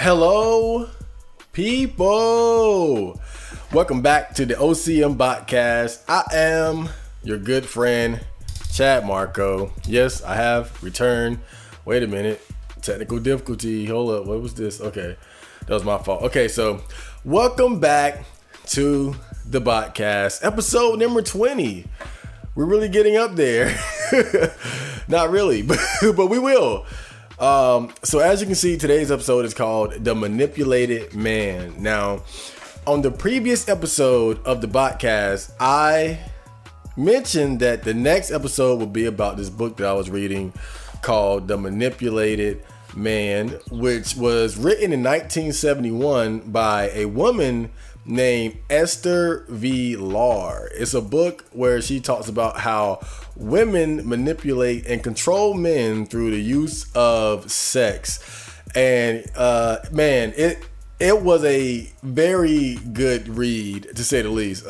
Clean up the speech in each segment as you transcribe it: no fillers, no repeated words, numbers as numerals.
Hello, people. Welcome back to the OCM Botcast. I am your good friend, Chad Marco. Yes, I have returned. Wait a minute. Technical difficulty. Hold up. What was this? Okay. That was my fault. Okay, so welcome back to the Botcast. Episode number 20. We're really getting up there. Not really, but we will. So as you can see, today's episode is called The Manipulated Man. Now, on the previous episode of the Botcast, I mentioned that the next episode will be about this book that I was reading called The Manipulated Man, which was written in 1971 by a woman named Esther V. Lahr. It's a book where she talks about how women manipulate and control men through the use of sex. And man, it was a very good read, to say the least.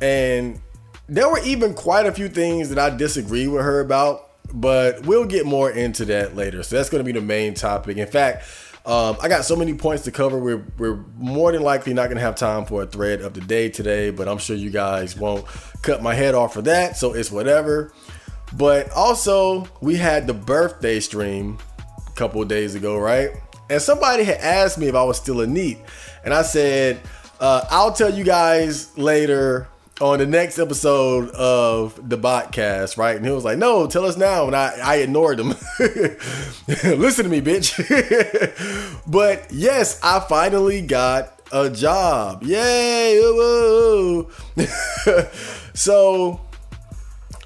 And there were even quite a few things that I disagree with her about, but we'll get more into that later. So that's going to be the main topic. In fact, I got so many points to cover. We're more than likely not going to have time for a thread of the day today, but I'm sure you guys won't cut my head off for that, so it's whatever. But also, we had the birthday stream a couple of days ago, right? And somebody had asked me if I was still a NEET, and I said, I'll tell you guys later on the next episode of the Botcast, right? And he was like, no, tell us now. And I ignored him. Listen to me, bitch. But yes, I finally got a job. Yay. Woo. So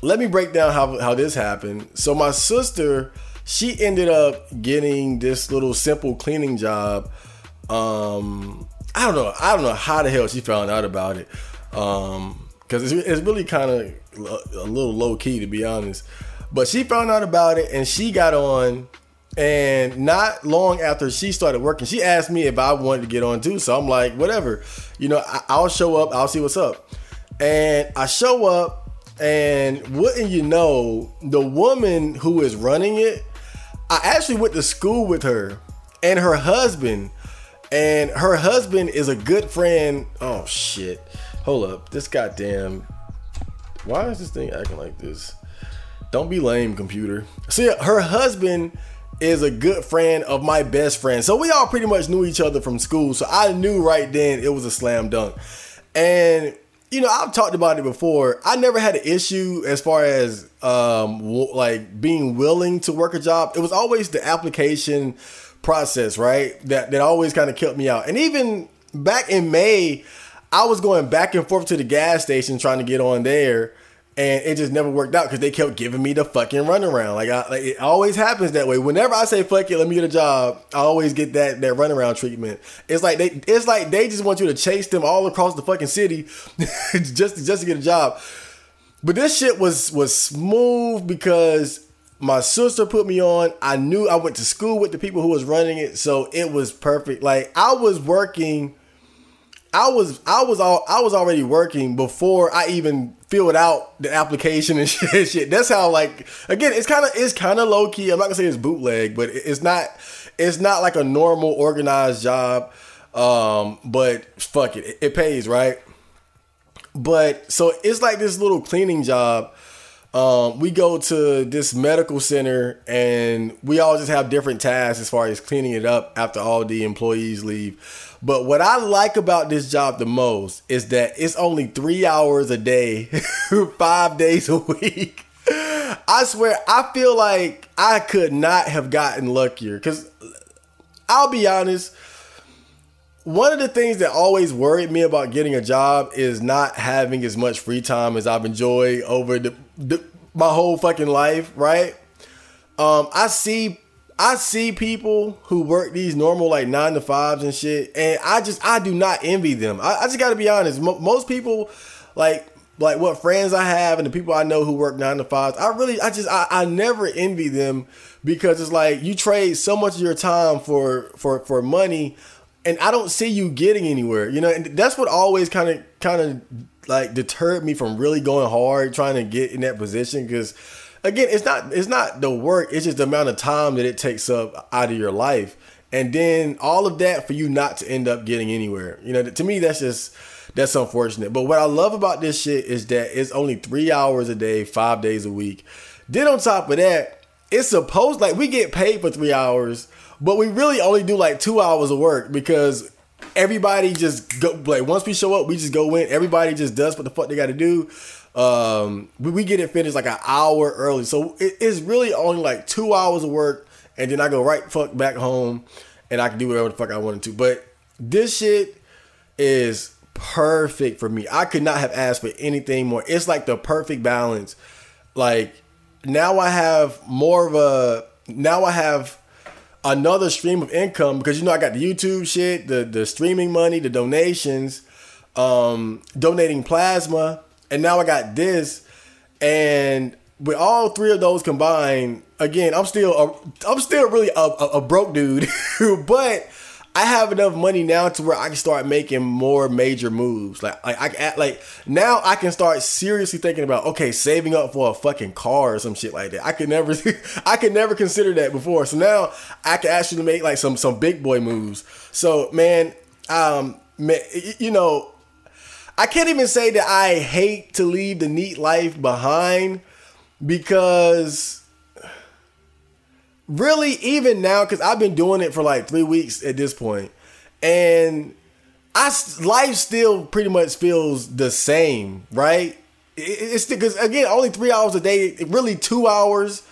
let me break down how this happened. So my sister, she ended up getting this little simple cleaning job. I don't know how the hell she found out about it. Because it's really kind of a little low key, to be honest. But she found out about it and she got on. And not long after she started working, she asked me if I wanted to get on too. So I'm like, whatever, I'll show up. I'll see what's up. And I show up, and wouldn't you know, the woman who is running it, I actually went to school with her and her husband. And her husband is a good friend. Oh shit. Hold up. This goddamn... Why is this thing acting like this? Don't be lame, computer. So yeah, her husband is a good friend of my best friend. So we all pretty much knew each other from school. So I knew right then it was a slam dunk. And, I've talked about it before. I never had an issue as far as like being willing to work a job. It was always the application process, right? That always kind of kept me out. And even back in May, I was going back and forth to the gas station trying to get on there, and it just never worked out because they kept giving me the fucking runaround. Like it always happens that way. Whenever I say fuck it, let me get a job, I always get that runaround treatment. It's like they just want you to chase them all across the fucking city just to get a job. But this shit was smooth because my sister put me on. I knew I went to school with the people who was running it, so it was perfect. Like I was working. I was already working before I even filled out the application and shit. That's how, like, again, it's kind of low key. I'm not gonna say it's bootleg, but it's not like a normal organized job. But fuck it, it pays, right? But so it's like this little cleaning job. We go to this medical center and we all just have different tasks as far as cleaning it up after all the employees leave. But what I like about this job the most is that it's only 3 hours a day, 5 days a week. I swear, I feel like I could not have gotten luckier. Because I'll be honest, one of the things that always worried me about getting a job is not having as much free time as I've enjoyed over my whole fucking life, right? I see people who work these normal like 9 to 5s and shit, and I do not envy them. I just got to be honest. Most people, like what friends I have and the people I know who work 9 to 5s, I never envy them because it's like you trade so much of your time for money, and I don't see you getting anywhere. And that's what always kind of like deterred me from really going hard trying to get in that position because. Again, it's not the work, it's just the amount of time that it takes up out of your life. and then all of that for you not to end up getting anywhere. You know, to me, that's unfortunate. But what I love about this shit is that it's only 3 hours a day, 5 days a week. Then on top of that, it's supposed, like, we get paid for 3 hours, but we really only do like 2 hours of work because everybody just go, like, once we show up, we just go in. Everybody just does what the fuck they got to do. We get it finished like an hour early. So it's really only like 2 hours of work. And then I go right fuck back home and I can do whatever the fuck I wanted to. But this shit is perfect for me. I could not have asked for anything more. It's like the perfect balance. Like, now I have another stream of income because, you know, I got the YouTube shit, the streaming money, the donations, donating plasma, and now I got this. And with all three of those combined, again, I'm still really a broke dude, but I have enough money now to where I can start making more major moves. Like now I can start seriously thinking about, okay, saving up for a fucking car or some shit like that. I could never consider that before. So now I can actually make like some big boy moves. So man, you know, I can't even say that I hate to leave the neat life behind, because really, even now, because I've been doing it for like 3 weeks at this point, and life still pretty much feels the same, right? It's because, again, only 3 hours a day, really 2 hours,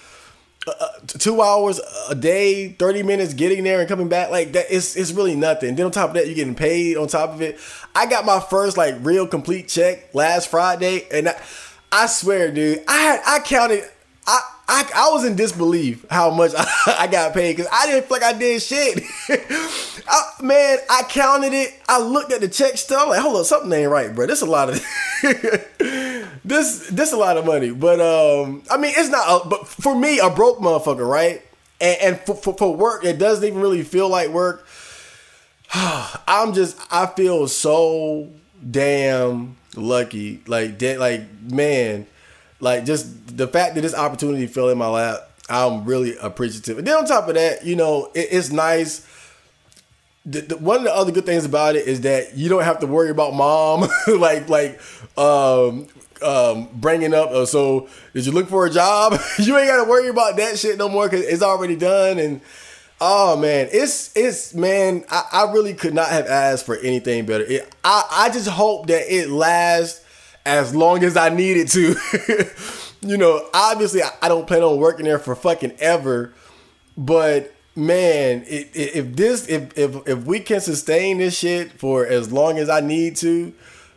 2 hours a day, 30 minutes getting there and coming back. Like that, it's really nothing. Then on top of that, you're getting paid on top of it. I got my first like real complete check last Friday, and I swear, dude, I counted. I was in disbelief how much I got paid, because I didn't feel like I did shit. Man, I counted it. I looked at the check still. I'm like, hold up, something ain't right, bro. This a lot of this a lot of money. But I mean, it's not. But for me, a broke motherfucker, right? And for work, it doesn't even really feel like work. I feel so damn lucky. Like that. Like, man. Like, just the fact that this opportunity fell in my lap, I'm really appreciative. And then on top of that, you know, it's nice. One of the other good things about it is that you don't have to worry about mom, bringing up. So did you look for a job? You ain't got to worry about that shit no more, because it's already done. And oh man, man, I really could not have asked for anything better. I just hope that it lasts as long as I need it to. You know, obviously I don't plan on working there for fucking ever, but man, if we can sustain this shit for as long as I need to,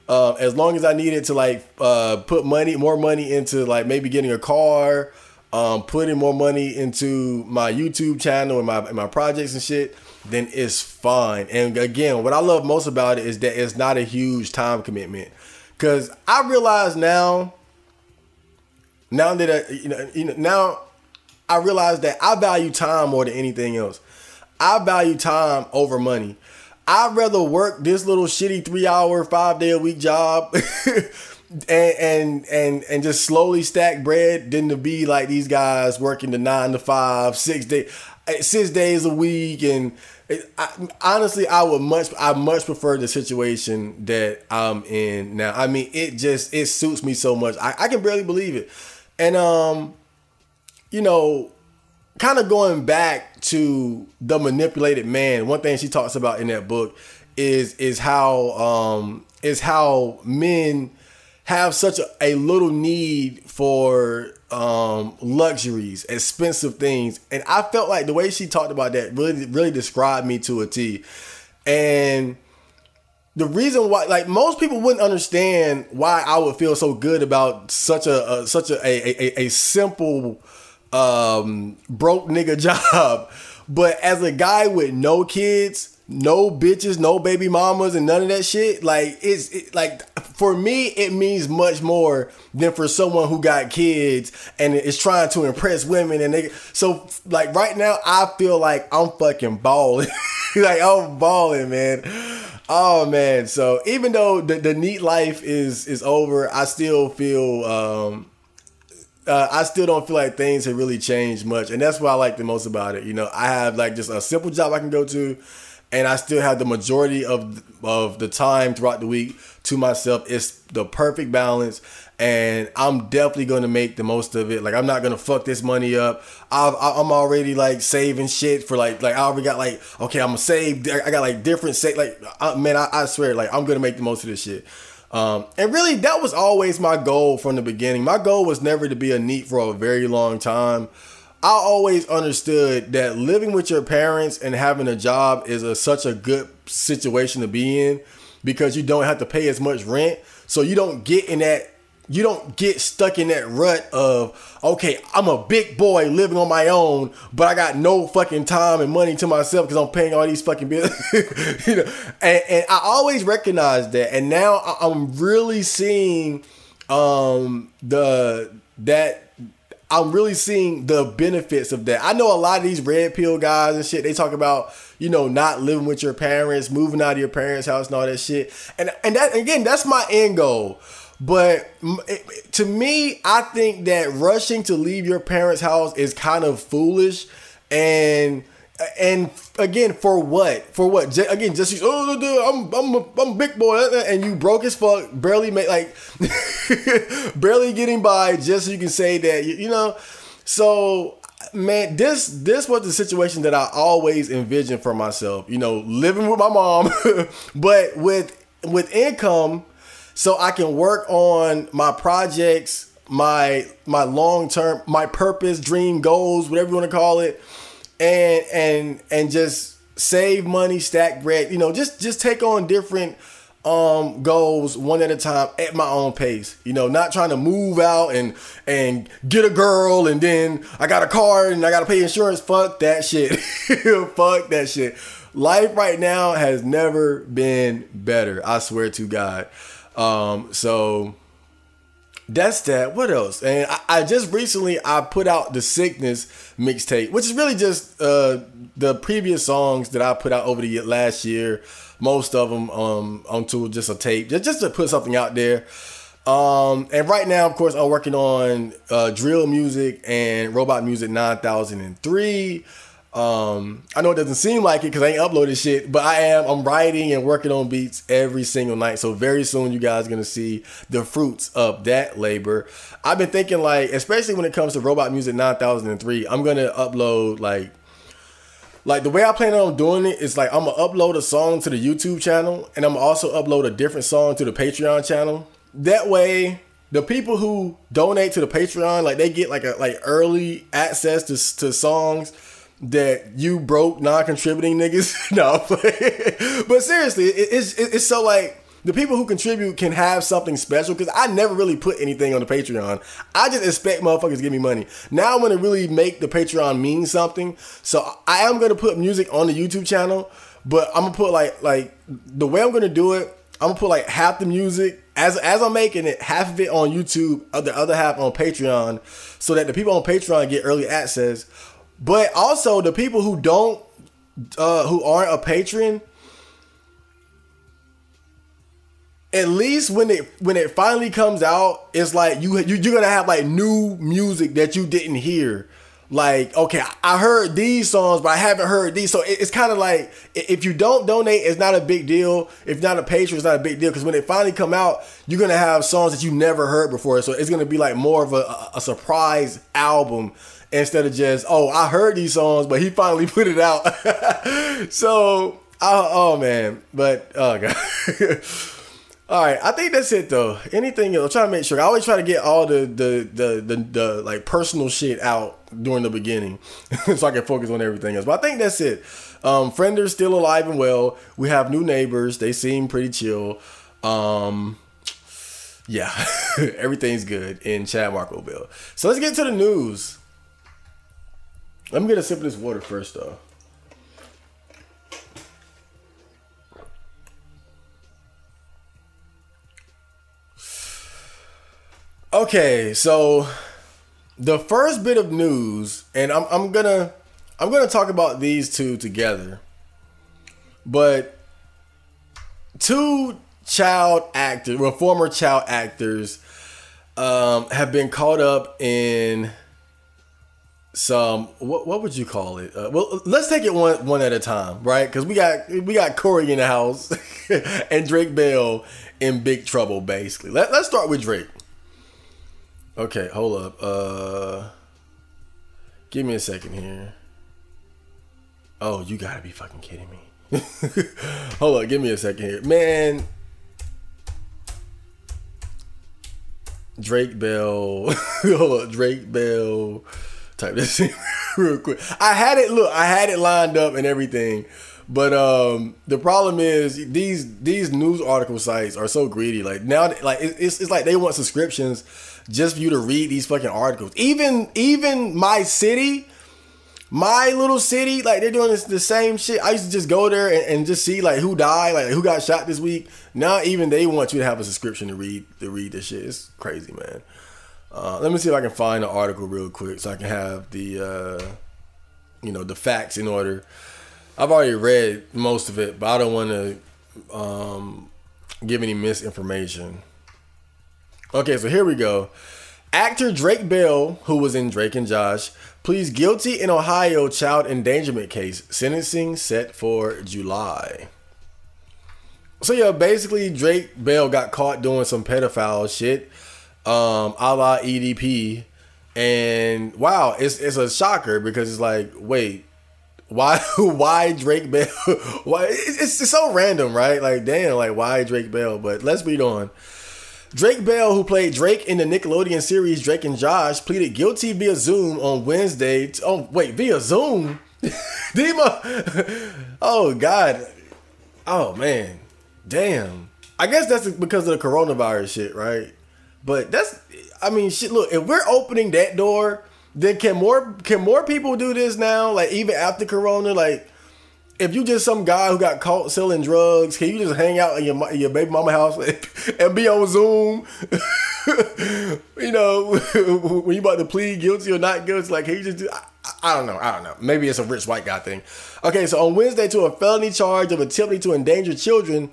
as long as I need it to like put more money into like maybe getting a car, putting more money into my YouTube channel and my projects and shit, then it's fine. And again, what I love most about it is that it's not a huge time commitment. Because I realize now that now I realize that I value time more than anything else. I value time over money. I'd rather work this little shitty 3 hour, 5 day a week job and just slowly stack bread than to be like these guys working the 9 to 5, 6 days a week. And honestly, I much prefer the situation that I'm in now. I mean, it suits me so much. I can barely believe it. And you know, kind of going back to the manipulated man, one thing she talks about in that book is how men have such a little need for luxuries, expensive things. And I felt like the way she talked about that really described me to a T. And the reason why, like, most people wouldn't understand why I would feel so good about such a simple broke nigga job. But as a guy with no kids, no bitches, no baby mamas, and none of that shit, like, like, for me, it means much more than for someone who got kids and is trying to impress women. And so like right now, I feel like I'm fucking balling. Like, I'm balling, man. Oh man. So even though the neat life is over, I still feel I still don't feel like things have really changed much, and that's what I like the most about it. You know, I have like just a simple job I can go to, and I still have the majority of the time throughout the week to myself. It's the perfect balance, and I'm definitely going to make the most of it. Like, I'm not going to fuck this money up. I'm already like saving shit for like I already got like, okay, I'm gonna save. I got like different I swear, like, I'm going to make the most of this shit. And really, that was always my goal from the beginning. My goal was never to be a NEET for a very long time. I always understood that living with your parents and having a job is such a good situation to be in, because you don't have to pay as much rent. So you don't get stuck in that rut of, okay, I'm a big boy living on my own, but I got no fucking time and money to myself because I'm paying all these fucking bills. You know, and I always recognized that. And now I'm really seeing I'm really seeing the benefits of that. I know a lot of these red pill guys and shit, they talk about, you know, not living with your parents, moving out of your parents' house and all that shit. And that, again, that's my end goal. But to me, I think that rushing to leave your parents' house is kind of foolish. And again, for what? Again, just I'm a big boy, and you broke as fuck, barely getting by, just so you can say that you know. So, man, this was the situation that I always envisioned for myself. You know, living with my mom, but with income, so I can work on my projects, my long term, my purpose, dream, goals, whatever you want to call it. And just save money, stack bread, you know, just take on different goals one at a time at my own pace. You know, not trying to move out and get a girl and then I got a car and I got to pay insurance. Fuck that shit. Fuck that shit. Life right now has never been better. I swear to God. So that's that. What else? And I just recently, I put out the Sickness mixtape, which is really just the previous songs that I put out over the last year. Most of them onto just a tape, just to put something out there. And right now, of course, I'm working on drill music and robot music 9003. I know it doesn't seem like it because I ain't uploaded shit, but I'm writing and working on beats every single night. So very soon you guys are going to see the fruits of that labor. I've been thinking, like, especially when it comes to robot music 9003, I'm going to upload like the way I plan on doing it is like, I'm going to upload a song to the YouTube channel and I'm going to also upload a different song to the Patreon channel. That way, the people who donate to the Patreon, like, they get like early access to songs that you broke non-contributing niggas. No, but seriously, it's so like the people who contribute can have something special, because I never really put anything on the Patreon. I just expect motherfuckers to give me money. Now I'm going to really make the Patreon mean something. So I am going to put music on the YouTube channel, but I'm going to put like the way I'm going to do it, I'm going to put like half the music as I'm making it, half of it on YouTube, the other half on Patreon, so that the people on Patreon get early access. But also the people who who aren't a patron, at least when it finally comes out, it's like you're gonna have like new music that you didn't hear. Like, okay, I heard these songs, but I haven't heard these. So it's kind of like, if you don't donate, it's not a big deal. If you're not a patron, it's not a big deal, because when it finally come out, you're gonna have songs that you never heard before. So it's gonna be like more of a surprise album, instead of just, oh, I heard these songs, but he finally put it out. So, oh man, but oh god. All right, I think that's it though. Anything else? I'm trying to make sure. I always try to get all the like personal shit out during the beginning, so I can focus on everything else. But I think that's it. Friender's still alive and well. We have new neighbors. They seem pretty chill. Yeah, everything's good in Chad Markoville. So let's get to the news. Let me get a sip of this water first, though. Okay, so the first bit of news, and I'm gonna talk about these two together, but two child actors, well, former child actors, have been caught up in some, what would you call it? Well, let's take it one at a time, right? Because we got Corey in the house and Drake Bell in big trouble, basically. Let's start with Drake. Okay, hold up. Give me a second here. Oh, you gotta be fucking kidding me. Hold up, give me a second here. Man, Drake Bell. Hold up, Drake Bell. Type this in real quick. I had it lined up and everything. But the problem is these news article sites are so greedy. Like now, like it's like they want subscriptions just for you to read these fucking articles. Even my little city, like they're doing the same shit. I used to just go there and just see like who died, like who got shot this week. Now even they want you to have a subscription to read this shit. It's crazy, man. Let me see if I can find the article real quick so I can have the the facts in order. I've already read most of it, but I don't want to give any misinformation. Okay, so here we go. Actor Drake Bell, who was in Drake and Josh, pleads guilty in Ohio child endangerment case. Sentencing set for July. So yeah, basically Drake Bell got caught doing some pedophile shit, a la EDP, and wow, it's a shocker because it's like, wait, why Drake Bell? Why it's so random, right? Like damn, like why Drake Bell? But let's read on. Drake Bell, who played Drake in the Nickelodeon series Drake and Josh, pleaded guilty via Zoom on Wednesday. Via Zoom? Oh, God. Oh, man. Damn. I guess that's because of the coronavirus shit, right? But shit, look, if we're opening that door, then can more people do this now? Like, even after corona, like, if you just some guy who got caught selling drugs, can you just hang out in your baby mama house and be on Zoom? When you about to plead guilty or not guilty, like, can you just do? I don't know. Maybe it's a rich white guy thing. Okay, so on Wednesday, to a felony charge of attempting to endanger children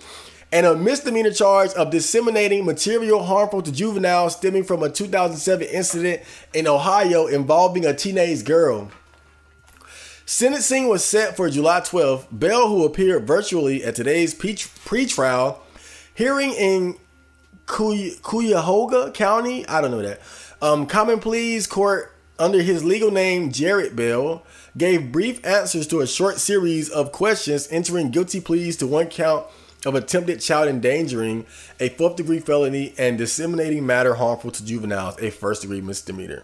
and a misdemeanor charge of disseminating material harmful to juveniles stemming from a 2007 incident in Ohio involving a teenage girl. Sentencing was set for July 12th. Bell, who appeared virtually at today's pre-trial hearing in Cuyahoga County, I don't know that, Common Pleas Court under his legal name Jarrett Bell, gave brief answers to a short series of questions, entering guilty pleas to one count of attempted child endangering, a 4th-degree felony, and disseminating matter harmful to juveniles, a 1st-degree misdemeanor.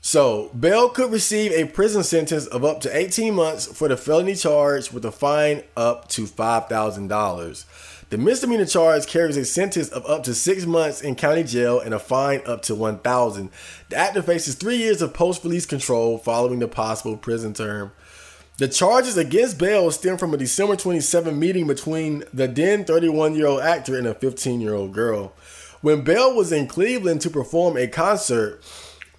So, Bell could receive a prison sentence of up to 18 months for the felony charge with a fine up to $5,000. The misdemeanor charge carries a sentence of up to 6 months in county jail and a fine up to $1,000. The actor faces 3 years of post-release control following the possible prison term. The charges against Bell stem from a December 27 meeting between the then 31-year-old actor and a 15-year-old girl. When Bell was in Cleveland to perform a concert,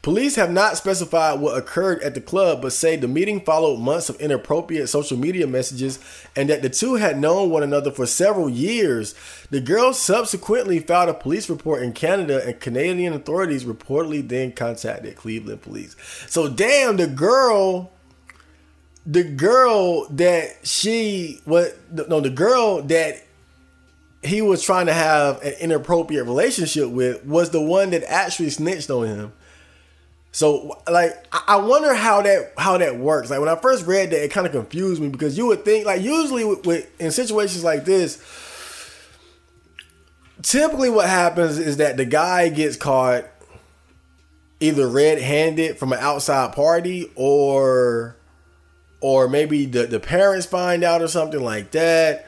police have not specified what occurred at the club, but say the meeting followed months of inappropriate social media messages and that the two had known one another for several years. The girl subsequently filed a police report in Canada, and Canadian authorities reportedly then contacted Cleveland police. So damn, the girl that he was trying to have an inappropriate relationship with was the one that actually snitched on him. So, like, I wonder how that works. Like, when I first read that, it kind of confused me because you would think, like, usually in situations like this, typically what happens is that the guy gets caught either red-handed from an outside party or maybe the parents find out or something like that.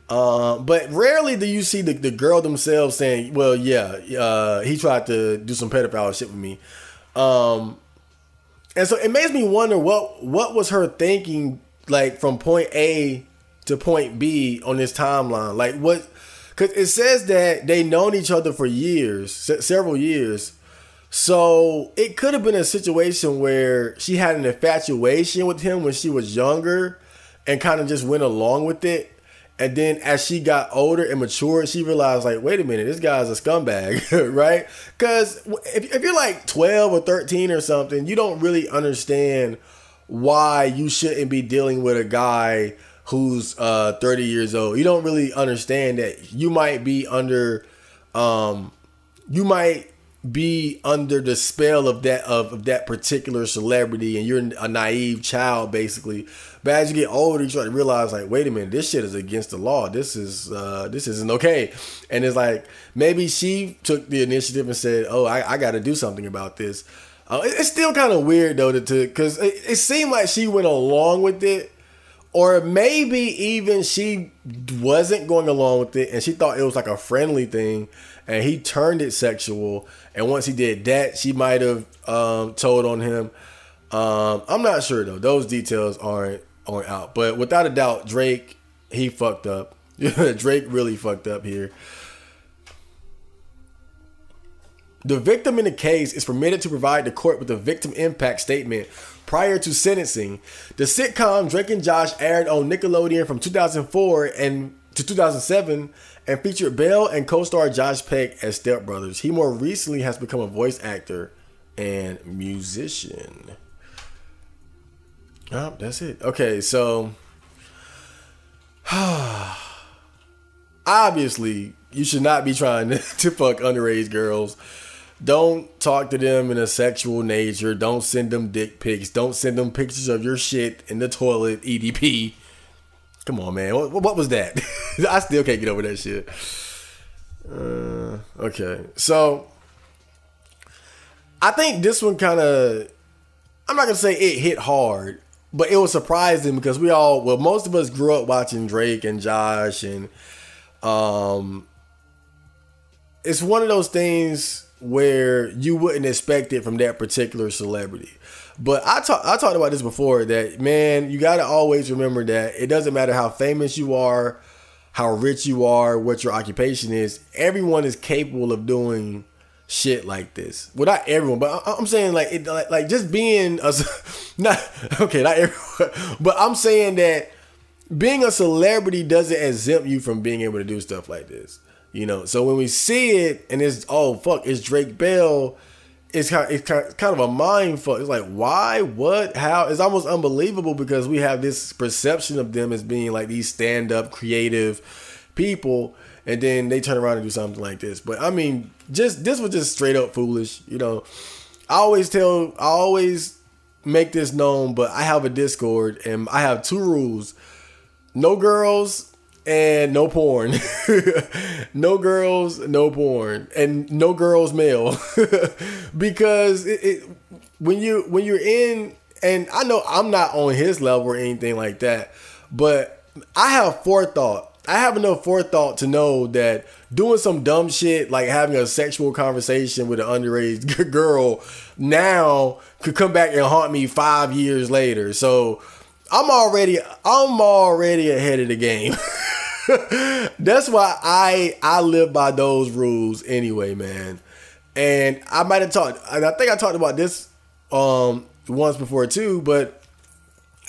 But rarely do you see the girl themselves saying, well, yeah, he tried to do some pedophile shit with me. And so it makes me wonder what was her thinking, like from point A to point B on this timeline. Like what, cause it says that they known each other for years, several years. So it could have been a situation where she had an infatuation with him when she was younger and kind of just went along with it. And then as she got older and matured, she realized, like, wait a minute, this guy's a scumbag, right? Because if you're like 12 or 13 or something, you don't really understand why you shouldn't be dealing with a guy who's 30 years old. You don't really understand that you might be under the spell of that particular celebrity, and you're a naive child basically. But as you get older, you start to realize, like, wait a minute, this shit is against the law. This isn't okay. And it's like, maybe she took the initiative and said, oh, I got to do something about this. It's still kind of weird though, because it seemed like she went along with it, or maybe even she wasn't going along with it and she thought it was like a friendly thing, and he turned it sexual. And once he did that, she might have told on him. I'm not sure though. Those details aren't out. But without a doubt, Drake, he fucked up. Drake really fucked up here. The victim in the case is permitted to provide the court with a victim impact statement prior to sentencing. The sitcom Drake and Josh aired on Nickelodeon from 2004 to 2007 and featured Bell and co-star Josh Peck as stepbrothers. He more recently has become a voice actor and musician. Oh, that's it. Okay, so obviously you should not be trying to fuck underage girls. Don't talk to them in a sexual nature. Don't send them dick pics. Don't send them pictures of your shit in the toilet, EDP. Come on, man. What was that? I still can't get over that shit. Okay. So, I think this one kind of, I'm not going to say it hit hard, but it was surprising because most of us grew up watching Drake and Josh, and it's one of those things where you wouldn't expect it from that particular celebrity. But I talked about this before, that, man, you got to always remember that it doesn't matter how famous you are, how rich you are, what your occupation is. Everyone is capable of doing shit like this. Well, not everyone, but I'm saying like just being not everyone, but I'm saying that being a celebrity doesn't exempt you from being able to do stuff like this. You know, so when we see it and it's, oh fuck, it's Drake Bell, it's kind of a mind fuck. It's like, why, what, how? It's almost unbelievable because we have this perception of them as being like these stand-up creative people, and then they turn around and do something like this. But I mean, this was just straight up foolish. You know, I always make this known, but I have a Discord and I have two rules: no girls and no porn. No girls, no porn, and no girls male. Because when you're in, and I know I'm not on his level or anything like that, but I have forethought. I have enough forethought to know that doing some dumb shit like having a sexual conversation with an underage girl now could come back and haunt me 5 years later. So I'm already ahead of the game. That's why I live by those rules anyway, man. And I might have talked, and I think I talked about this once before too, but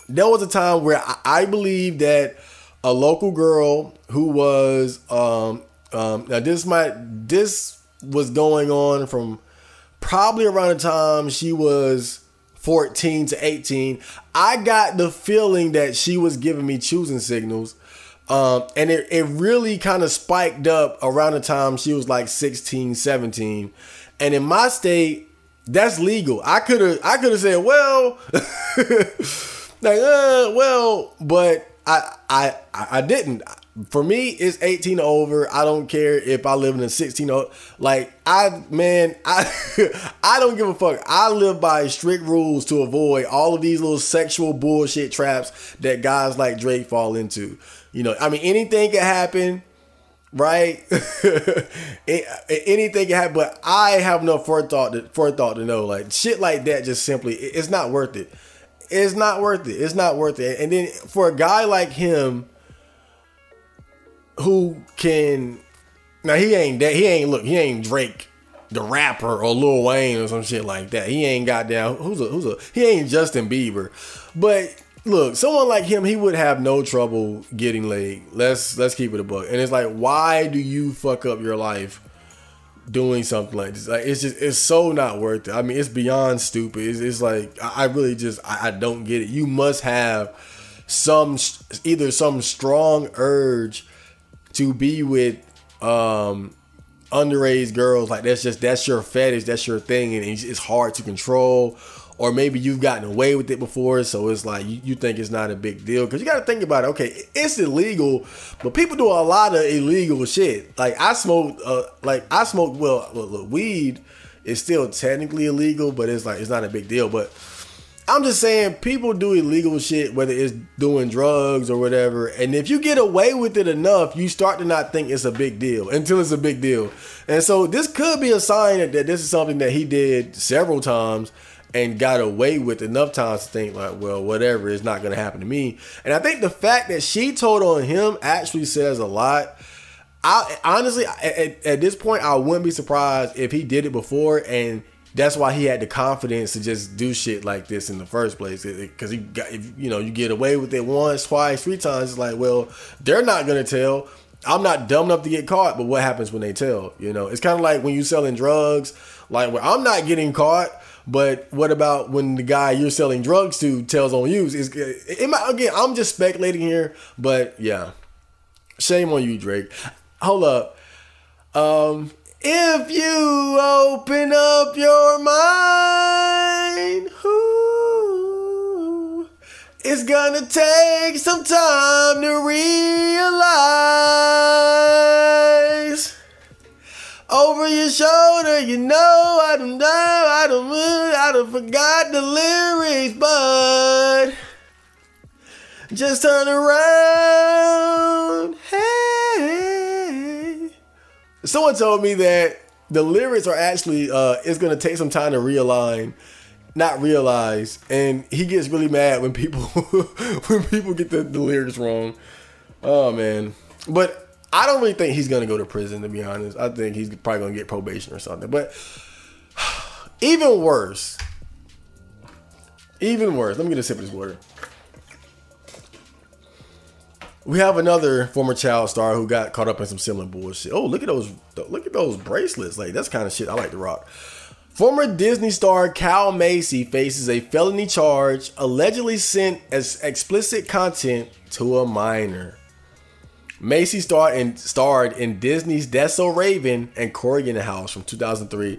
there was a time where I believed that a local girl who was now this was going on from probably around the time she was 14 to 18. I got the feeling that she was giving me choosing signals. And it really kind of spiked up around the time she was like 16, 17. And in my state, that's legal. I could have said, well, but I didn't. For me, it's 18 over. I don't care if I live in a 16 over. Like, I don't give a fuck. I live by strict rules to avoid all of these little sexual bullshit traps that guys like Drake fall into. You know, I mean, anything can happen, right? Anything can happen, but I have no forethought to know, like, shit like that just simply, it's not worth it. It's not worth it. It's not worth it. And then for a guy like him who can, now he ain't Drake the rapper or Lil Wayne or some shit like that. He ain't goddamn, he ain't Justin Bieber. But look, someone like him, he would have no trouble getting laid. Let's keep it a buck. And it's like, why do you fuck up your life doing something like this? Like, it's so not worth it. I mean, it's beyond stupid. It's like, I really just, I don't get it. You must have either some strong urge to be with underage girls. Like, that's your fetish, that's your thing, and it's hard to control. Or maybe you've gotten away with it before, so it's like you think it's not a big deal. Because you got to think about it. Okay, it's illegal, but people do a lot of illegal shit. Like, I smoke. Well, look, weed is still technically illegal, but it's like, it's not a big deal. But I'm just saying, people do illegal shit, whether it's doing drugs or whatever. And if you get away with it enough, you start to not think it's a big deal until it's a big deal. And so this could be a sign that this is something that he did several times and got away with enough times to think like, well, whatever, it's not going to happen to me. And I think the fact that she told on him actually says a lot. I honestly, at this point, I wouldn't be surprised if he did it before, and that's why he had the confidence to just do shit like this in the first place. Because he got, you get away with it once, twice, 3 times. It's like, well, they're not going to tell. I'm not dumb enough to get caught, but what happens when they tell? It's kind of like when you selling drugs. Like, well, I'm not getting caught, but what about when the guy you're selling drugs to tells on you? Again, I'm just speculating here, but yeah, shame on you, Drake. Hold up. If you open up your mind, it's gonna take some time to realize. Over your shoulder, I done forgot the lyrics, but just turn around. Hey. Someone told me that the lyrics are actually, it's going to take some time to not realize. And he gets really mad when people, get the lyrics wrong. Oh, man. But I don't really think he's going to go to prison, to be honest. I think he's probably going to get probation or something. But even worse. Let me get a sip of this water. We have another former child star who got caught up in some similar bullshit. Oh, look at those bracelets. Like, that's kind of shit I like to rock. Former Disney star Cal Macy faces a felony charge allegedly sent as explicit content to a minor. Macy starred in Disney's That's So Raven and Corey in the House from 2003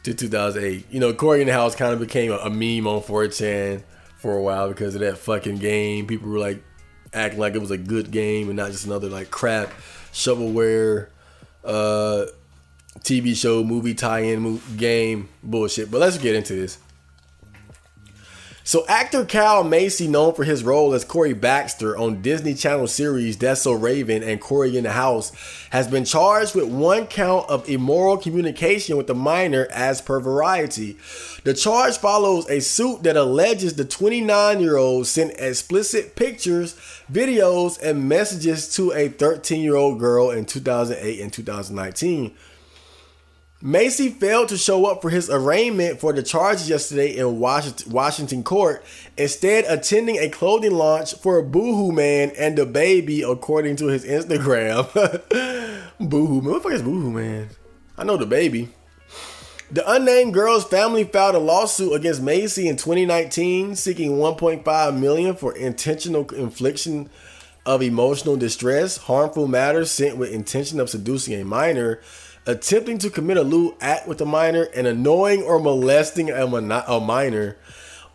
to 2008. Corey in the House kind of became a meme on 4chan for a while because of that fucking game. People were like acting like it was a good game and not just another like crap shovelware TV show, movie tie-in game bullshit. But let's get into this. So actor Cal Macy, known for his role as Corey Baxter on Disney Channel series That's So Raven and Corey in the House, has been charged with 1 count of immoral communication with a minor as per Variety. The charge follows a suit that alleges the 29-year-old sent explicit pictures, videos, and messages to a 13-year-old girl in 2008 and 2019. Macy failed to show up for his arraignment for the charges yesterday in Washington court, instead attending a clothing launch for Boohoo Man and the baby, according to his Instagram. Boohoo Man. What the fuck is Boohoo Man? I know the baby. The unnamed girl's family filed a lawsuit against Macy in 2019, seeking $1.5 million for intentional infliction of emotional distress, harmful matter sent with intention of seducing a minor, attempting to commit a lewd act with a minor, and annoying or molesting a minor.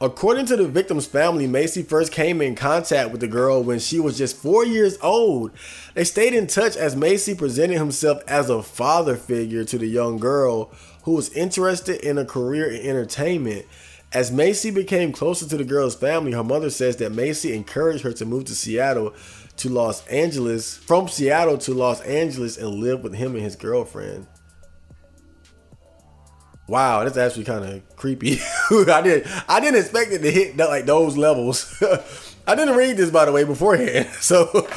According to the victim's family, Macy first came in contact with the girl when she was just 4 years old. They stayed in touch as Macy presented himself as a father figure to the young girl, who was interested in a career in entertainment. As Macy became closer to the girl's family, her mother says that Macy encouraged her to move to Seattle to Los Angeles, from Seattle to Los Angeles, and live with him and his girlfriend. Wow, that's actually kind of creepy. I didn't expect it to hit like those levels. I didn't read this, by the way, beforehand. So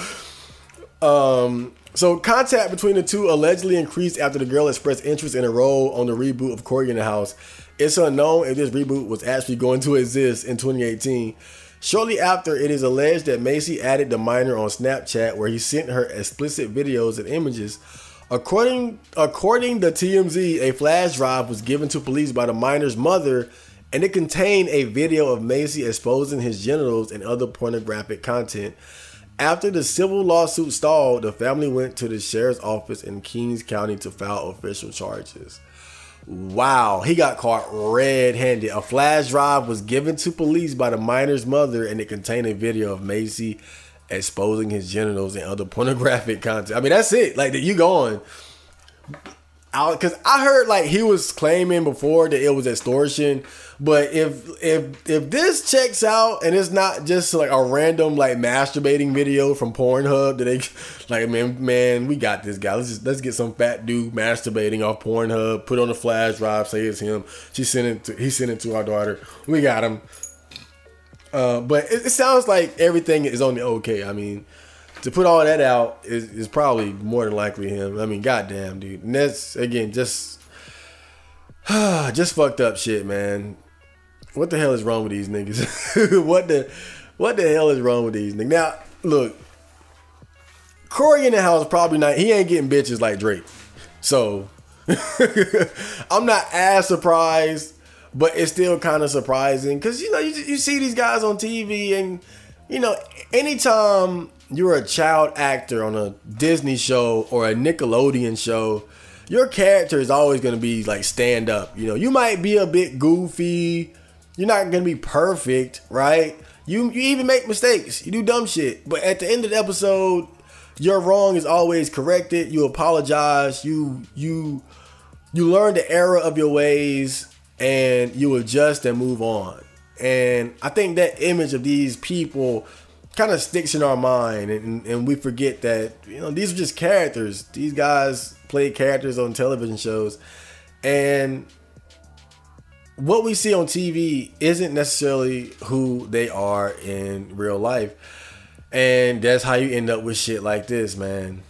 contact between the two allegedly increased after the girl expressed interest in a role on the reboot of Corey in the House. It's unknown if this reboot was actually going to exist in 2018. Shortly after, it is alleged that Macy added the minor on Snapchat, where he sent her explicit videos and images. According to TMZ, a flash drive was given to police by the minor's mother, and it contained a video of Macy exposing his genitals and other pornographic content. After the civil lawsuit stalled, the family went to the sheriff's office in Kings County to file official charges. Wow, he got caught red-handed. A flash drive was given to police by the minor's mother, and it contained a video of Macy exposing his genitals and other pornographic content. I mean, that's it. Like, you going out, because I heard like he was claiming before that it was extortion. But if this checks out and it's not just like a random like masturbating video from Pornhub that they like, man, we got this guy. Let's get some fat dude masturbating off Pornhub, put on the flash drive, say it's him. He sent it to our daughter. We got him. But it sounds like everything is on the okay. I mean, to put all that out is probably more than likely him. I mean, goddamn, dude. And that's again just fucked up shit, man. What the hell is wrong with these niggas? What the hell is wrong with these niggas? Now, look, Corey in the house probably not. He ain't getting bitches like Drake, so I'm not as surprised. But it's still kind of surprising because, you know, you see these guys on TV and, you know, anytime you're a child actor on a Disney show or a Nickelodeon show, your character is always going to be like stand up. You know, you might be a bit goofy. You're not going to be perfect, right? You even make mistakes. You do dumb shit. But at the end of the episode, your wrong is always corrected. You apologize. You learn the error of your ways. And you adjust and move on. And I think that image of these people kind of sticks in our mind. And we forget that, you know, these are just characters. These guys play characters on television shows. And what we see on TV isn't necessarily who they are in real life. And that's how you end up with shit like this, man.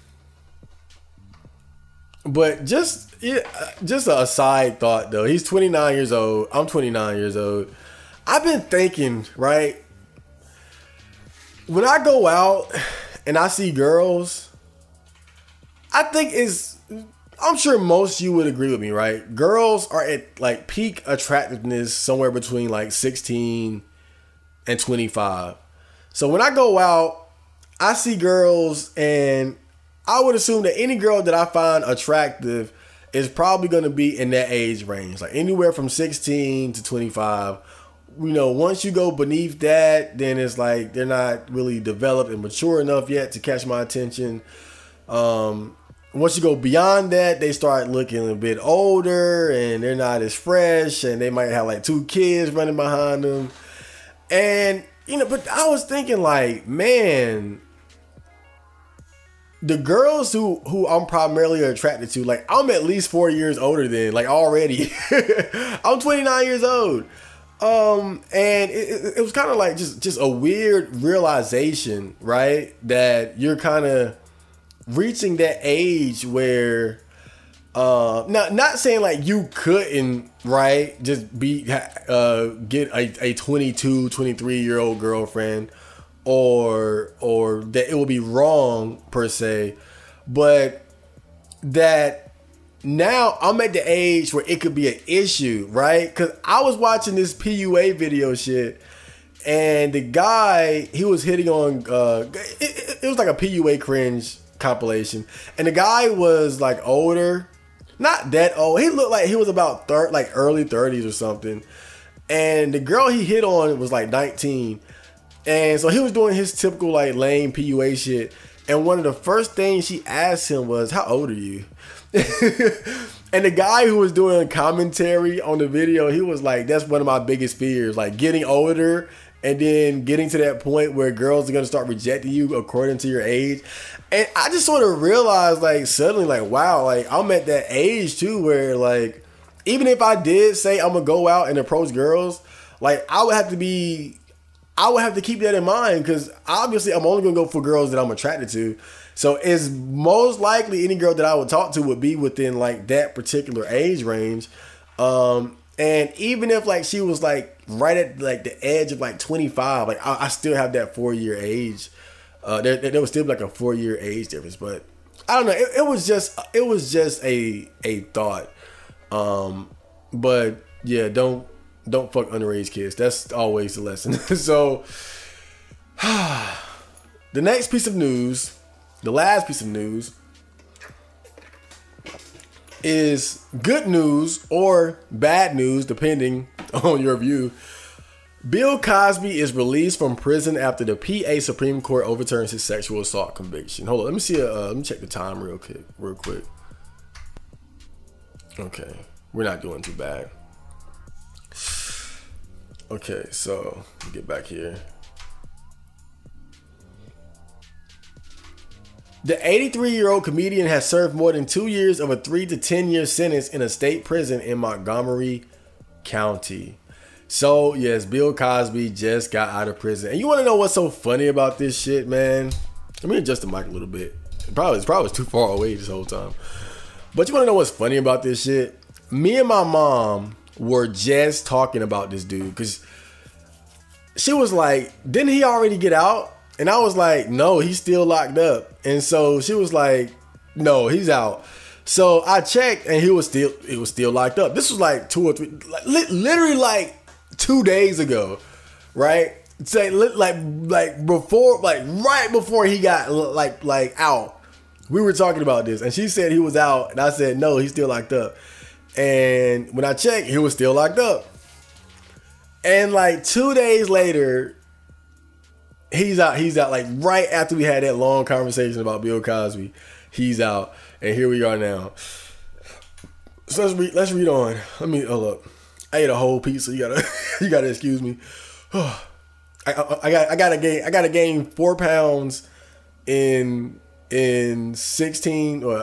But just a side thought though. He's 29 years old. I'm 29 years old. I've been thinking, right? When I go out and I see girls, I think I'm sure most of you would agree with me, right? Girls are at like peak attractiveness somewhere between like 16 and 25. So when I go out, I see girls and I would assume that any girl that I find attractive is probably going to be in that age range, like anywhere from 16 to 25. You know, once you go beneath that, then it's like they're not really developed and mature enough yet to catch my attention. Once you go beyond that, they start looking a bit older and they're not as fresh and they might have like 2 kids running behind them. And, you know, but I was thinking like, man, the girls who I'm primarily attracted to, like I'm at least 4 years older than, like already. I'm 29 years old. And it was kind of like just a weird realization, right? That you're kind of reaching that age where, not saying like you couldn't, right? Just get a 22, 23-year-old girlfriend. Or that it would be wrong per se, but that now I'm at the age where it could be an issue, right? Because I was watching this PUA video shit, and the guy, he was hitting on, it was like a PUA cringe compilation, and the guy was like older, not that old. He looked like he was about early 30s or something, and the girl he hit on was like 19. And so he was doing his typical like lame PUA shit. And one of the first things she asked him was, "How old are you?" And the guy who was doing commentary on the video, he was like, "That's one of my biggest fears, like getting older and then getting to that point where girls are going to start rejecting you according to your age." And I just sort of realized like suddenly like, wow, like I'm at that age too where like even if I did say I'm going to go out and approach girls, like I would have to keep that in mind because obviously I'm only going to go for girls that I'm attracted to. So it's most likely any girl that I would talk to would be within like that particular age range. And And even if like she was like right at like the edge of like 25, like I still have that 4-year age. There was still like a 4-year age difference, but I don't know. It was just a thought. But yeah, don't fuck underage kids. That's always the lesson. So the next piece of news, the last piece of news, is good news or bad news, depending on your view. Bill Cosby is released from prison after the PA Supreme Court overturns his sexual assault conviction. Hold on, let me see. Let me check the time real quick. Okay, we're not doing too bad. Okay, so get back here. The 83-year-old comedian has served more than 2 years of a 3 to 10-year sentence in a state prison in Montgomery County. So, yes, Bill Cosby just got out of prison. And you want to know what's so funny about this shit, man? Let me adjust the mic a little bit. It's probably too far away this whole time. But you want to know what's funny about this shit? Me and my mom were just talking about this dude. Because she was like, didn't he already get out? And I was like, no, he's still locked up. And so she was like, no, he's out. So I checked and he was still locked up. This was like 2 or 3, literally like 2 days ago, right? Say like before, like right before he got like out, we were talking about this, and she said he was out, and I said no, he's still locked up. And when I checked, he was still locked up. And like 2 days later, he's out. Like right after we had that long conversation about Bill Cosby, he's out, and here we are now. So let's read on. Let me hold up. I ate a whole pizza. You gotta excuse me. I gotta gain 4 pounds in 16. Or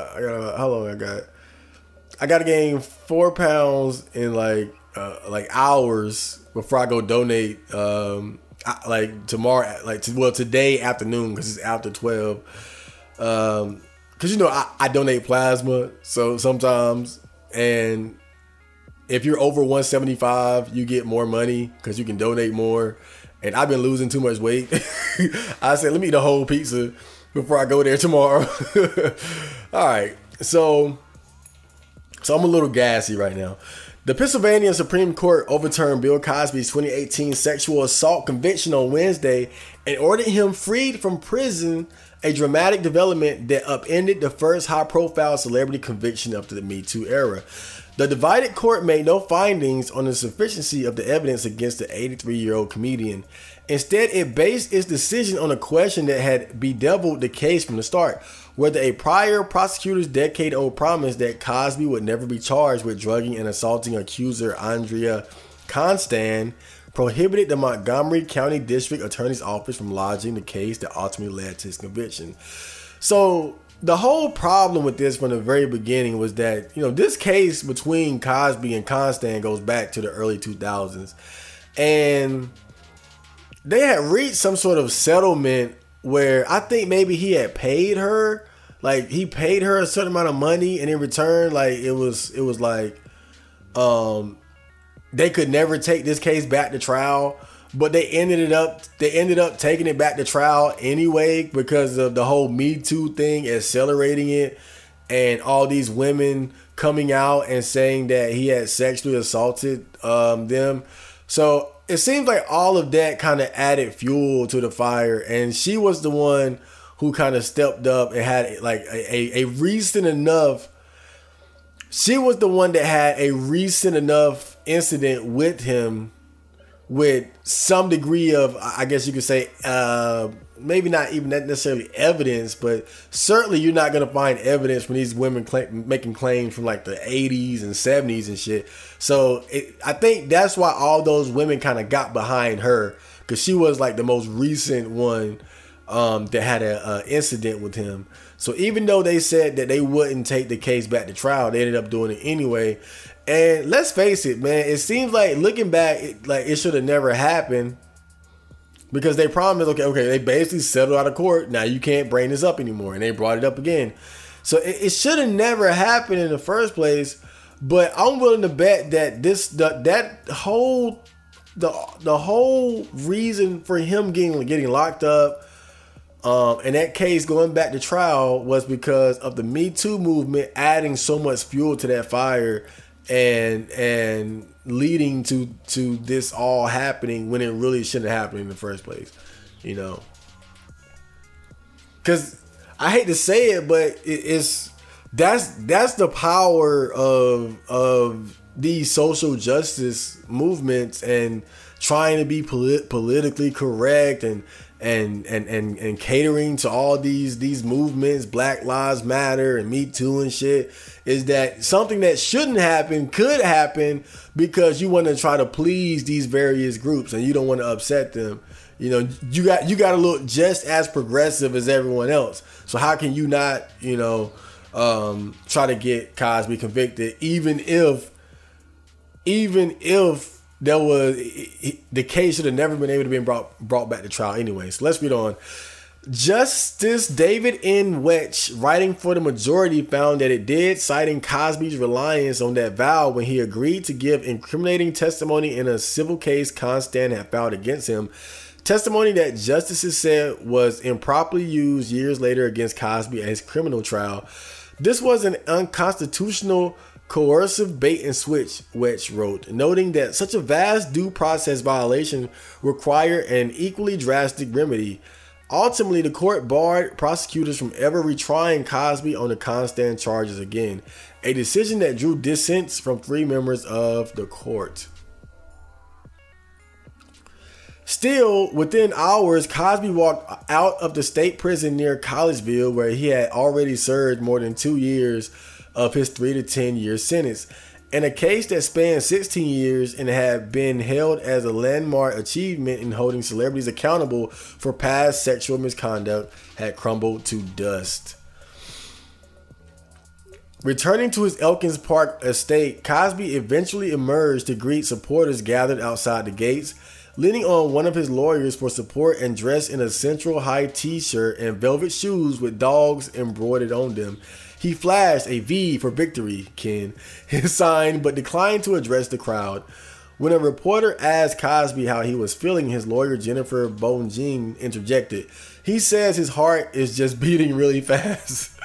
how long I got? I gotta gain 4 pounds in like hours before I go donate. Like tomorrow, today afternoon, because it's after 12. Because you know I donate plasma, so sometimes, and if you're over 175, you get more money because you can donate more. And I've been losing too much weight. I said, let me eat a whole pizza before I go there tomorrow. All right, so I'm a little gassy right now. The Pennsylvania Supreme Court overturned Bill Cosby's 2018 sexual assault conviction on Wednesday and ordered him freed from prison, a dramatic development that upended the first high-profile celebrity conviction after the Me Too era. The divided court made no findings on the sufficiency of the evidence against the 83-year-old comedian. Instead, it based its decision on a question that had bedeviled the case from the start: whether a prior prosecutor's decade-old promise that Cosby would never be charged with drugging and assaulting accuser Andrea Constand prohibited the Montgomery County District Attorney's Office from lodging the case that ultimately led to his conviction. So the whole problem with this from the very beginning was that, you know, this case between Cosby and Constand goes back to the early 2000s. And they had reached some sort of settlement where I think maybe he had paid her. Like, he paid her a certain amount of money, and in return, like, it was like, they could never take this case back to trial. But they ended up taking it back to trial anyway because of the whole Me Too thing accelerating it, and all these women coming out and saying that he had sexually assaulted them. So it seems like all of that kind of added fuel to the fire, and she was the one who kind of stepped up and had like a recent enough. She was the one that had a recent enough incident with him, with some degree of, I guess you could say, maybe not even necessarily evidence, but certainly you're not going to find evidence from these women making claims from like the 80s and 70s and shit. So I think that's why all those women kind of got behind her, because she was like the most recent one that had an incident with him. So even though they said that they wouldn't take the case back to trial, they ended up doing it anyway. And let's face it, man, it seems like looking back, it should have never happened, because they promised, okay, they basically settled out of court. Now you can't bring this up anymore. And they brought it up again. So it should have never happened in the first place. But I'm willing to bet that the whole reason for him getting locked up, in that case going back to trial, was because of the Me Too movement adding so much fuel to that fire and leading to this all happening when it really shouldn't happen in the first place, you know. Because I hate to say it, but that's the power of these social justice movements and trying to be politically correct and catering to all these movements, Black Lives Matter and Me Too and shit, is that something that shouldn't happen could happen because you want to try to please these various groups and you don't want to upset them. You know, you got to look just as progressive as everyone else. So how can you not, you know, try to get Cosby convicted, even if there was, the case should have never been able to be brought back to trial anyway. So let's read on. Justice David N. Wetch, writing for the majority, found that it did, citing Cosby's reliance on that vow when he agreed to give incriminating testimony in a civil case Constant had filed against him. Testimony that justices said was improperly used years later against Cosby at his criminal trial. This was an unconstitutional, coercive bait and switch, Wetch wrote, noting that such a vast due process violation required an equally drastic remedy. Ultimately, the court barred prosecutors from ever retrying Cosby on the Constant charges again, a decision that drew dissents from 3 members of the court. Still, within hours, Cosby walked out of the state prison near Collegeville, where he had already served more than 2 years of his 3 to 10 year sentence. In a case that spanned 16 years and had been held as a landmark achievement in holding celebrities accountable for past sexual misconduct, had crumbled to dust. Returning to his Elkins Park estate, Cosby eventually emerged to greet supporters gathered outside the gates, leaning on one of his lawyers for support and dressed in a Central High t-shirt and velvet shoes with dogs embroidered on them. He flashed a V for victory, Ken, his sign, but declined to address the crowd. When a reporter asked Cosby how he was feeling, his lawyer Jennifer Bonjean interjected. He says his heart is just beating really fast.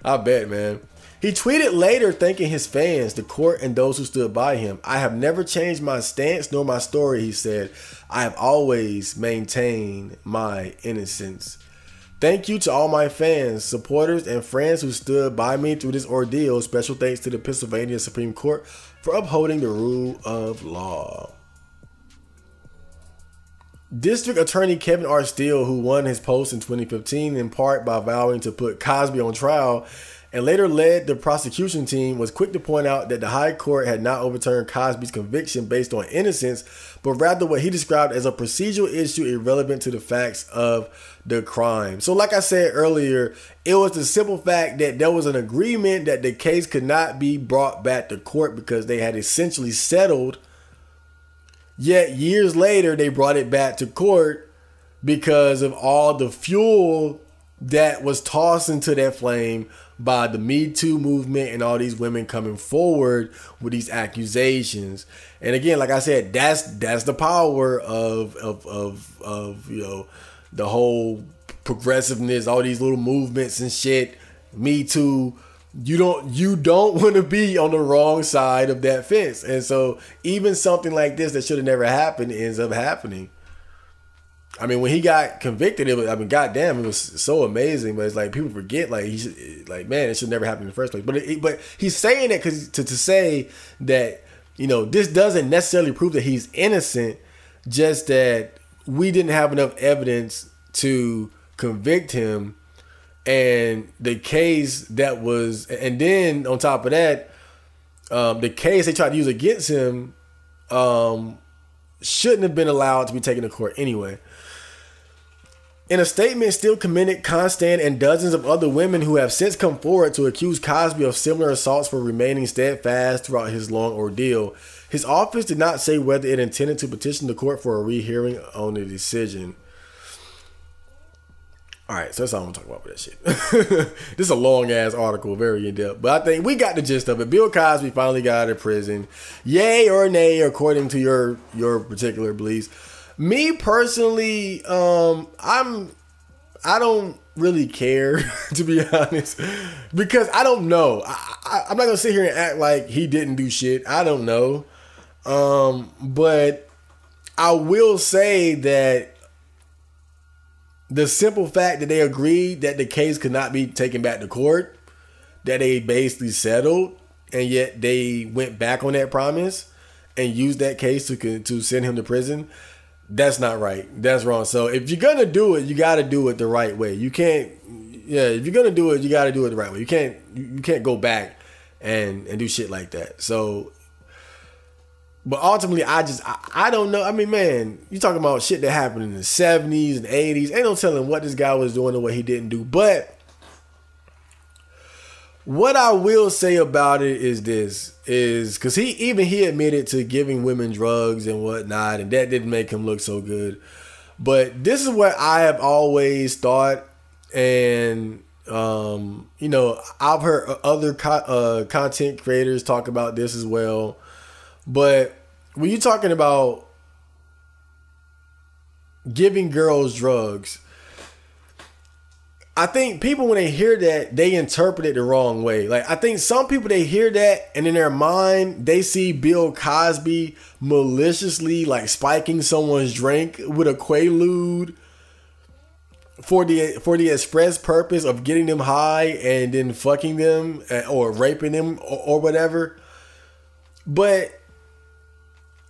I bet, man. He tweeted later thanking his fans, the court, and those who stood by him. I have never changed my stance nor my story, he said. I have always maintained my innocence. Thank you to all my fans, supporters, and friends who stood by me through this ordeal. Special thanks to the Pennsylvania Supreme Court for upholding the rule of law. District Attorney Kevin R. Steele, who won his post in 2015 in part by vowing to put Cosby on trial and later led the prosecution team, was quick to point out that the high court had not overturned Cosby's conviction based on innocence, but rather what he described as a procedural issue irrelevant to the facts of the crime. So like I said earlier, it was the simple fact that there was an agreement that the case could not be brought back to court because they had essentially settled. Yet years later, they brought it back to court because of all the fuel that was tossed into that flame by the Me Too movement and all these women coming forward with these accusations. And again, like I said, that's the power of you know, the whole progressiveness, all these little movements and shit. Me Too. You don't want to be on the wrong side of that fence. And so even something like this that should have never happened ends up happening. I mean, when he got convicted, goddamn, it was so amazing. But it's like people forget, like man, it should never happen in the first place. But he's saying that because to say that, you know, this doesn't necessarily prove that he's innocent, just that we didn't have enough evidence to convict him. And the case that was, and then on top of that, the case they tried to use against him shouldn't have been allowed to be taken to court anyway. In a statement, Steele commended Constant and dozens of other women who have since come forward to accuse Cosby of similar assaults for remaining steadfast throughout his long ordeal. His office did not say whether it intended to petition the court for a rehearing on the decision. All right, so that's all I'm gonna talk about with that shit. This is a long ass article, very in depth, but I think we got the gist of it. Bill Cosby finally got out of prison, yay or nay, according to your particular beliefs. Me personally, I don't really care to be honest, because I don't know. I'm not gonna sit here and act like he didn't do shit. I don't know, but I will say that the simple fact that they agreed that the case could not be taken back to court, that they basically settled, and yet they went back on that promise and used that case to send him to prison, that's not right. That's wrong. So if you're gonna do it, you got to do it the right way. You can't. Yeah, if you're gonna do it, you got to do it the right way. You can't go back and do shit like that. So. But ultimately, I don't know. I mean, man, you talking about shit that happened in the 70s and 80s. Ain't no telling what this guy was doing or what he didn't do. But what I will say about it is this, is because he admitted to giving women drugs and whatnot, and that didn't make him look so good. But this is what I have always thought, and I've heard other content creators talk about this as well. But when you're talking about giving girls drugs, I think people, when they hear that, they interpret it the wrong way. Like, I think some people, they hear that and in their mind, they see Bill Cosby maliciously like spiking someone's drink with a Quaalude for the express purpose of getting them high and then fucking them or raping them or whatever. But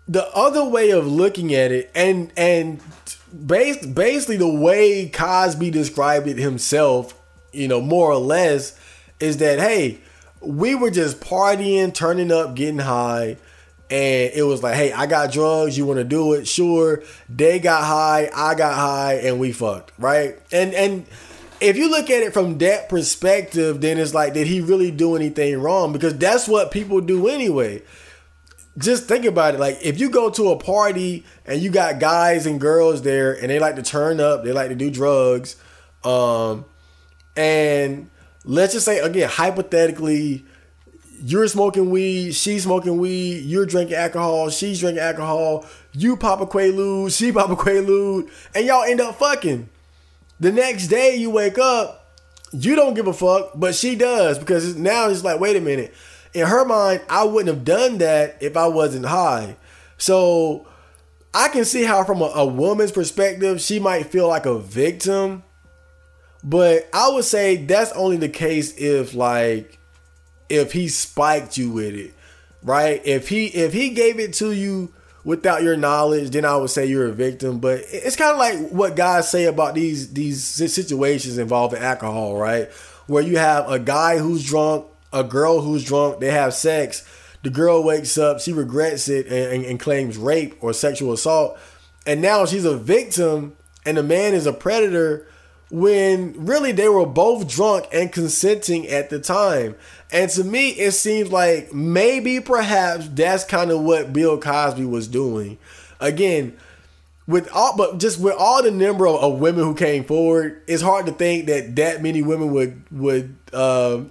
the other way of looking at it, and basically the way Cosby described it himself, more or less, is that, hey, we were just partying, turning up, getting high, and it was like, hey, I got drugs, you want to do it? Sure. They got high, I got high, and we fucked, right? And if you look at it from that perspective, then it's like, did he really do anything wrong? Because that's what people do anyway. Just think about it. Like, if you go to a party and you got guys and girls there and they like to turn up, they like to do drugs, and let's just say, again, hypothetically, you're smoking weed, she's smoking weed, you're drinking alcohol, she's drinking alcohol, you pop a Quaalude, she pop a Quaalude, and y'all end up fucking. The next day you wake up, you don't give a fuck, but she does, because now it's like, wait a minute. In her mind, I wouldn't have done that if I wasn't high. So I can see how from a woman's perspective, she might feel like a victim. But I would say that's only the case if he spiked you with it, right? If he gave it to you without your knowledge, then I would say you're a victim. But it's kind of like what guys say about these situations involving alcohol, right? Where you have a guy who's drunk, a girl who's drunk, they have sex, the girl wakes up, she regrets it and claims rape or sexual assault, and now she's a victim and the man is a predator, when really they were both drunk and consenting at the time. And to me, it seems like maybe perhaps that's kind of what Bill Cosby was doing. Again, with all the number of women who came forward, it's hard to think that many women would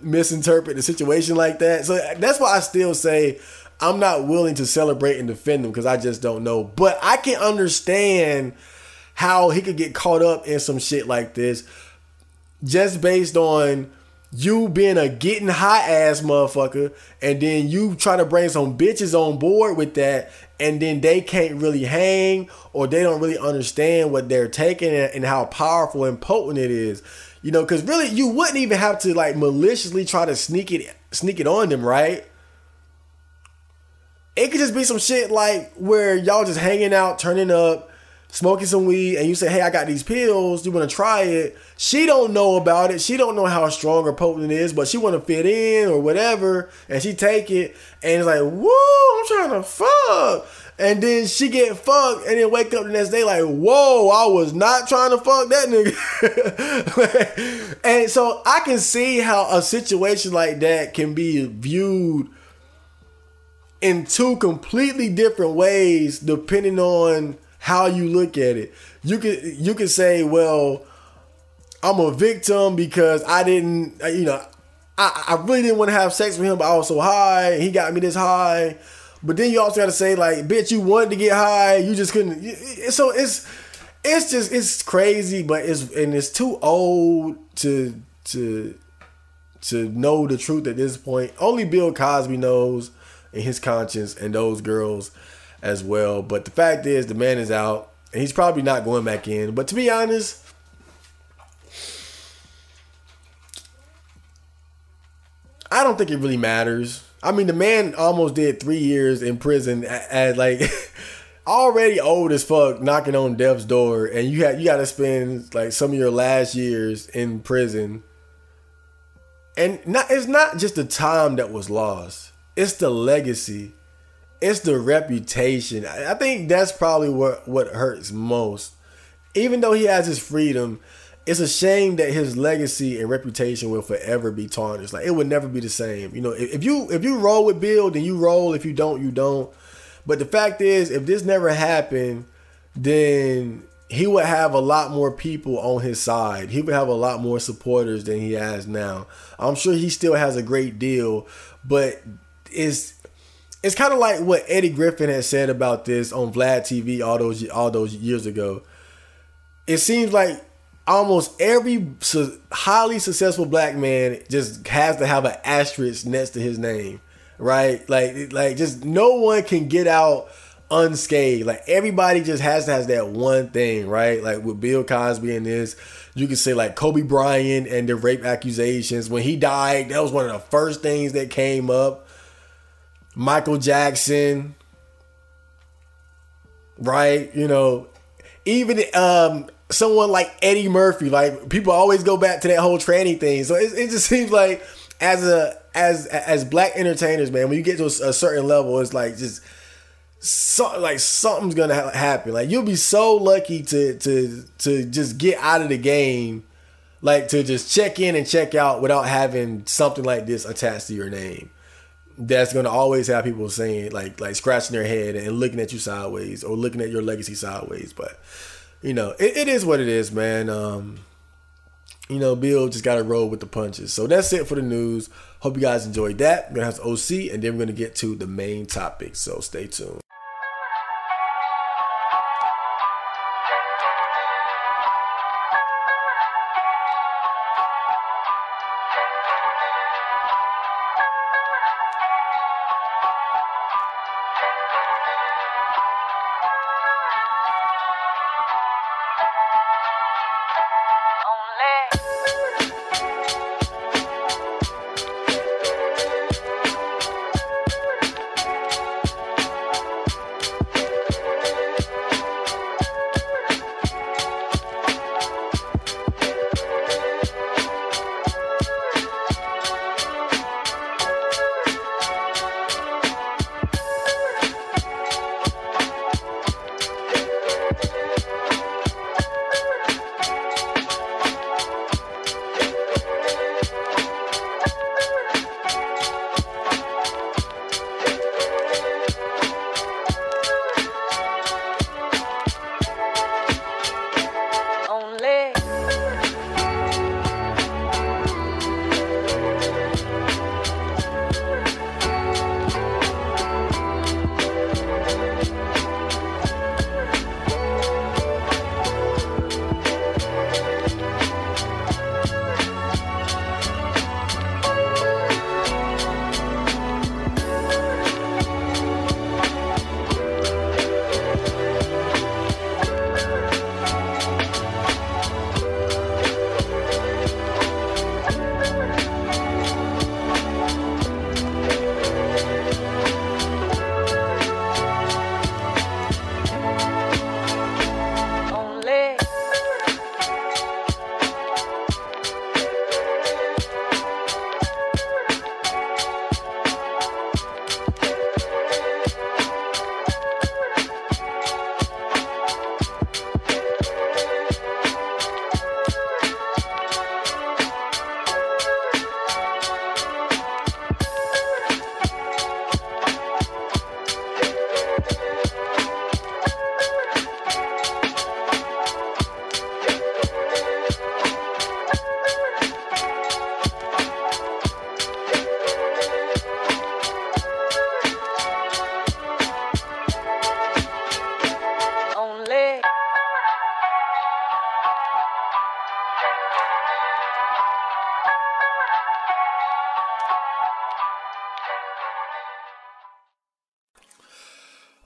misinterpret the situation like that. So that's why I still say I'm not willing to celebrate and defend him, because I just don't know. But I can understand how he could get caught up in some shit like this just based on you being a getting high ass motherfucker, and then you try to bring some bitches on board with that, and then they can't really hang, or they don't really understand what they're taking and how powerful and potent it is. Because really you wouldn't even have to like maliciously try to sneak it on them, right? It could just be some shit like where y'all just hanging out, turning up, smoking some weed, and you say, hey, I got these pills, you want to try it? She don't know about it. She don't know how strong or potent it is, but she want to fit in or whatever, and she take it, and it's like, woo, I'm trying to fuck. And then she get fucked, and then wake up the next day like, whoa, I was not trying to fuck that nigga. And so I can see how a situation like that can be viewed in two completely different ways depending on how you look at it. You could say, well, I'm a victim because I didn't, I really didn't want to have sex with him, but I was so high. He got me this high. But then you also got to say, like, bitch, you wanted to get high. You just couldn't. So it's crazy, but it's too old to know the truth at this point. Only Bill Cosby knows in his conscience, and those girls as well. But the fact is, the man is out, and he's probably not going back in. But to be honest, I don't think it really matters. I mean, the man almost did 3 years in prison as like already old as fuck, knocking on death's door, and you got to spend like some of your last years in prison. And it's not just the time that was lost. It's the legacy. It's the reputation. I think that's probably what hurts most. Even though he has his freedom, it's a shame that his legacy and reputation will forever be tarnished. Like, it would never be the same. You know, if you roll with Bill, then you roll. If you don't, you don't. But the fact is, if this never happened, then he would have a lot more people on his side. He would have a lot more supporters than he has now. I'm sure he still has a great deal, but it's kind of like what Eddie Griffin had said about this on Vlad TV all those years ago. It seems like almost every highly successful black man just has to have an asterisk next to his name, right? Like just no one can get out unscathed. Like, everybody just has that one thing, right? Like with Bill Cosby and this, you can say like Kobe Bryant and the rape accusations. When he died, that was one of the first things that came up. Michael Jackson, right? You know, even someone like Eddie Murphy. Like, people always go back to that whole tranny thing. So it just seems like as black entertainers, man, when you get to a certain level, it's like just something's gonna happen. Like, you'll be so lucky to just get out of the game, like to just check in and check out without having something like this attached to your name. That's gonna always have people saying like scratching their head and looking at you sideways or looking at your legacy sideways. But you know, it is what it is, man. You know, Bill just got to roll with the punches. So that's it for the news. Hope you guys enjoyed that. We're gonna have OC, and then we're gonna get to the main topic. So stay tuned.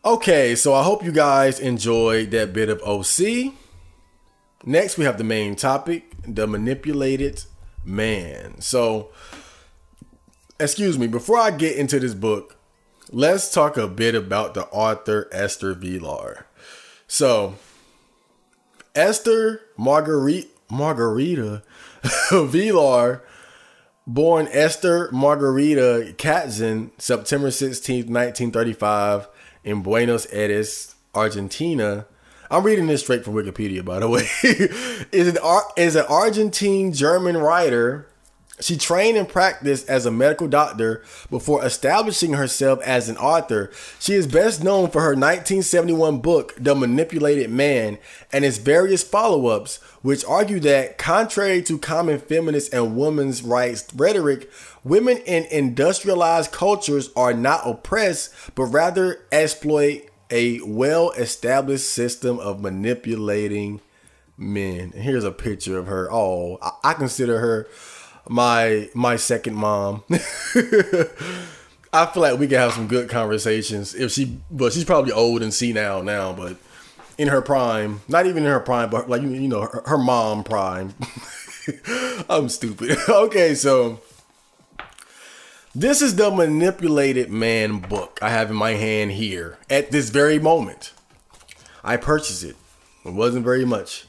Okay, so I hope you guys enjoyed that bit of OC. Next, we have the main topic, the manipulated man. So, excuse me, before I get into this book, let's talk a bit about the author Esther Vilar. So, Esther Margarita Vilar, born Esther Margarita Katzin, September 16th, 1935, in Buenos Aires, Argentina. I'm reading this straight from Wikipedia, by the way. is an Argentine-German writer. She trained and practiced as a medical doctor before establishing herself as an author. She is best known for her 1971 book, The Manipulated Man, and its various follow-ups, which argue that, contrary to common feminist and women's rights rhetoric, women in industrialized cultures are not oppressed, but rather exploit a well-established system of manipulating men. And here's a picture of her. Oh, I consider her my second mom. I feel like we can have some good conversations but she's probably old and senile now, but in her prime, not even in her prime, but like, you know, her mom prime. I'm stupid. Okay, so this is the Manipulated Man book I have in my hand here at this very moment. I purchased it. It wasn't very much.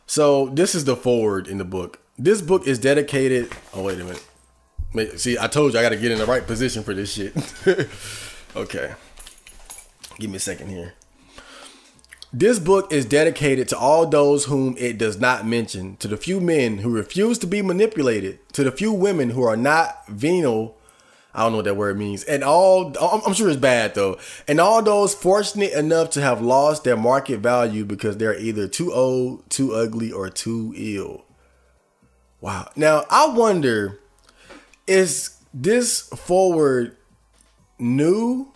So this is the foreword in the book. This book is dedicated. Oh, wait a minute. See, I told you I got to get in the right position for this shit. Okay. Give me a second here. This book is dedicated to all those whom it does not mention, to the few men who refuse to be manipulated, to the few women who are not venal. I don't know what that word means. And I'm sure it's bad though. And all those fortunate enough to have lost their market value because they're either too old, too ugly, or too ill. Wow. Now, I wonder, is this forward new?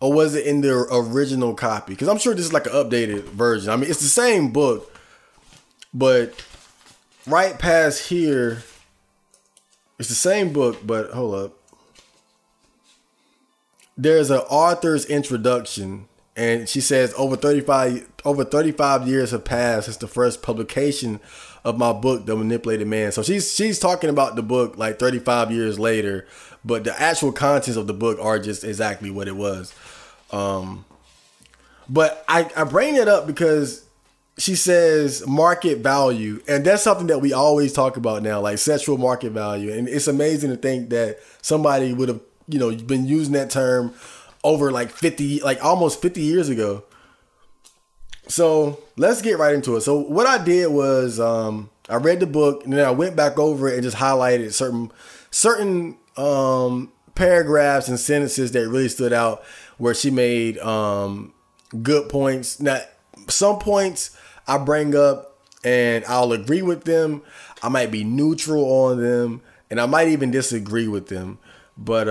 Or was it in the original copy? Because I'm sure this is like an updated version. I mean, it's the same book, but right past here, it's the same book, but hold up. There's an author's introduction, and she says over 35 years have passed since the first publication of my book, The Manipulated Man. So she's talking about the book like 35 years later, but the actual contents of the book are just exactly what it was. But I bring it up because she says market value, and that's something that we always talk about now, like sexual market value. And it's amazing to think that somebody would have, you know, been using that term over like almost 50 years ago. So let's get right into it. So what I did was, I read the book and then I went back over it and just highlighted certain paragraphs and sentences that really stood out, where she made good points. Now, some points I bring up and I'll agree with them. I might be neutral on them, and I might even disagree with them. But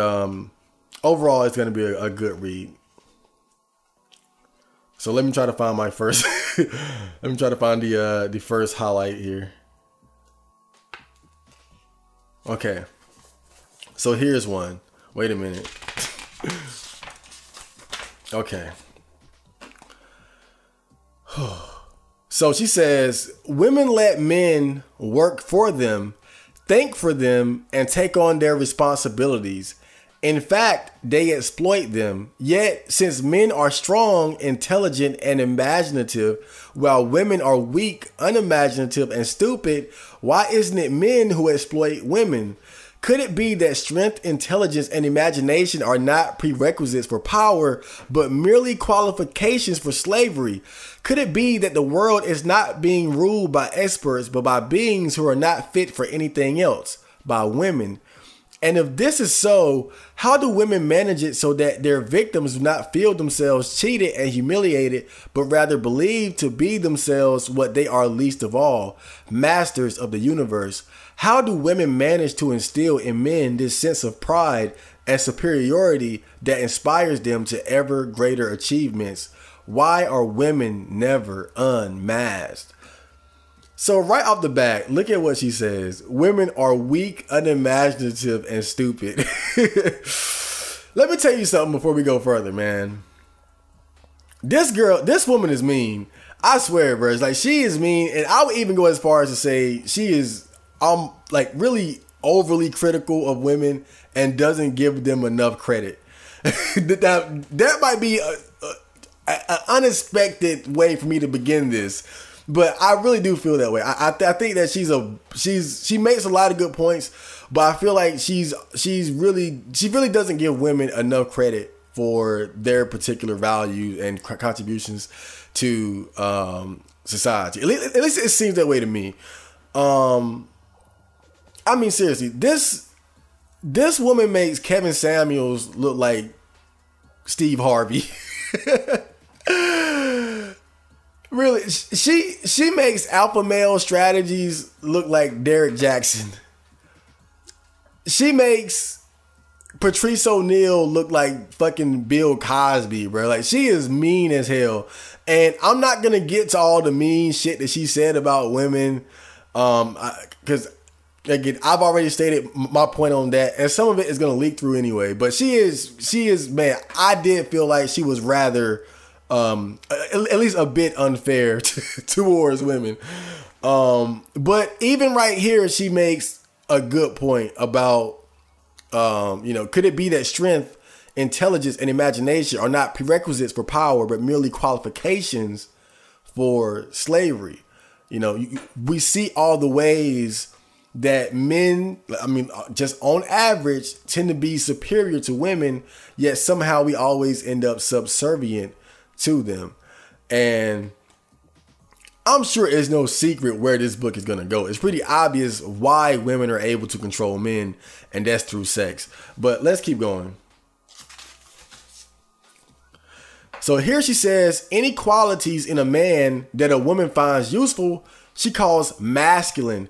overall, it's going to be a good read. So let me try to find my first. Let me try to find the first highlight here. Okay. So here's one. Wait a minute. Okay. So she says, women let men work for them, think for them, and take on their responsibilities. In fact, they exploit them. Yet, since men are strong, intelligent, and imaginative, while women are weak, unimaginative, and stupid, why isn't it men who exploit women? Could it be that strength, intelligence, and imagination are not prerequisites for power, but merely qualifications for slavery? Could it be that the world is not being ruled by experts, but by beings who are not fit for anything else, by women? And if this is so, how do women manage it so that their victims do not feel themselves cheated and humiliated, but rather believe to be themselves what they are least of all, masters of the universe? How do women manage to instill in men this sense of pride and superiority that inspires them to ever greater achievements? Why are women never unmasked? So right off the bat, look at what she says. Women are weak, unimaginative, and stupid. Let me tell you something before we go further, man. This woman is mean. I swear, bro. It's like, she is mean, and I would even go as far as to say she is like really overly critical of women and doesn't give them enough credit. that might be an unexpected way for me to begin this, but I really do feel that way. I think that she makes a lot of good points, but I feel like she really doesn't give women enough credit for their particular values and contributions to society. At least it seems that way to me. I mean, seriously, this woman makes Kevin Samuels look like Steve Harvey. Really, she makes alpha male strategies look like Derek Jackson. She makes Patrice O'Neal look like fucking Bill Cosby, bro. Like, she is mean as hell. And I'm not gonna get to all the mean shit that she said about women, because again, I've already stated my point on that, and some of it is gonna leak through anyway. But she is, man. I did feel like she was rather, at least a bit unfair towards women. But even right here, she makes a good point about, could it be that strength, intelligence, and imagination are not prerequisites for power, but merely qualifications for slavery? We see all the ways that men, just on average, tend to be superior to women, yet somehow we always end up subservient to them. And I'm sure it's no secret where this book is going to go. It's pretty obvious why women are able to control men, and that's through sex. But let's keep going. So here she says, any qualities in a man that a woman finds useful, she calls masculine.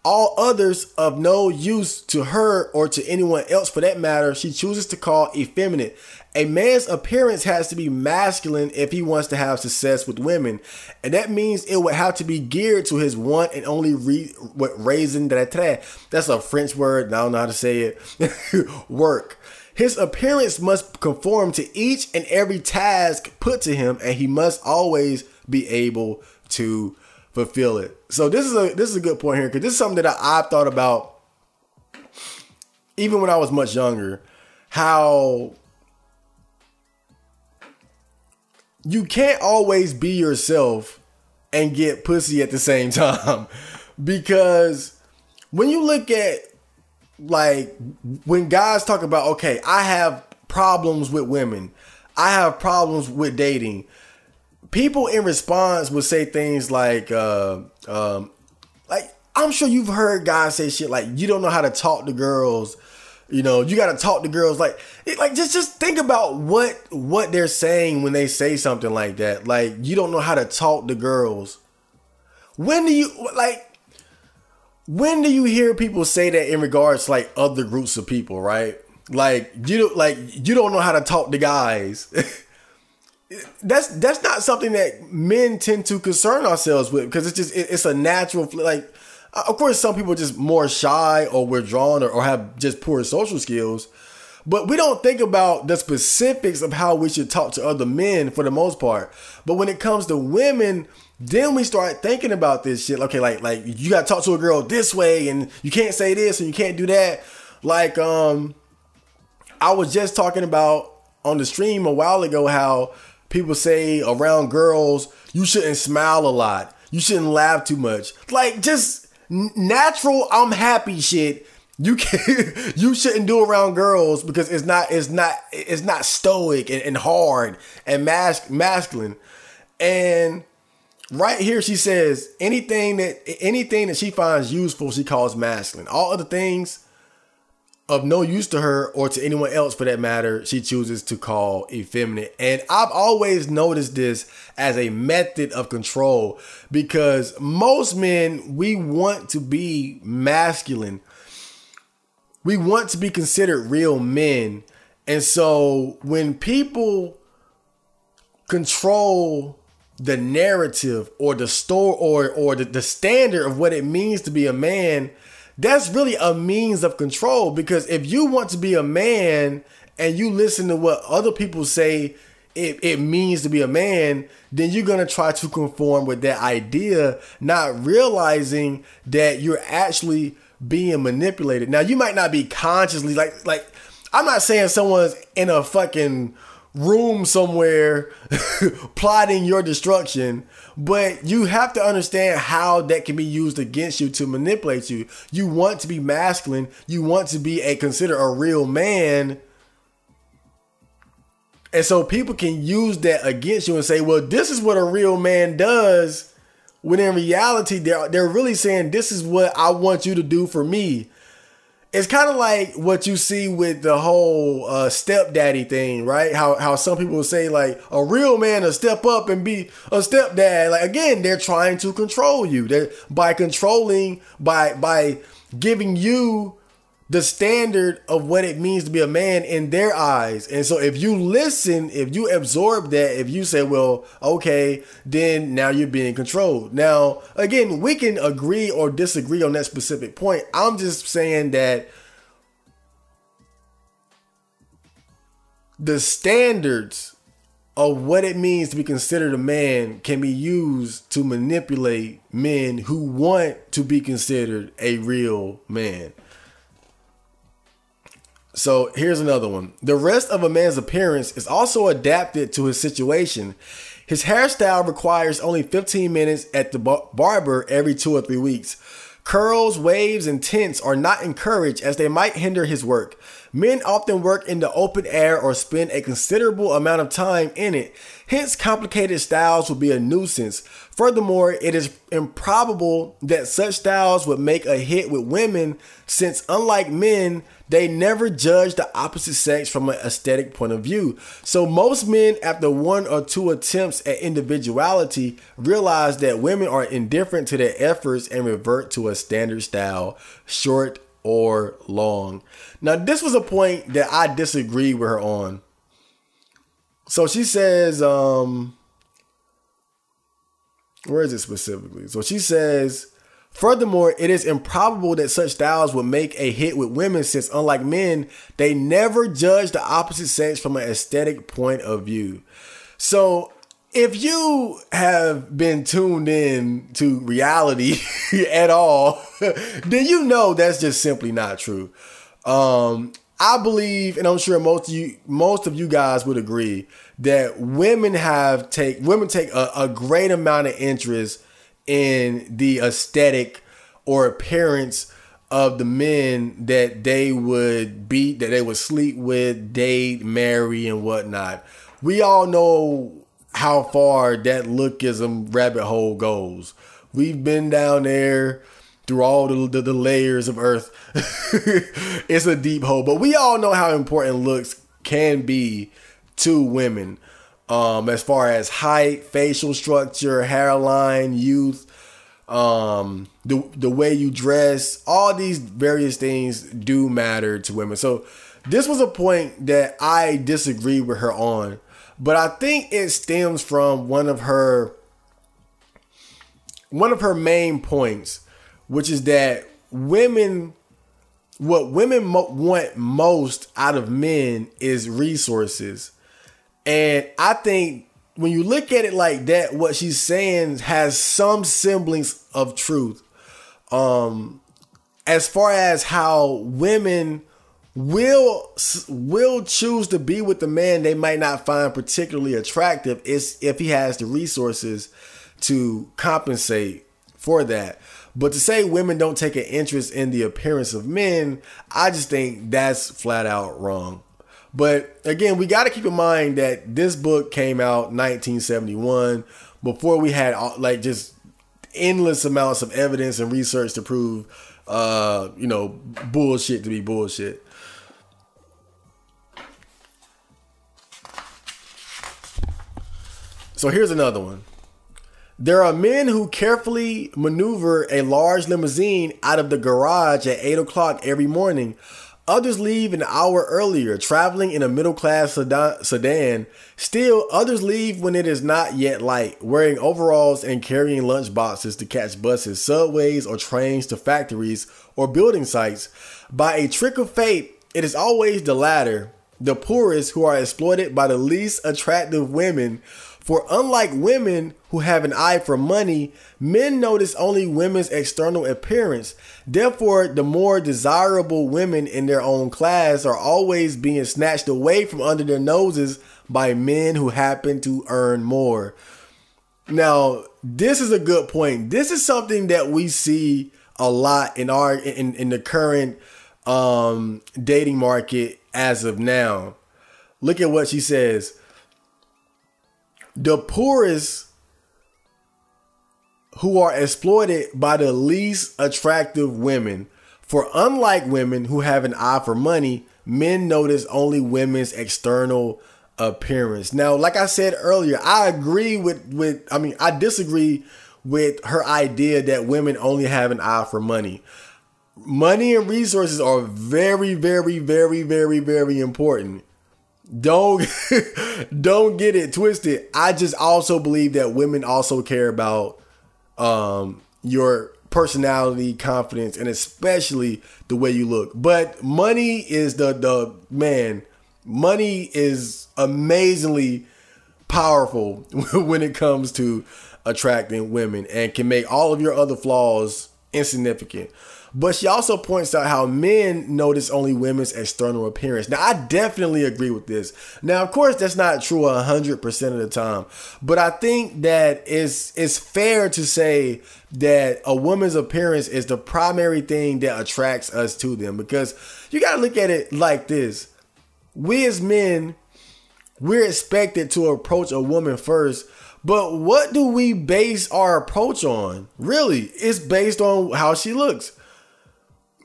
All others of no use to her or to anyone else for that matter, she chooses to call effeminate. A man's appearance has to be masculine if he wants to have success with women. And that means it would have to be geared to his one and only raison d'être. That's a French word. I don't know how to say it. Work. His appearance must conform to each and every task put to him, and he must always be able to fulfill it. So this is a good point here, because this is something that I've thought about even when I was much younger. How you can't always be yourself and get pussy at the same time. Because when you look at, like, when guys talk about, okay, I have problems with women, I have problems with dating, people in response would say things like I'm sure you've heard guys say shit like, you don't know how to talk to girls, you got to talk to girls. Like just think about what they're saying when they say something like that. Like, you don't know how to talk to girls. When do you hear people say that in regards to, like, other groups of people, right? Like, you don't know how to talk to guys. That's not something that men tend to concern ourselves with, because it's a natural, like, of course some people are just more shy or withdrawn or have just poor social skills, but we don't think about the specifics of how we should talk to other men for the most part. But when it comes to women, then we start thinking about this shit. Okay, like you gotta talk to a girl this way, and you can't say this and you can't do that. Like, I was just talking about on the stream a while ago how people say around girls, you shouldn't smile a lot, you shouldn't laugh too much. Like, just natural I'm happy shit you shouldn't do around girls, because it's not stoic and hard and masculine. And right here she says anything that she finds useful, she calls masculine. All other things of no use to her or to anyone else for that matter, she chooses to call effeminate. And I've always noticed this as a method of control, because most men, we want to be masculine. We want to be considered real men. And so when people control the narrative or the story or the standard of what it means to be a man, that's really a means of control. Because if you want to be a man and you listen to what other people say it means to be a man, then you're going to try to conform with that idea, not realizing that you're actually being manipulated. Now, you might not be consciously like I'm not saying someone's in a fucking room somewhere plotting your destruction, but you have to understand how that can be used against you to manipulate you. You want to be masculine, you want to be considered a real man. And so people can use that against you and say, well, this is what a real man does. When in reality, they're really saying, this is what I want you to do for me. It's kind of like what you see with the whole stepdaddy thing, right? How some people will say, like, a real man will step up and be a stepdad. Like, again, they're trying to control you. They're by controlling, by giving you the standard of what it means to be a man in their eyes. And so if you listen, if you absorb that, if you say, well, okay, then now you're being controlled. Now, again, we can agree or disagree on that specific point. I'm just saying that the standards of what it means to be considered a man can be used to manipulate men who want to be considered a real man. So here's another one. The rest of a man's appearance is also adapted to his situation. His hairstyle requires only 15 minutes at the barber every 2 or 3 weeks. Curls, waves, and tints are not encouraged as they might hinder his work. Men often work in the open air or spend a considerable amount of time in it. Hence, complicated styles would be a nuisance. Furthermore, it is improbable that such styles would make a hit with women, since unlike men, they never judge the opposite sex from an aesthetic point of view. So most men, after 1 or 2 attempts at individuality, realize that women are indifferent to their efforts and revert to a standard style, short or long. Now, this was a point that I disagree with her on. So she says, where is it specifically? So she says, furthermore, it is improbable that such styles would make a hit with women, since unlike men, they never judge the opposite sex from an aesthetic point of view. So if you have been tuned in to reality at all, then you know that's just simply not true. I believe, and I'm sure most of you guys would agree, that women take a great amount of interest in the aesthetic or appearance of the men that they would beat, that they would sleep with, date, marry, and whatnot. We all know how far that lookism rabbit hole goes. We've been down there through all the layers of earth. It's a deep hole, but we all know how important looks can be to women. As far as height, facial structure, hairline, youth, the way you dress, all these various things do matter to women. So this was a point that I disagree with her on, but I think it stems from one of her main points, which is that what women want most out of men is resources. And I think when you look at it like that, what she's saying has some semblance of truth. As far as how women will choose to be with the man they might not find particularly attractive is if he has the resources to compensate for that. But to say women don't take an interest in the appearance of men, I just think that's flat out wrong. But again, we got to keep in mind that this book came out 1971, before we had like just endless amounts of evidence and research to prove, bullshit to be bullshit. So here's another one. There are men who carefully maneuver a large limousine out of the garage at 8 o'clock every morning. Others leave an hour earlier, traveling in a middle-class sedan. Still, others leave when it is not yet light, wearing overalls and carrying lunch boxes to catch buses, subways, or trains to factories or building sites. By a trick of fate, it is always the latter the poorest who are exploited by the least attractive women. For unlike women who have an eye for money, men notice only women's external appearance. Therefore, the more desirable women in their own class are always being snatched away from under their noses by men who happen to earn more. Now, this is a good point. This is something that we see a lot in the current dating market as of now. Look at what she says. The poorest who are exploited by the least attractive women. For unlike women who have an eye for money, men notice only women's external appearance. Now, like I said earlier, I disagree with her idea that women only have an eye for money. Money and resources are very, very, very, very, very important. Don't get it twisted. I just also believe that women also care about your personality, confidence, and especially the way you look. But money is money is amazingly powerful when it comes to attracting women and can make all of your other flaws insignificant. But she also points out how men notice only women's external appearance. Now, I definitely agree with this. Now, of course, that's not true 100% of the time. But I think that it's fair to say that a woman's appearance is the primary thing that attracts us to them. Because you got to look at it like this. We as men, we're expected to approach a woman first. But what do we base our approach on? Really, it's based on how she looks.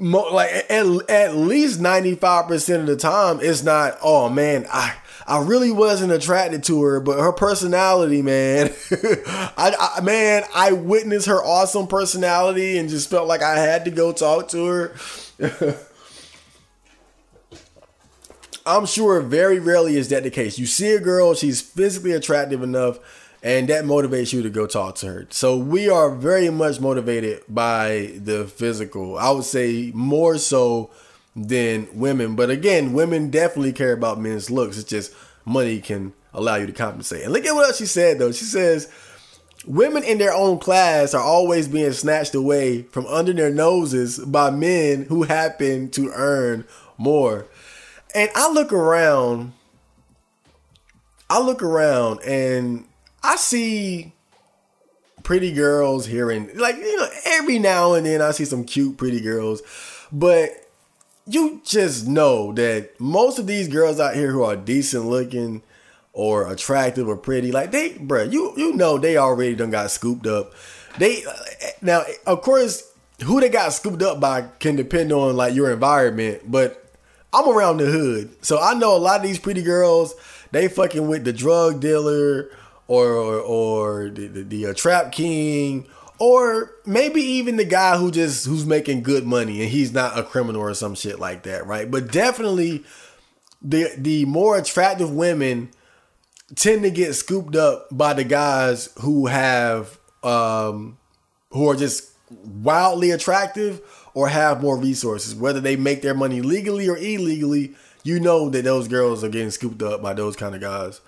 Like at least 95% of the time, it's not, oh man, I really wasn't attracted to her, but her personality, man, I witnessed her awesome personality and just felt like I had to go talk to her. I'm sure very rarely is that the case. You see a girl, she's physically attractive enough, and that motivates you to go talk to her. So we are very much motivated by the physical. I would say more so than women. But again, women definitely care about men's looks. It's just money can allow you to compensate. And look at what else she said, though. She says, women in their own class are always being snatched away from under their noses by men who happen to earn more. And I look around and I see pretty girls here and every now and then I see some cute pretty girls, but you just know that most of these girls out here who are decent looking or attractive or pretty, like they already done got scooped up. Now, of course, who they got scooped up by can depend on like your environment, but I'm around the hood, so I know a lot of these pretty girls, they fucking with the drug dealer or the trap king, or maybe even the guy who's making good money and he's not a criminal or some shit like that, right? But definitely the more attractive women tend to get scooped up by the guys who have who are just wildly attractive or have more resources. Whether they make their money legally or illegally, you know that those girls are getting scooped up by those kind of guys.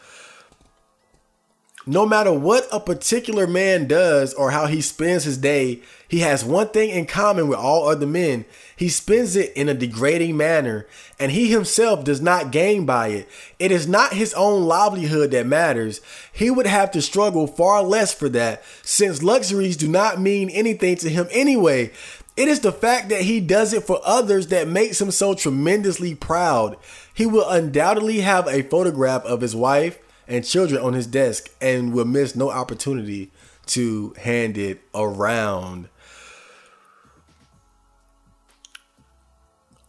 No matter what a particular man does or how he spends his day, he has one thing in common with all other men. He spends it in a degrading manner, and he himself does not gain by it. It is not his own livelihood that matters. He would have to struggle far less for that, since luxuries do not mean anything to him anyway. It is the fact that he does it for others that makes him so tremendously proud. He will undoubtedly have a photograph of his wife and children on his desk and will miss no opportunity to hand it around.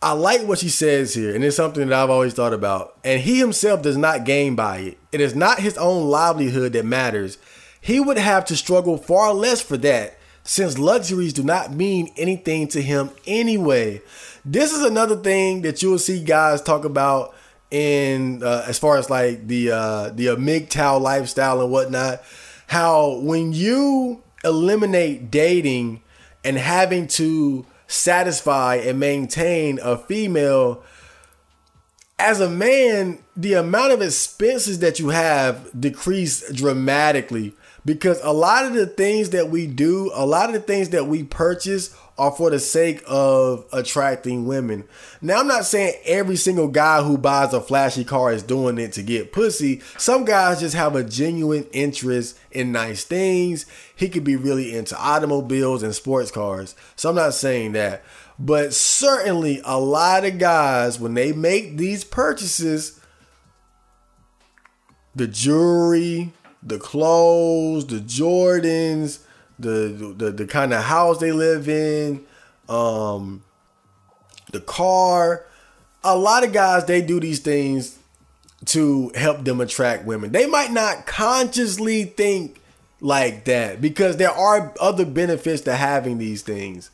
I like what she says here, and it's something that I've always thought about. And he himself does not gain by it. It is not his own livelihood that matters. He would have to struggle far less for that, since luxuries do not mean anything to him anyway. This is another thing that you will see guys talk about in as far as like the MGTOW lifestyle and whatnot. How when you eliminate dating and having to satisfy and maintain a female as a man, the amount of expenses that you have decrease dramatically, because a lot of the things that we do, a lot of the things that we purchase are for the sake of attracting women. Now, I'm not saying every single guy who buys a flashy car is doing it to get pussy. Some guys just have a genuine interest in nice things. He could be really into automobiles and sports cars. So I'm not saying that. But certainly a lot of guys, when they make these purchases, the jewelry, the clothes, the Jordans, the kind of house they live in, the car, a lot of guys, they do these things to help them attract women. They might not consciously think like that, because there are other benefits to having these things.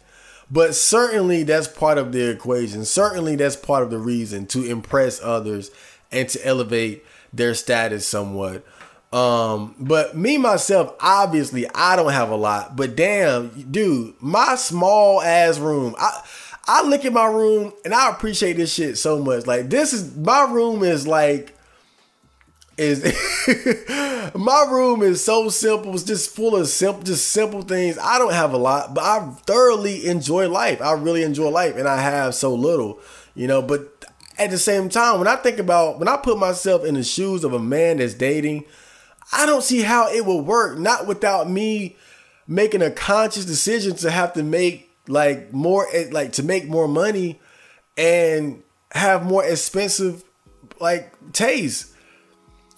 But certainly that's part of the equation. Certainly that's part of the reason to impress others and to elevate their status somewhat. But me, myself, obviously I don't have a lot, but damn, dude, my small ass room, I look at my room and I appreciate this shit so much. Like, my room is my room is so simple. It's just full of simple things. I don't have a lot, but I thoroughly enjoy life. I really enjoy life, and I have so little, but at the same time, when I put myself in the shoes of a man that's dating, I don't see how it will work, not without me making a conscious decision to have to make to make more money and have more expensive taste.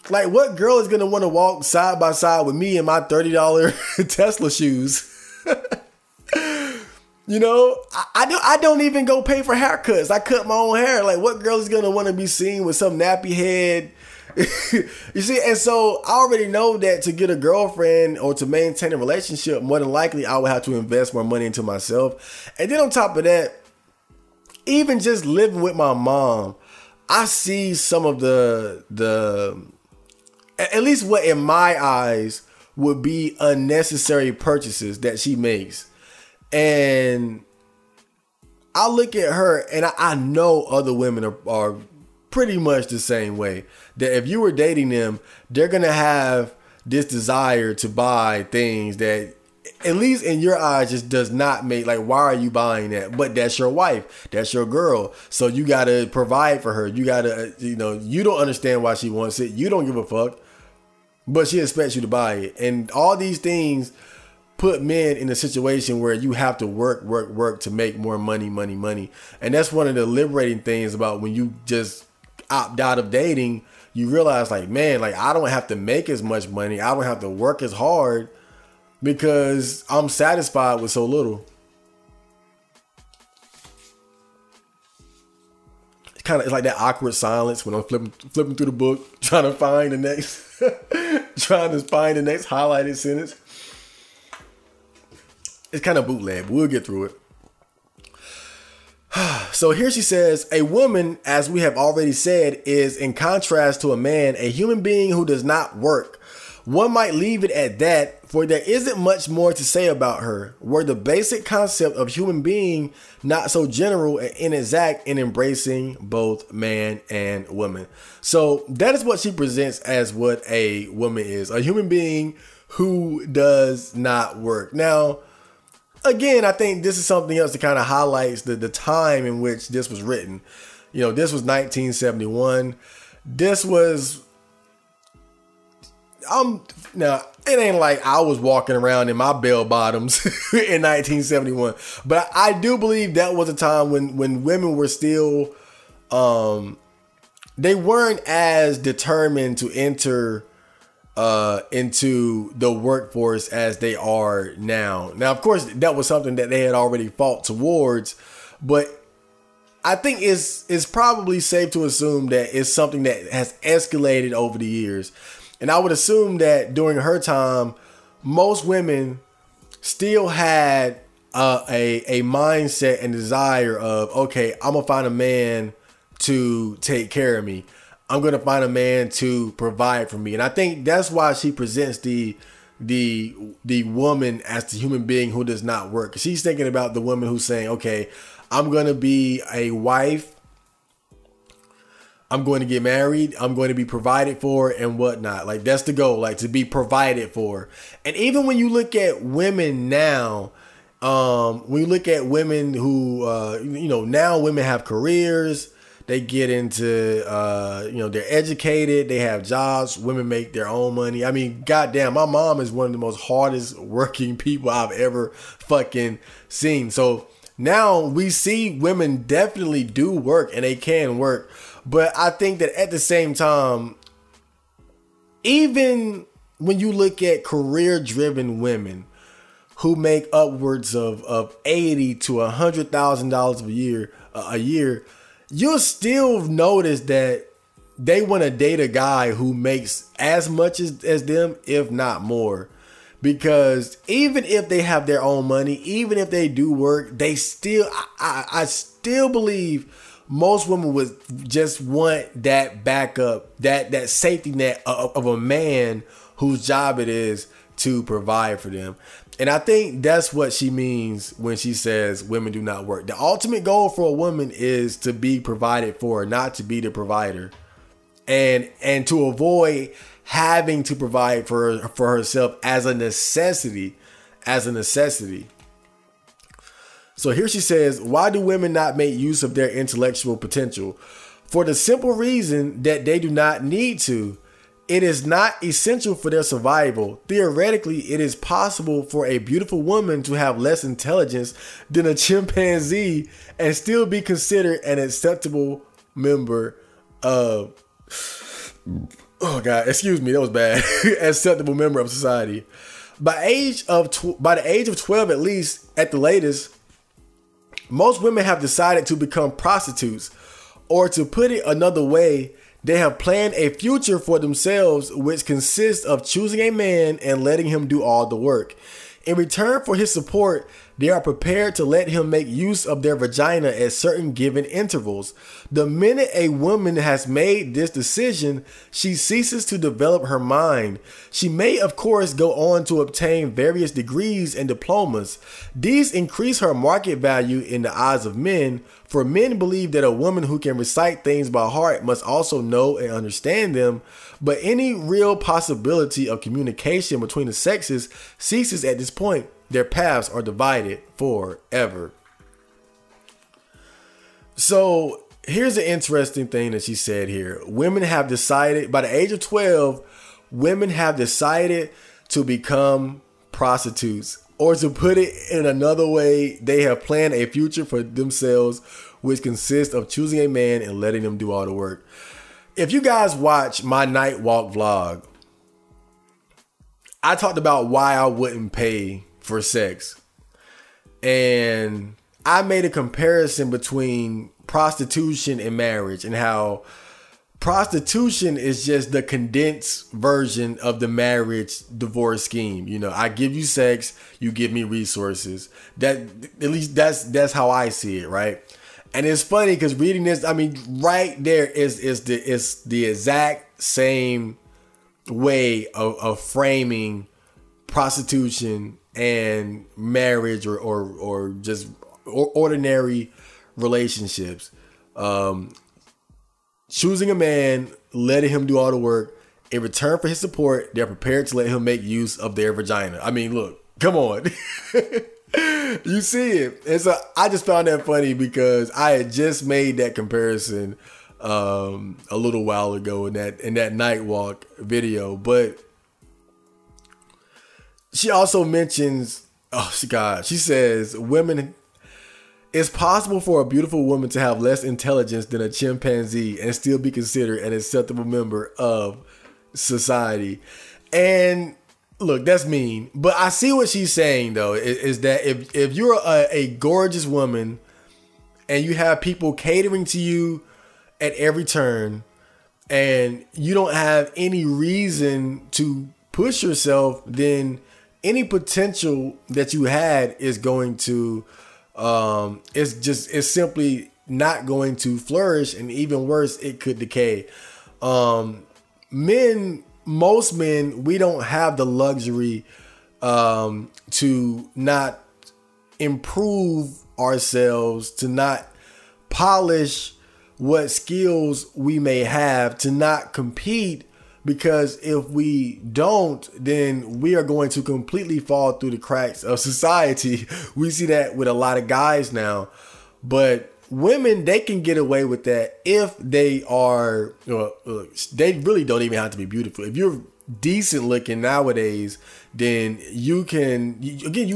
Like, what girl is going to want to walk side by side with me in my $30 Tesla shoes? I don't even go pay for haircuts. I cut my own hair. Like, what girl is going to want to be seen with some nappy head? You see, and so I already know that to get a girlfriend or to maintain a relationship, more than likely I would have to invest more money into myself. And then on top of that, even just living with my mom, I see some of the at least what in my eyes would be unnecessary purchases that she makes. And I look at her and I know other women are pretty much the same way. That if you were dating them, they're going to have this desire to buy things that, at least in your eyes, just does not make, like, why are you buying that? But that's your wife. That's your girl. So you got to provide for her. You got to, you don't understand why she wants it. You don't give a fuck. But she expects you to buy it. And all these things put men in a situation where you have to work to make more money. And that's one of the liberating things about when you just opt out of dating. You realize, like, man, like, I don't have to make as much money. I don't have to work as hard because I'm satisfied with so little. It's like that awkward silence when I'm flipping through the book, trying to find the next highlighted sentence. It's kind of bootleg, but we'll get through it. So here she says, a woman, as we have already said, is, in contrast to a man, a human being who does not work. One might leave it at that, for there isn't much more to say about her. Were the basic concept of human being not so general and inexact in embracing both man and woman. So that is what she presents as what a woman is. A human being who does not work. Now, again, I think this is something else that kind of highlights the time in which this was written. This was 1971. This was... now it ain't like I was walking around in my bell bottoms in 1971, but I do believe that was a time when women were still, they weren't as determined to enter into the workforce as they are now. Now, of course, that was something that they had already fought towards, but I think it's probably safe to assume that it's something that has escalated over the years. And I would assume that during her time, most women still had a mindset and desire of, okay, I'm going to find a man to take care of me. I'm going to find a man to provide for me. And I think that's why she presents the woman as the human being who does not work. She's thinking about the woman who's saying, okay, I'm going to be a wife. I'm going to get married. I'm going to be provided for and whatnot. Like, that's the goal, like, to be provided for. And even when you look at women now, when you look at women who, now women have careers, they get into, they're educated, they have jobs, women make their own money. I mean, goddamn, my mom is one of the most hardest working people I've ever fucking seen. So now we see women definitely do work and they can work. But I think that at the same time, even when you look at career-driven women who make upwards of $80,000 to $100,000 a year, you'll still notice that they want to date a guy who makes as much as them, if not more. Because even if they have their own money, even if they do work, they still, I still believe most women would just want that backup, that safety net of a man whose job it is to provide for them. And I think that's what she means when she says women do not work. The ultimate goal for a woman is to be provided for, not to be the provider. And to avoid having to provide for herself as a necessity. So here she says, why do women not make use of their intellectual potential? For the simple reason that they do not need to. It is not essential for their survival. Theoretically, it is possible for a beautiful woman to have less intelligence than a chimpanzee and still be considered an acceptable member of, oh God, excuse me, that was bad, acceptable member of society. By the age of 12 at least, at the latest, most women have decided to become prostitutes, or to put it another way, they have planned a future for themselves, which consists of choosing a man and letting him do all the work. In return for his support, they are prepared to let him make use of their vagina at certain given intervals. The minute a woman has made this decision, she ceases to develop her mind. She may, of course, go on to obtain various degrees and diplomas. These increase her market value in the eyes of men, for men believe that a woman who can recite things by heart must also know and understand them. But any real possibility of communication between the sexes ceases at this point. Their paths are divided forever. So here's an interesting thing that she said here. Women have decided, by the age of 12, women have decided to become prostitutes. Or to put it in another way, they have planned a future for themselves, which consists of choosing a man and letting them do all the work. If you guys watch my night walk vlog, I talked about why I wouldn't pay for sex. And I made a comparison between prostitution and marriage, and how prostitution is just the condensed version of the marriage divorce scheme. You know, I give you sex, you give me resources. That, at least that's how I see it, right? And it's funny because reading this, I mean, right there is the exact same way of framing prostitution and marriage or just ordinary relationships. Choosing a man, letting him do all the work. In return for his support, they're prepared to let him make use of their vagina. I mean, look, come on. You see it. And so I just found that funny because I had just made that comparison a little while ago in that night walk video. But she also mentions, she says, it's possible for a beautiful woman to have less intelligence than a chimpanzee and still be considered an acceptable member of society. And look, that's mean, but I see what she's saying though, is that if you're a gorgeous woman and you have people catering to you at every turn and you don't have any reason to push yourself, then any potential that you had is going to, it's simply not going to flourish, and even worse, it could decay. Most men, we don't have the luxury to not improve ourselves, to not polish what skills we may have to not compete, because if we don't, then we are going to completely fall through the cracks of society. We see that with a lot of guys now, but women, they can get away with that if they are, they really don't even have to be beautiful. If you're decent looking nowadays, then you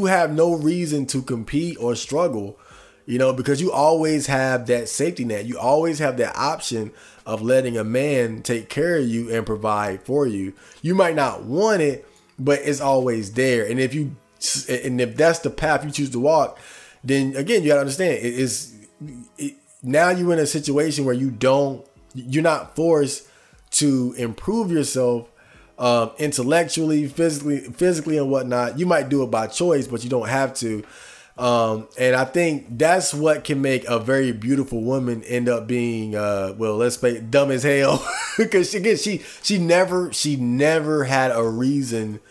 have no reason to compete or struggle, because you always have that safety net. You always have that option of letting a man take care of you and provide for you. You might not want it, but it's always there. And if that's the path you choose to walk, then again, you gotta understand now you're in a situation where you're not forced to improve yourself intellectually, physically and whatnot. You might do it by choice, but you don't have to. And I think that's what can make a very beautiful woman end up being, let's say dumb as hell. Because she never had a reason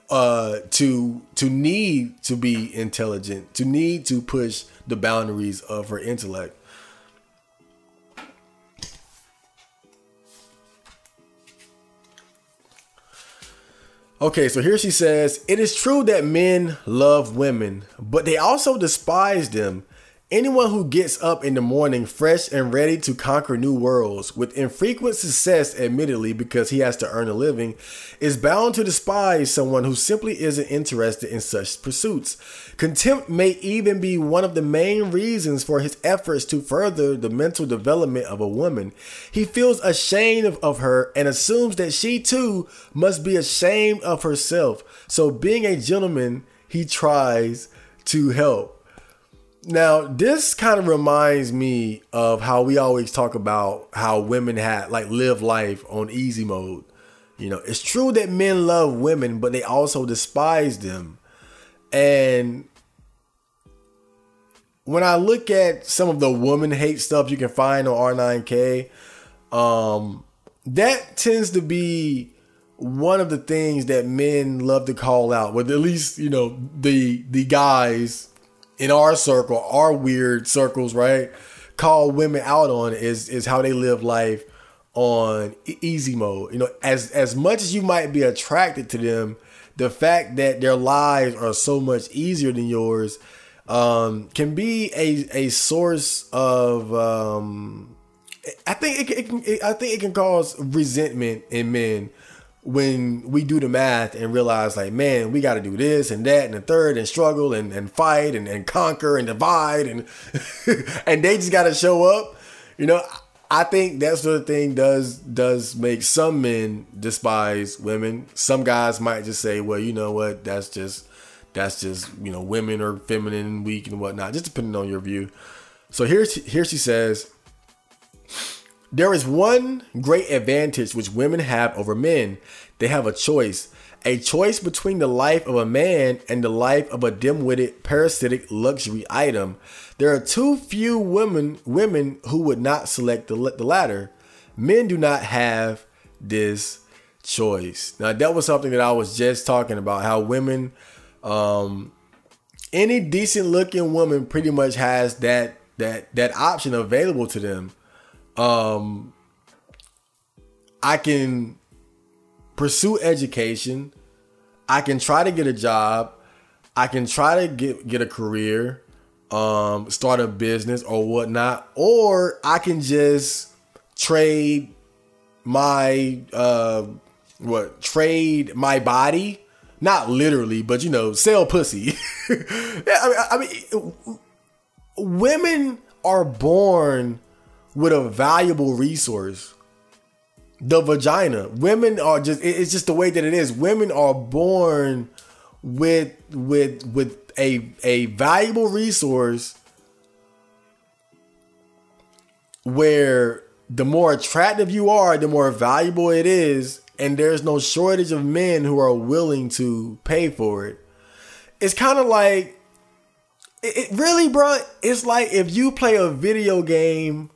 to need to be intelligent, to need to push the boundaries of her intellect. Okay, so here she says, it is true that men love women, but they also despise them. Anyone who gets up in the morning fresh and ready to conquer new worlds, with infrequent success admittedly because he has to earn a living, is bound to despise someone who simply isn't interested in such pursuits. Contempt may even be one of the main reasons for his efforts to further the mental development of a woman. He feels ashamed of her and assumes that she too must be ashamed of herself. So being a gentleman, he tries to help. Now, this kind of reminds me of how we always talk about how women live life on easy mode. It's true that men love women, but they also despise them. And when I look at some of the woman hate stuff you can find on R9K, that tends to be one of the things that men love to call out. Well, at least, the guys in our circle, our weird circles, right, call women out on is how they live life on easy mode. As much as you might be attracted to them, the fact that their lives are so much easier than yours can be a source of I think it can cause resentment in men when we do the math and realize, like, man, we got to do this and that and the third and struggle and fight and conquer and divide and and they just got to show up. I think that sort of thing does make some men despise women. Some guys might just say, well, you know what, that's just women are feminine and weak and whatnot, just depending on your view. So here she says, there is one great advantage which women have over men. They have a choice between the life of a man and the life of a dim-witted, parasitic luxury item. There are too few women who would not select the latter. Men do not have this choice. Now, that was something that I was just talking about, how women, any decent looking woman pretty much has that option available to them. I can pursue education. I can try to get a job. I can try to get a career, start a business or whatnot, or I can just trade my body, not literally, but sell pussy. I mean, women are born with a valuable resource, the vagina. Women are it's just the way that it is. Women are born with a valuable resource where the more attractive you are, the more valuable it is. And there's no shortage of men who are willing to pay for it. It's kind of like, it really, bro, it's like if you play a video game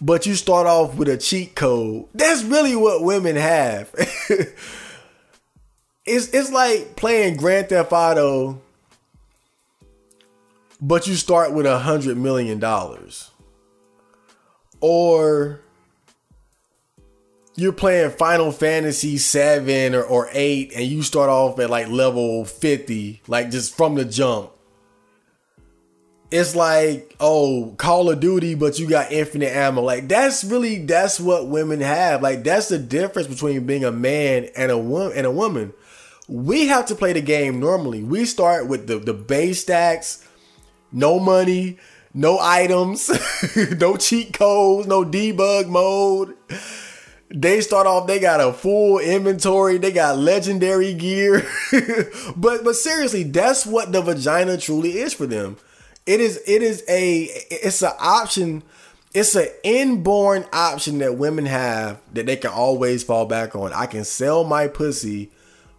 but you start off with a cheat code. That's really what women have. It's like playing Grand Theft Auto, but you start with $100 million. or you're playing Final Fantasy 7 or 8 and you start off at like level 50, like just from the jump. It's like, oh, Call of Duty, but you got infinite ammo. Like that's what women have. Like that's the difference between being a man and a woman. We have to play the game normally. We start with the base stacks, no money, no items, no cheat codes, no debug mode. They start off, they got a full inventory, they got legendary gear. but seriously, that's what the vagina truly is for them. It's an option, it's an inborn option that women have that they can always fall back on. I can sell my pussy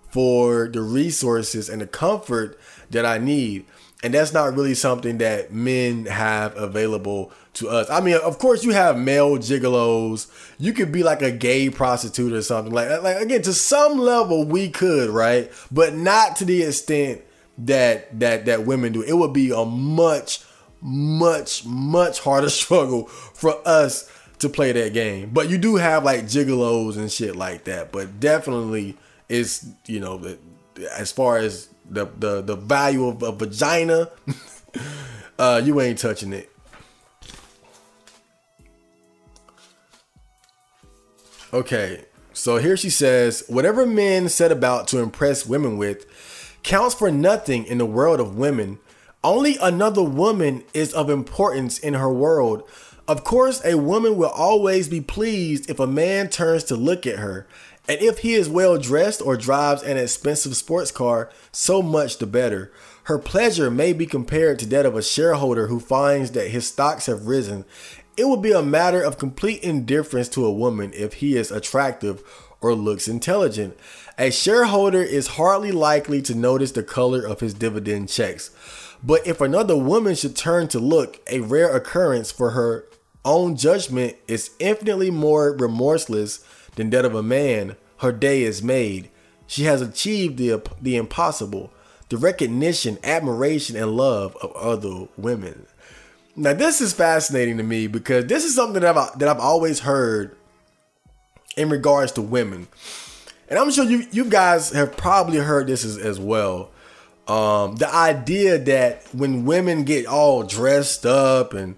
for the resources and the comfort that I need. And that's not really something that men have available to us. I mean, of course, you have male gigolos. You could be like a gay prostitute or something. Like again, to some level, we could, right? But not to the extent that women do. It would be a much harder struggle for us to play that game. But you do have like gigolos and shit like that. But definitely, it's, you know, as far as the value of a vagina, you ain't touching it. Okay, so here she says, whatever men set about to impress women with counts for nothing in the world of women. Only another woman is of importance in her world. Of course, a woman will always be pleased if a man turns to look at her. And if he is well dressed or drives an expensive sports car, so much the better. Her pleasure may be compared to that of a shareholder who finds that his stocks have risen. It would be a matter of complete indifference to a woman if he is attractive or looks intelligent. A shareholder is hardly likely to notice the color of his dividend checks. But if another woman should turn to look, a rare occurrence, for her own judgment is infinitely more remorseless than that of a man. Her day is made. She has achieved the impossible, the recognition, admiration, and love of other women. Now, this is fascinating to me because this is something that I've always heard in regards to women. And I'm sure you guys have probably heard this as well. The idea that when women get all dressed up and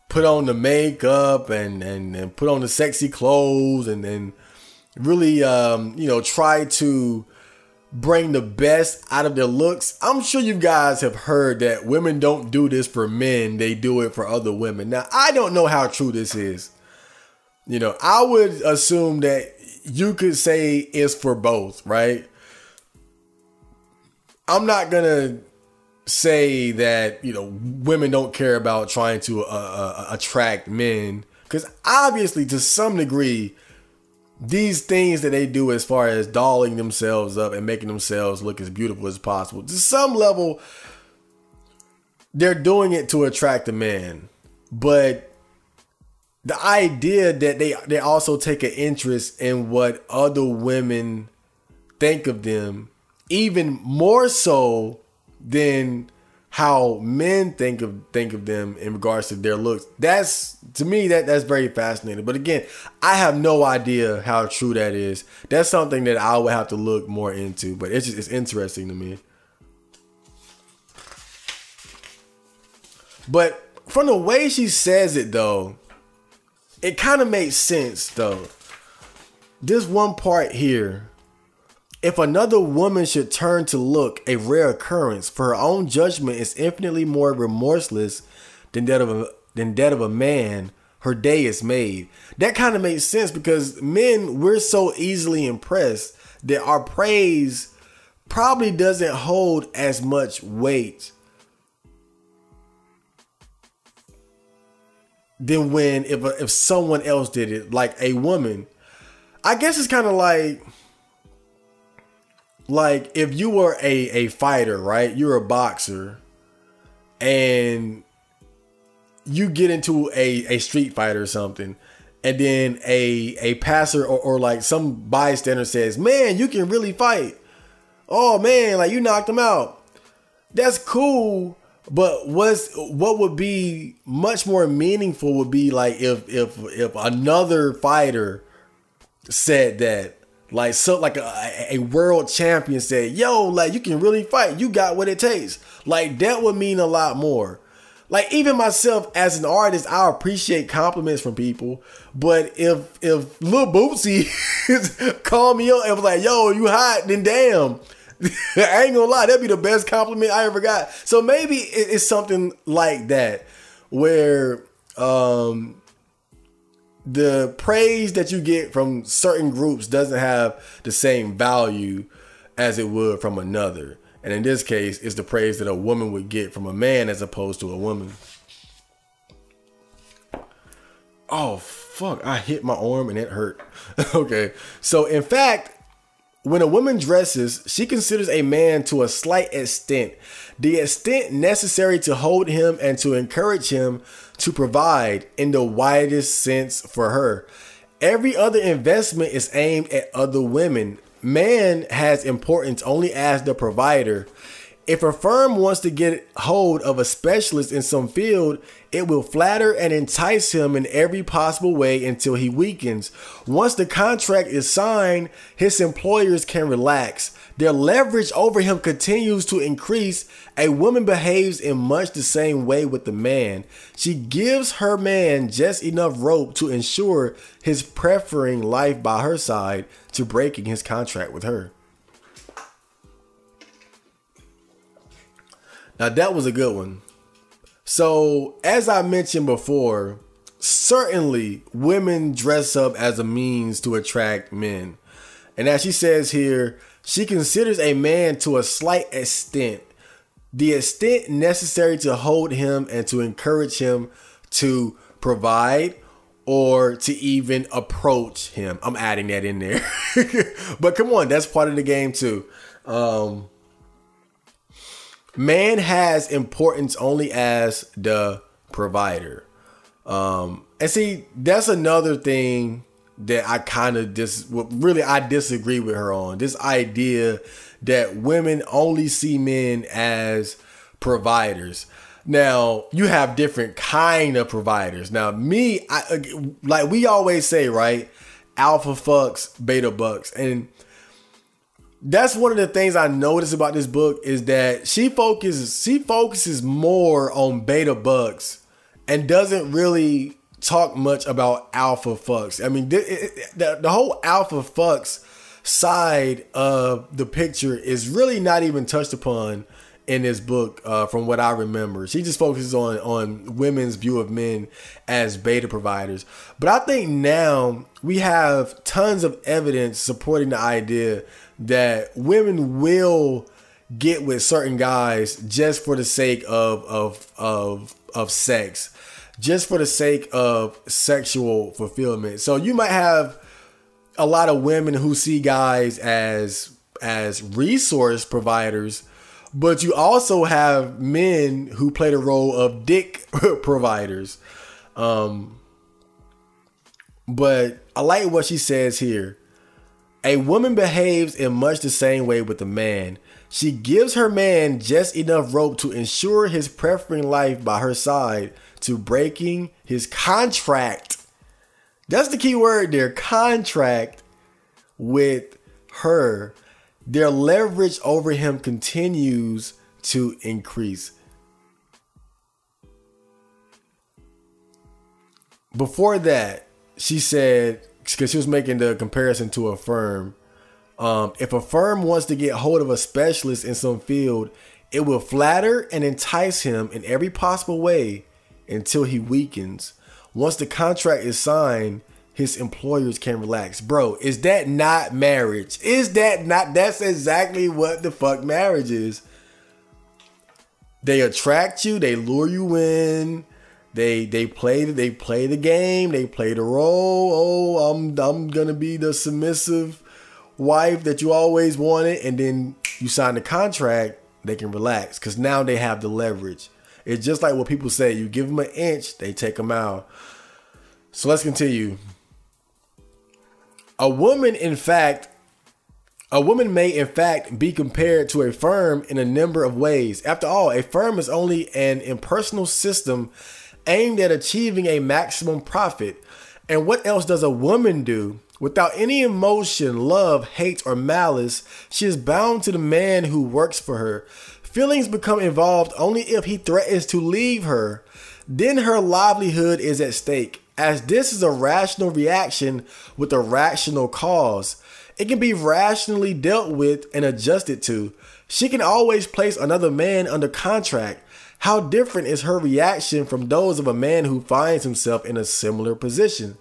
put on the makeup and put on the sexy clothes and really, try to bring the best out of their looks. I'm sure you guys have heard that women don't do this for men. They do it for other women. Now, I don't know how true this is. You know, I would assume that you could say it's for both, right? I'm not going to say that, you know, women don't care about trying to attract men, because obviously to some degree, these things that they do as far as dolling themselves up and making themselves look as beautiful as possible, to some level, they're doing it to attract a man. But the idea that they also take an interest in what other women think of them, even more so than how men think of them in regards to their looks. That's, to me, that's very fascinating. But again, I have no idea how true that is. That's something that I would have to look more into. But it's interesting to me. But from the way she says it, though, it kind of makes sense, though. This one part here. If another woman should turn to look, a rare occurrence, for her own judgment is infinitely more remorseless than that of a man. Her day is made. That kind of makes sense because men, we're so easily impressed that our praise probably doesn't hold as much weight than when if someone else did it, like a woman. I guess it's kind of like if you were a fighter, right? You're a boxer and you get into a street fight or something, and then a passer or like some bystander says, man, you can really fight. Oh man, like you knocked him out. That's cool. But what would be much more meaningful would be like if another fighter said that, like, so like a world champion said, yo, like, you can really fight, you got what it takes. Like, that would mean a lot more. Like, even myself as an artist, I appreciate compliments from people. But if Lil Bootsy called me up and was like, yo, you hot, then damn. I ain't gonna lie, that'd be the best compliment I ever got. So maybe it's something like that, where the praise that you get from certain groups doesn't have the same value as it would from another. And in this case, it's the praise that a woman would get from a man as opposed to a woman. Oh, fuck. I hit my arm and it hurt. Okay. So, in fact, when a woman dresses, she considers a man to a slight extent, the extent necessary to hold him and to encourage him to provide in the widest sense for her. Every other investment is aimed at other women. Man has importance only as the provider. If a firm wants to get hold of a specialist in some field, it will flatter and entice him in every possible way until he weakens. Once the contract is signed, his employers can relax. Their leverage over him continues to increase. A woman behaves in much the same way with the man. She gives her man just enough rope to ensure his preferring life by her side to breaking his contract with her. Now, that was a good one. So, as I mentioned before, certainly women dress up as a means to attract men. And as she says here, she considers a man to a slight extent, the extent necessary to hold him and to encourage him to provide or to even approach him. I'm adding that in there. But come on, that's part of the game too. Man has importance only as the provider. And see, that's another thing that I kind of I disagree with her on. This idea that women only see men as providers. Now, you have different kind of providers. Now, me, like we always say, right? Alpha fucks, beta bucks. And that's one of the things I noticed about this book is that she focuses more on beta bucks and doesn't really talk much about alpha fucks. I mean, the whole alpha fucks side of the picture is really not even touched upon in this book, from what I remember. She just focuses on women's view of men as beta providers. But I think now we have tons of evidence supporting the idea that women will get with certain guys just for the sake of sex, just for the sake of sexual fulfillment. So you might have a lot of women who see guys as resource providers, but you also have men who play the role of dick providers. But I like what she says here. A woman behaves in much the same way with a man. She gives her man just enough rope to ensure his preferring life by her side to breaking his contract. That's the key word there, contract with her. Their leverage over him continues to increase. Before that, she said, because she was making the comparison to a firm. If a firm wants to get hold of a specialist in some field, it will flatter and entice him in every possible way until he weakens. Once the contract is signed, his employers can relax. Bro, is that not marriage? Is that not? That's exactly what the fuck marriage is. They attract you. They lure you in. They play the game. They play the role. Oh, I'm gonna be the submissive wife that you always wanted, and then you sign the contract. They can relax because now they have the leverage. It's just like what people say: you give them an inch, they take them out. So let's continue. A woman, in fact, A woman may, in fact, be compared to a firm in a number of ways. After all, a firm is only an impersonal system aimed at achieving a maximum profit. And what else does a woman do? Without any emotion, love, hate, or malice, she is bound to the man who works for her. Feelings become involved only if he threatens to leave her. Then her livelihood is at stake. As this is a rational reaction with a rational cause, it can be rationally dealt with and adjusted to. She can always place another man under contract. How different is her reaction from those of a man who finds himself in a similar position?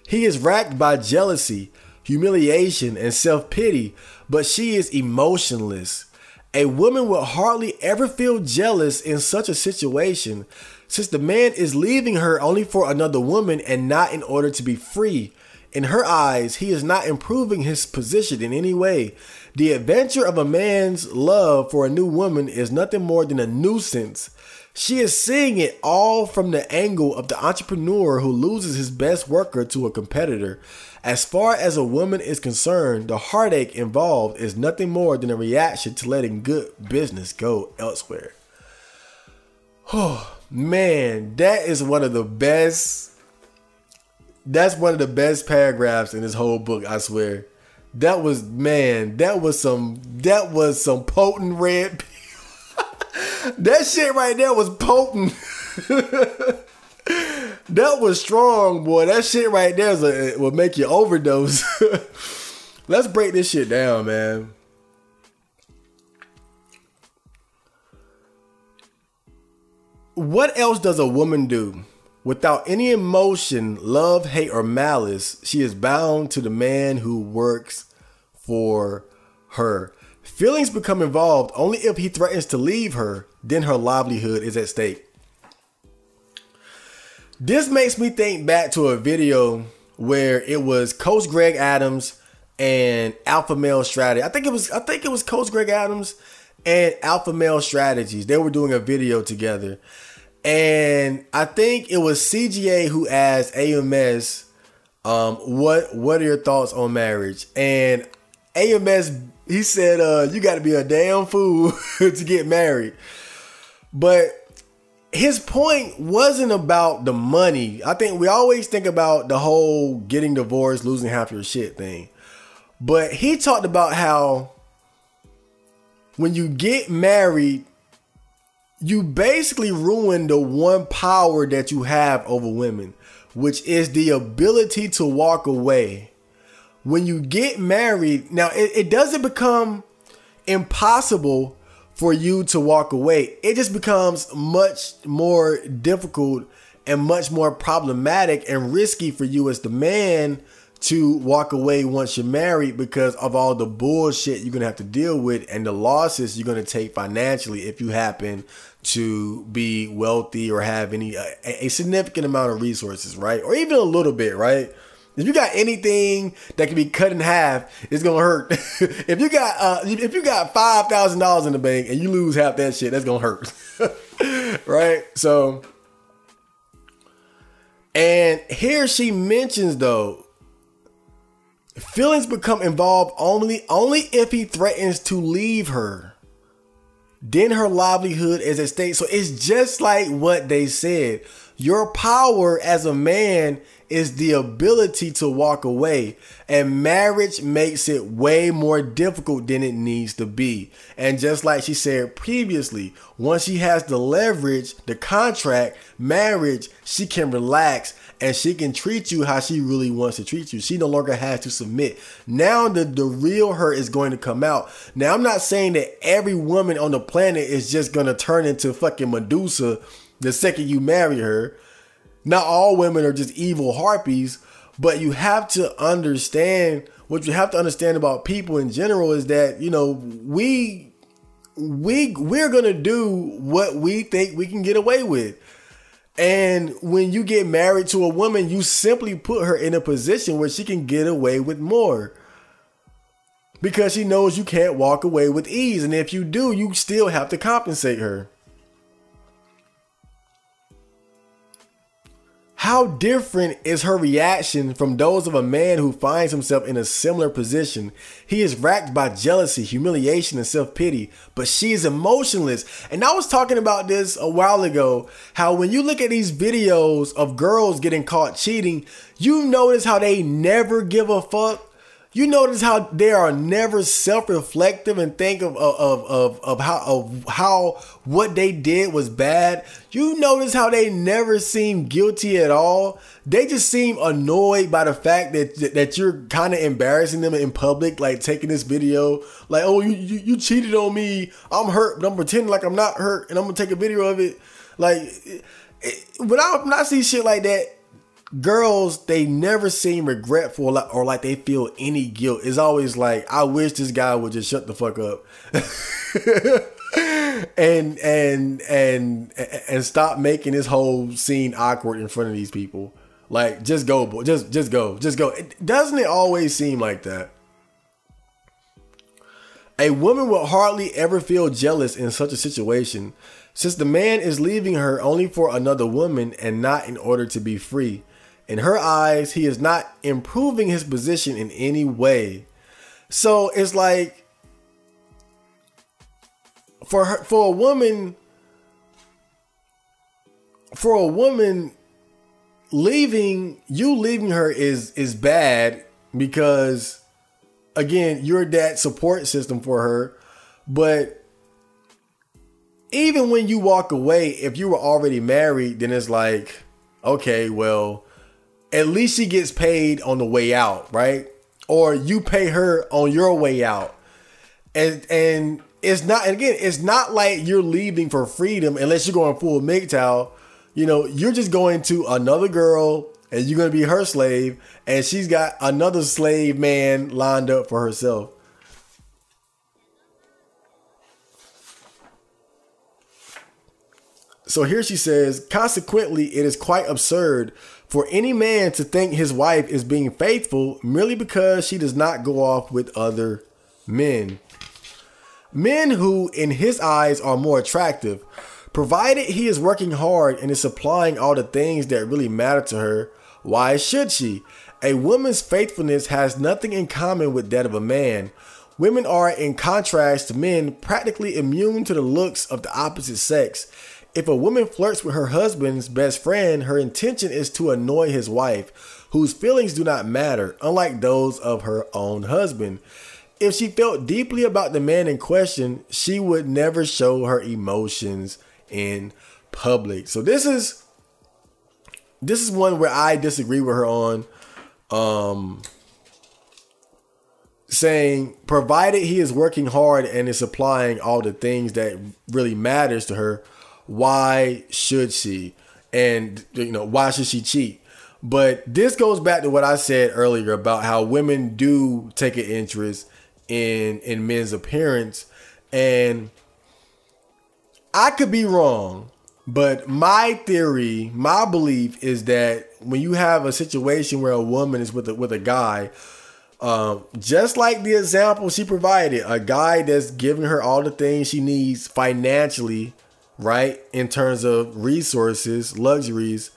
He is racked by jealousy, humiliation, and self-pity, but she is emotionless. A woman will hardly ever feel jealous in such a situation, since the man is leaving her only for another woman and not in order to be free. In her eyes, he is not improving his position in any way. The adventure of a man's love for a new woman is nothing more than a nuisance. She is seeing it all from the angle of the entrepreneur who loses his best worker to a competitor. As far as a woman is concerned, the heartache involved is nothing more than a reaction to letting good business go elsewhere. Oh, man, that is one of the best. That's one of the best paragraphs in this whole book, I swear. That was some potent red. That shit right there was potent. That was strong, boy. That shit right there will make you overdose. Let's break this shit down, man. What else does a woman do? Without any emotion, love, hate, or malice, she is bound to the man who works for her. Feelings become involved only if he threatens to leave her. Then her livelihood is at stake. This makes me think back to a video where it was Coach Greg Adams and Alpha Male Strategy. I think it was Coach Greg Adams and Alpha Male Strategies. They were doing a video together. And I think it was CGA who asked AMS, what are your thoughts on marriage? And AMS, he said, you got to be a damn fool to get married. But his point wasn't about the money. I think we always think about the whole getting divorced, losing half your shit thing. But he talked about how when you get married, you basically ruin the one power that you have over women, which is the ability to walk away. When you get married, now it doesn't become impossible for you to walk away. It just becomes much more difficult and much more problematic and risky for you as the man to walk away once you're married because of all the bullshit you're going to have to deal with and the losses you're going to take financially if you happen to be wealthy or have a significant amount of resources, right? Or even a little bit, right? If you got anything that can be cut in half, it's gonna hurt. If you got $5,000 in the bank and you lose half that shit, that's gonna hurt, right? So, and here she mentions though, feelings become involved only if he threatens to leave her. Then her livelihood is at stake. So it's just like what they said. Your power as a man is the ability to walk away, and marriage makes it way more difficult than it needs to be. And just like she said previously, once she has the leverage, the contract, marriage, she can relax and she can treat you how she really wants to treat you. She no longer has to submit. Now the real her is going to come out. Now I'm not saying that every woman on the planet is just going to turn into fucking Medusa the second you marry her. Not all women are just evil harpies, but you have to understand, what you have to understand about people in general is that, you know, we're going to do what we think we can get away with. And when you get married to a woman, you simply put her in a position where she can get away with more. Because she knows you can't walk away with ease. And if you do, you still have to compensate her. How different is her reaction from those of a man who finds himself in a similar position? He is racked by jealousy, humiliation, and self-pity, but she is emotionless. And I was talking about this a while ago, how when you look at these videos of girls getting caught cheating, you notice how they never give a fuck. You notice how they are never self-reflective and think of how what they did was bad. You notice how they never seem guilty at all. They just seem annoyed by the fact that you're kind of embarrassing them in public, like taking this video, like, oh, you cheated on me. I'm hurt, but I'm pretending like I'm not hurt, and I'm gonna take a video of it. Like, when I see shit like that, girls, they never seem regretful or like they feel any guilt. It's always like, I wish this guy would just shut the fuck up and stop making this whole scene awkward in front of these people. Like, just go, boy. Just go. Doesn't it always seem like that? A woman will hardly ever feel jealous in such a situation, since the man is leaving her only for another woman and not in order to be free. In her eyes, he is not improving his position in any way. So it's like, for a woman leaving her is bad, because again, you're that support system for her. But even when you walk away, if you were already married, then it's like, okay, well, at least she gets paid on the way out, right? Or you pay her on your way out. And it's not, again, it's not like you're leaving for freedom unless you're going full MGTOW. You know, you're just going to another girl and you're going to be her slave, and she's got another slave man lined up for herself. So here she says, consequently, it is quite absurd for any man to think his wife is being faithful merely because she does not go off with other men. Men who, in his eyes, are more attractive, provided he is working hard and is supplying all the things that really matter to her. Why should she? A woman's faithfulness has nothing in common with that of a man. Women are, in contrast to men, practically immune to the looks of the opposite sex. If a woman flirts with her husband's best friend, her intention is to annoy his wife, whose feelings do not matter, unlike those of her own husband. If she felt deeply about the man in question, she would never show her emotions in public. So this is one where I disagree with her on, saying, provided he is working hard and is supplying all the things that really matters to her, why should she? And, you know, why should she cheat? But this goes back to what I said earlier about how women do take an interest in men's appearance. And I could be wrong, but my theory, my belief is that when you have a situation where a woman is with a guy, just like the example she provided, a guy that's giving her all the things she needs financially, right, in terms of resources, luxuries,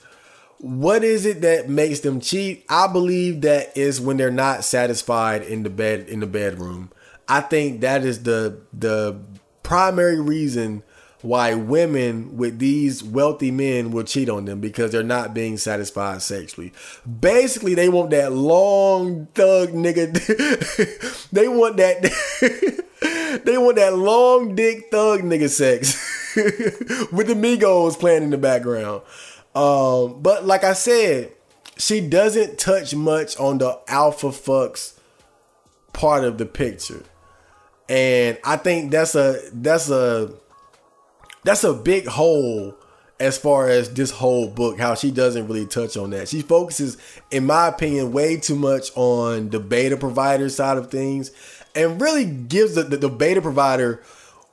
what is it that makes them cheat? I believe that is when they're not satisfied in the bedroom. I think that is the primary reason why women with these wealthy men will cheat on them, because they're not being satisfied sexually. Basically, they want that long thug nigga. They want that. They want that long dick thug nigga sex with the Migos playing in the background. But like I said, she doesn't touch much on the alpha fucks part of the picture, and I think that's a big hole as far as this whole book, how she doesn't really touch on that. She focuses, in my opinion, way too much on the beta provider side of things, and really gives the beta provider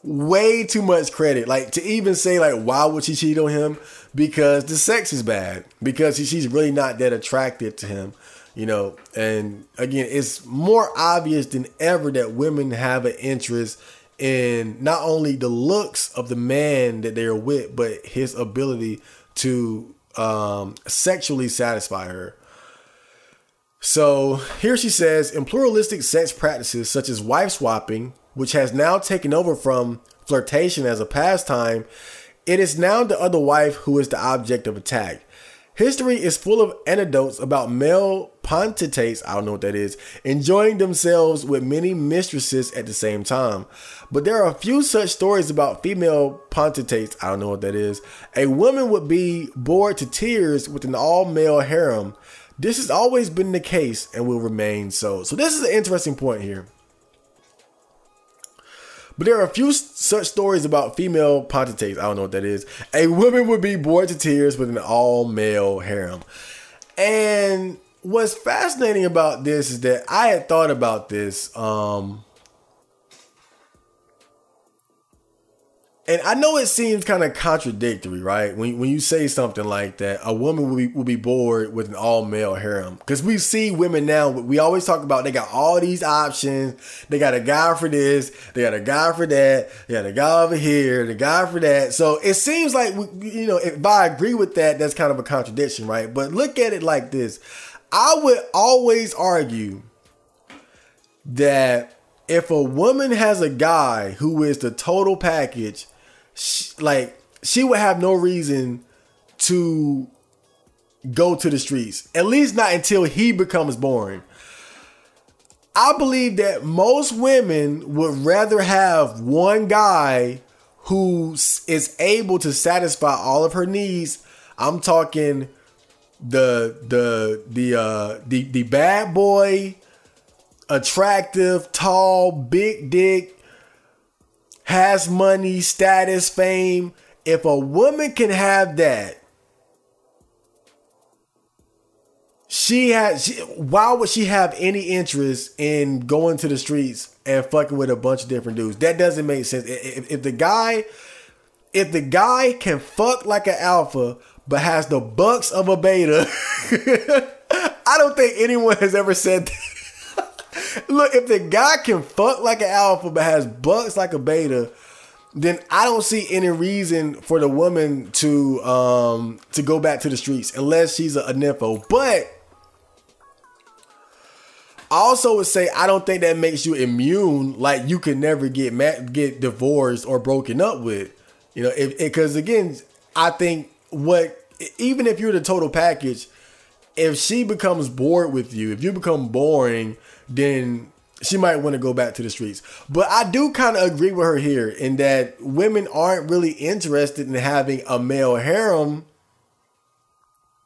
way too much credit. Like, to even say, like, why would she cheat on him? Because the sex is bad, because she's really not that attracted to him, you know. And again, it's more obvious than ever that women have an interest in not only the looks of the man that they're with, but his ability to sexually satisfy her. So here she says, in pluralistic sex practices such as wife swapping, which has now taken over from flirtation as a pastime, it is now the other wife who is the object of attack. History is full of anecdotes about male potentates, I don't know what that is, enjoying themselves with many mistresses at the same time. But there are a few such stories about female potentates, I don't know what that is. A woman would be bored to tears with an all-male harem. This has always been the case and will remain so. So this is an interesting point here. But there are a few such stories about female potentates. I don't know what that is. A woman would be bored to tears with an all-male harem. And what's fascinating about this is that I had thought about this. And I know it seems kind of contradictory, right? When you say something like that, a woman will be bored with an all-male harem. Because we see women now, we always talk about they got all these options. They got a guy for this. They got a guy for that. They got a guy over here, the guy for that. So it seems like, if I agree with that, that's kind of a contradiction, right? But look at it like this. I would always argue that if a woman has a guy who is the total package, she would have no reason to go to the streets, at least not until he becomes boring. I believe that most women would rather have one guy who is able to satisfy all of her needs. I'm talking the bad boy, attractive, tall, big dick, has money, status, fame. If a woman can have that, why would she have any interest in going to the streets and fucking with a bunch of different dudes? That doesn't make sense. If the guy can fuck like an alpha but has the bucks of a beta, I don't think anyone has ever said that. Look, if the guy can fuck like an alpha but has bucks like a beta, then I don't see any reason for the woman to go back to the streets unless she's a nympho. But I also would say I don't think that makes you immune. Like you can never get divorced or broken up with, because again, I think even if you're the total package, if she becomes bored with you, if you become boring, then she might want to go back to the streets. But I do kind of agree with her here in that women aren't really interested in having a male harem,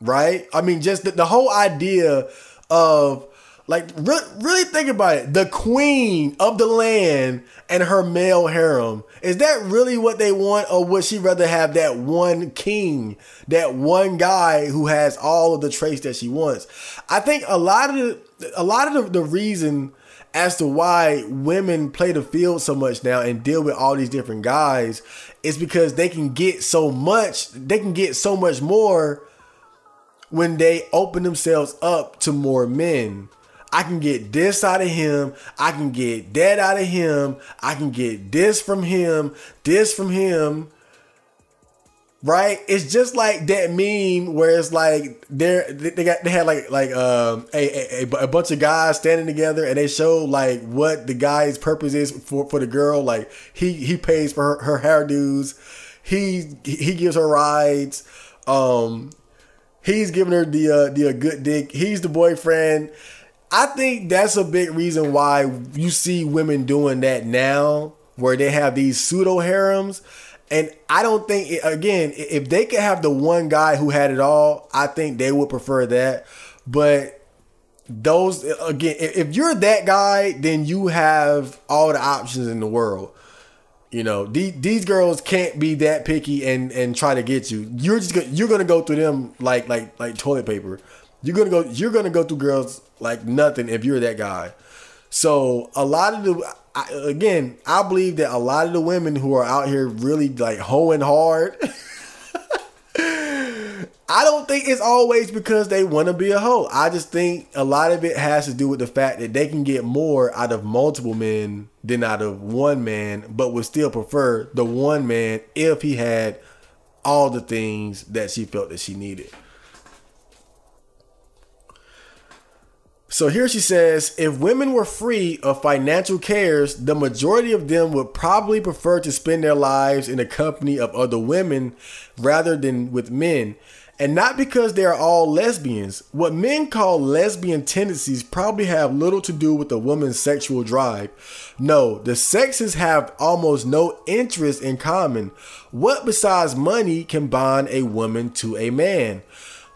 right? I mean, just the whole idea of really think about it. The queen of the land and her male harem. Is that really what they want? Or would she rather have that one king, that one guy who has all of the traits that she wants? I think a lot of the reason as to why women play the field so much now and deal with all these different guys is because they can get so much more when they open themselves up to more men. I can get this out of him. I can get that out of him. I can get this from him. Right? It's just like that meme where it's like they had a bunch of guys standing together and they show like what the guy's purpose is for the girl. Like he pays for her hairdos. He gives her rides. He's giving her the good dick. He's the boyfriend. I think that's a big reason why you see women doing that now, where they have these pseudo harems. And I don't think, again, if they could have the one guy who had it all, I think they would prefer that. But those, again, if you're that guy, then you have all the options in the world. These girls can't be that picky and try to get you. You're gonna go through them like toilet paper. You're gonna go through girls like nothing if you're that guy. So I believe that a lot of the women who are out here really like hoeing hard, I don't think it's always because they want to be a hoe. I just think a lot of it has to do with the fact that they can get more out of multiple men than out of one man, but would still prefer the one man if he had all the things that she felt that she needed. So here she says, if women were free of financial cares, the majority of them would probably prefer to spend their lives in the company of other women rather than with men. And not because they are all lesbians. What men call lesbian tendencies probably have little to do with a woman's sexual drive. No, the sexes have almost no interest in common. What besides money can bond a woman to a man?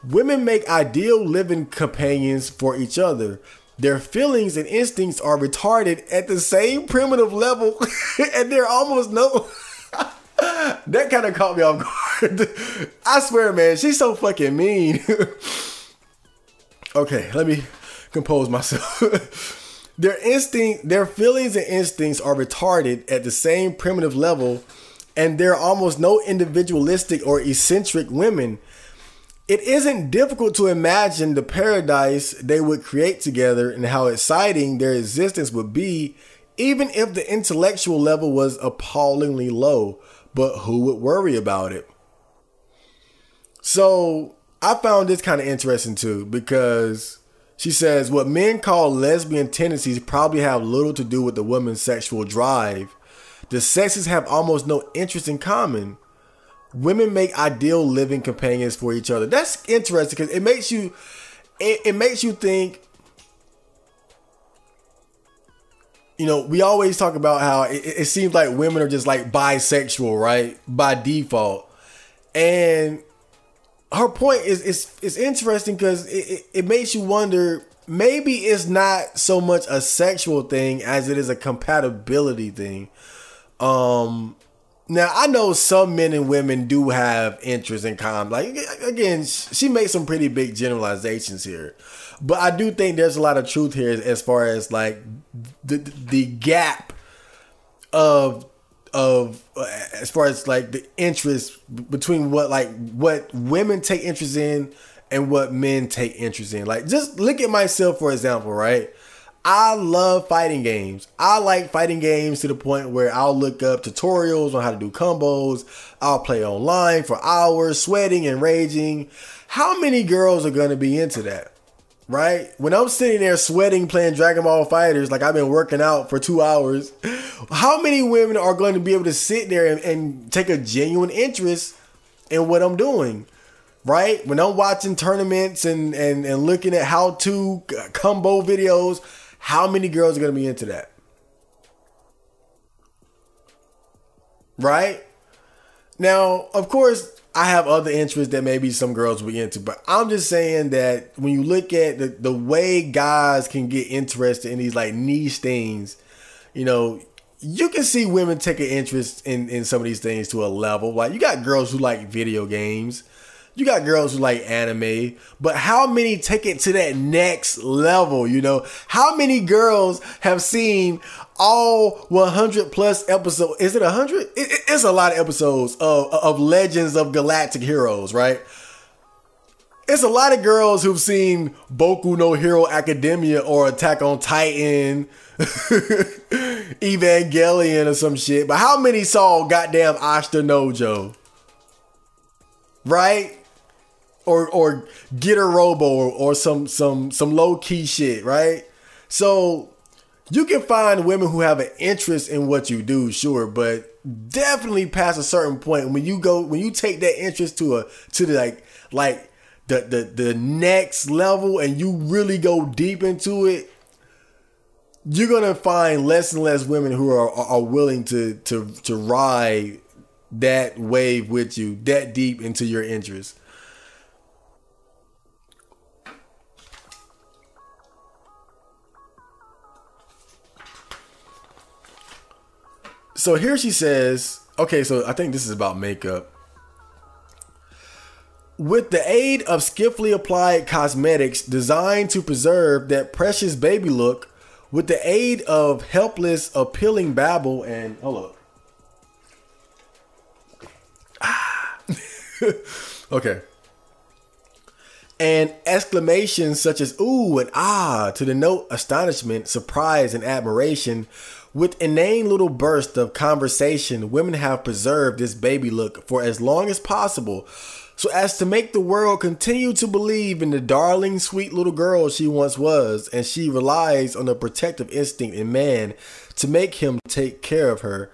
Women make ideal living companions for each other. Their feelings and instincts are retarded at the same primitive level, and they're almost no... That kind of caught me off guard. I swear, man, she's so fucking mean. Okay, let me compose myself. Their feelings and instincts are retarded at the same primitive level, and there are almost no individualistic or eccentric women. It isn't difficult to imagine the paradise they would create together and how exciting their existence would be, even if the intellectual level was appallingly low. But who would worry about it? So I found this kind of interesting too, because she says what men call lesbian tendencies probably have little to do with the woman's sexual drive. The sexes have almost no interest in common. Women make ideal living companions for each other. That's interesting because it makes you think. You know, we always talk about how it seems like women are just like bisexual, right? By default. And her point is interesting because it makes you wonder, maybe it's not so much a sexual thing as it is a compatibility thing. Now, I know some men and women do have interest in common. Like, again, she makes some pretty big generalizations here. But I do think there's a lot of truth here as far as like the gap of as far as like the interest between what women take interest in and what men take interest in. Like, just look at myself, for example, right? I love fighting games. I like fighting games to the point where I'll look up tutorials on how to do combos. I'll play online for hours, sweating and raging. How many girls are going to be into that? Right? When I'm sitting there sweating playing Dragon Ball Fighters, like I've been working out for 2 hours, how many women are going to be able to sit there and take a genuine interest in what I'm doing? Right? When I'm watching tournaments and looking at how-to combo videos, how many girls are going to be into that? Right? Now, of course, I have other interests that maybe some girls will be into, but I'm just saying that when you look at the way guys can get interested in these like niche things, you know, you can see women take an interest in some of these things to a level. Like, you got girls who like video games. You got girls who like anime, but how many take it to that next level, you know? How many girls have seen all 100 plus episodes? Is it 100? It's a lot of episodes of Legends of Galactic Heroes, right? It's a lot of girls who've seen Boku no Hero Academia or Attack on Titan, Evangelion or some shit. But how many saw goddamn Ashta Nojo? Right? Or Getter Robo or some low key shit, right? So you can find women who have an interest in what you do, sure, but definitely past a certain point when you take that interest to the the next level and you really go deep into it, you're gonna find less and less women who are willing to ride that wave with you that deep into your interest. So here she says, okay, so I think this is about makeup. With the aid of skillfully applied cosmetics designed to preserve that precious baby look, with the aid of helpless, appealing babble and... Hold up. Okay. And exclamations such as ooh and ah to denote astonishment, surprise, and admiration. With inane little bursts of conversation, women have preserved this baby look for as long as possible. so as to make the world continue to believe in the darling, sweet little girl she once was, and she relies on the protective instinct in man to make him take care of her.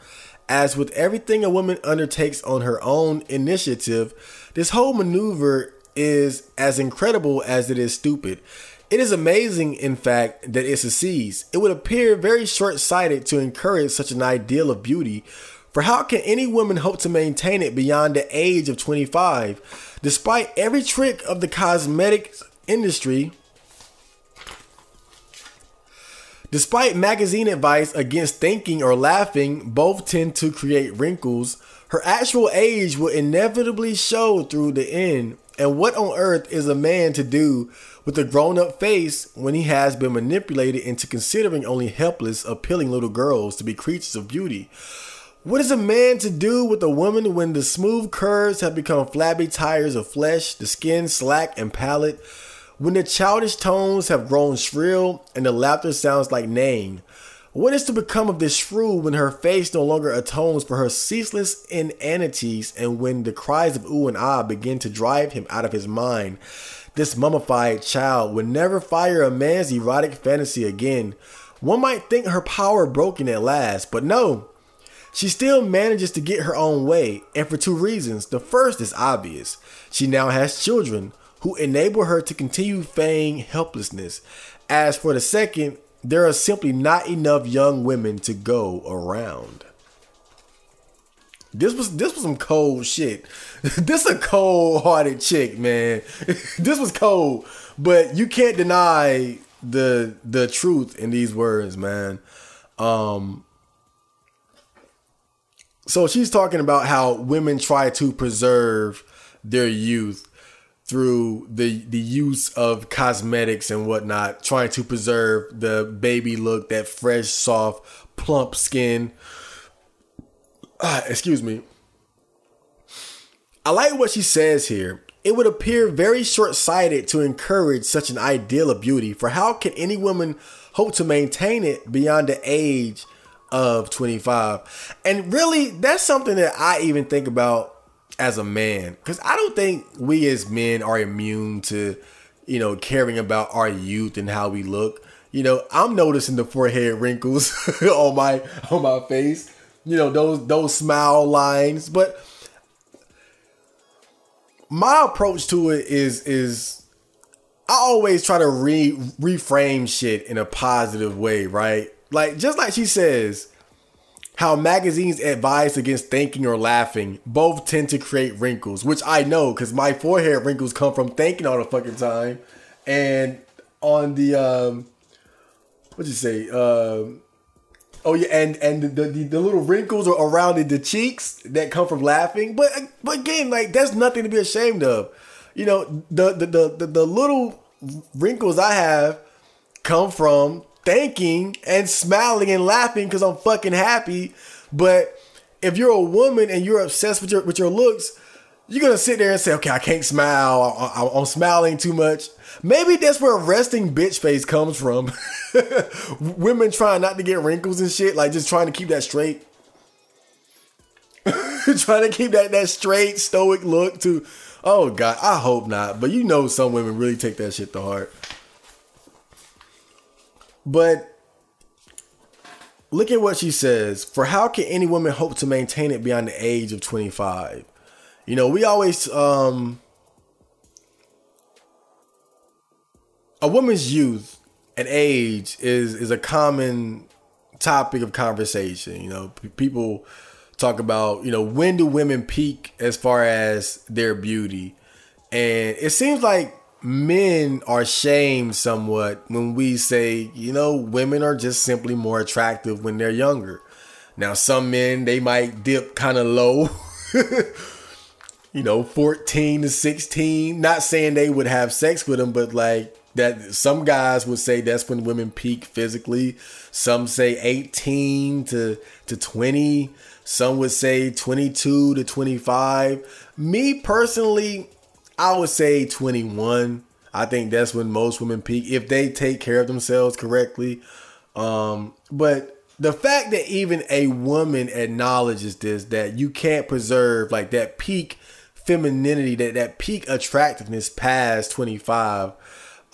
As with everything a woman undertakes on her own initiative, this whole maneuver is as incredible as it is stupid. It is amazing, in fact, that it succeeds. It would appear very short-sighted to encourage such an ideal of beauty, for how can any woman hope to maintain it beyond the age of 25? Despite every trick of the cosmetics industry, despite magazine advice against thinking or laughing, both tend to create wrinkles, her actual age will inevitably show through the end. And what on earth is a man to do with a grown-up face when he has been manipulated into considering only helpless, appealing little girls to be creatures of beauty? What is a man to do with a woman when the smooth curves have become flabby tires of flesh, the skin slack and pallid, when the childish tones have grown shrill and the laughter sounds like neighing? What is to become of this shrew when her face no longer atones for her ceaseless inanities, and when the cries of ooh and ah begin to drive him out of his mind? This mummified child will never fire a man's erotic fantasy again. One might think her power broken at last, but no. She still manages to get her own way, and for two reasons. The first is obvious. She now has children who enable her to continue feigning helplessness. As for the second, there are simply not enough young women to go around. This was some cold shit. This a cold-hearted chick, man. This was cold, but you can't deny the truth in these words, man. So she's talking about how women try to preserve their youth through the use of cosmetics and whatnot, trying to preserve the baby look, that fresh, soft, plump skin. Excuse me. I like what she says here. It would appear very short-sighted to encourage such an ideal of beauty, for how can any woman hope to maintain it beyond the age of 25? And really, that's something that I even think about as a man, because I don't think we as men are immune to, caring about our youth and how we look. I'm noticing the forehead wrinkles on my face, those smile lines. But my approach to it is I always try to reframe shit in a positive way, right? Like, just like she says, how magazines advise against thinking or laughing both tend to create wrinkles, which I know because my forehead wrinkles come from thinking all the fucking time. And on the, what'd you say? Oh yeah, and the little wrinkles are around the cheeks that come from laughing. But again, like, that's nothing to be ashamed of. The little wrinkles I have come from thanking and smiling and laughing because I'm fucking happy. But if you're a woman and you're obsessed with your looks, you're gonna sit there and say, okay, I can't smile. I'm smiling too much. Maybe that's where resting bitch face comes from. Women trying not to get wrinkles and shit, like just trying to keep that straight. Trying to keep that straight stoic look to, oh God, I hope not. But some women really take that shit to heart. But look at what she says. For how can any woman hope to maintain it beyond the age of 25? We always, a woman's youth and age is a common topic of conversation. People talk about, when do women peak as far as their beauty? And it seems like men are shamed somewhat when we say, women are just simply more attractive when they're younger. Now, some men, they might dip kind of low, 14 to 16. Not saying they would have sex with them, but like that, some guys would say that's when women peak physically. Some say 18 to 20. Some would say 22 to 25. Me personally, I would say 21. I think that's when most women peak if they take care of themselves correctly. But the fact that even a woman acknowledges this, that you can't preserve like that peak femininity, that peak attractiveness past 25.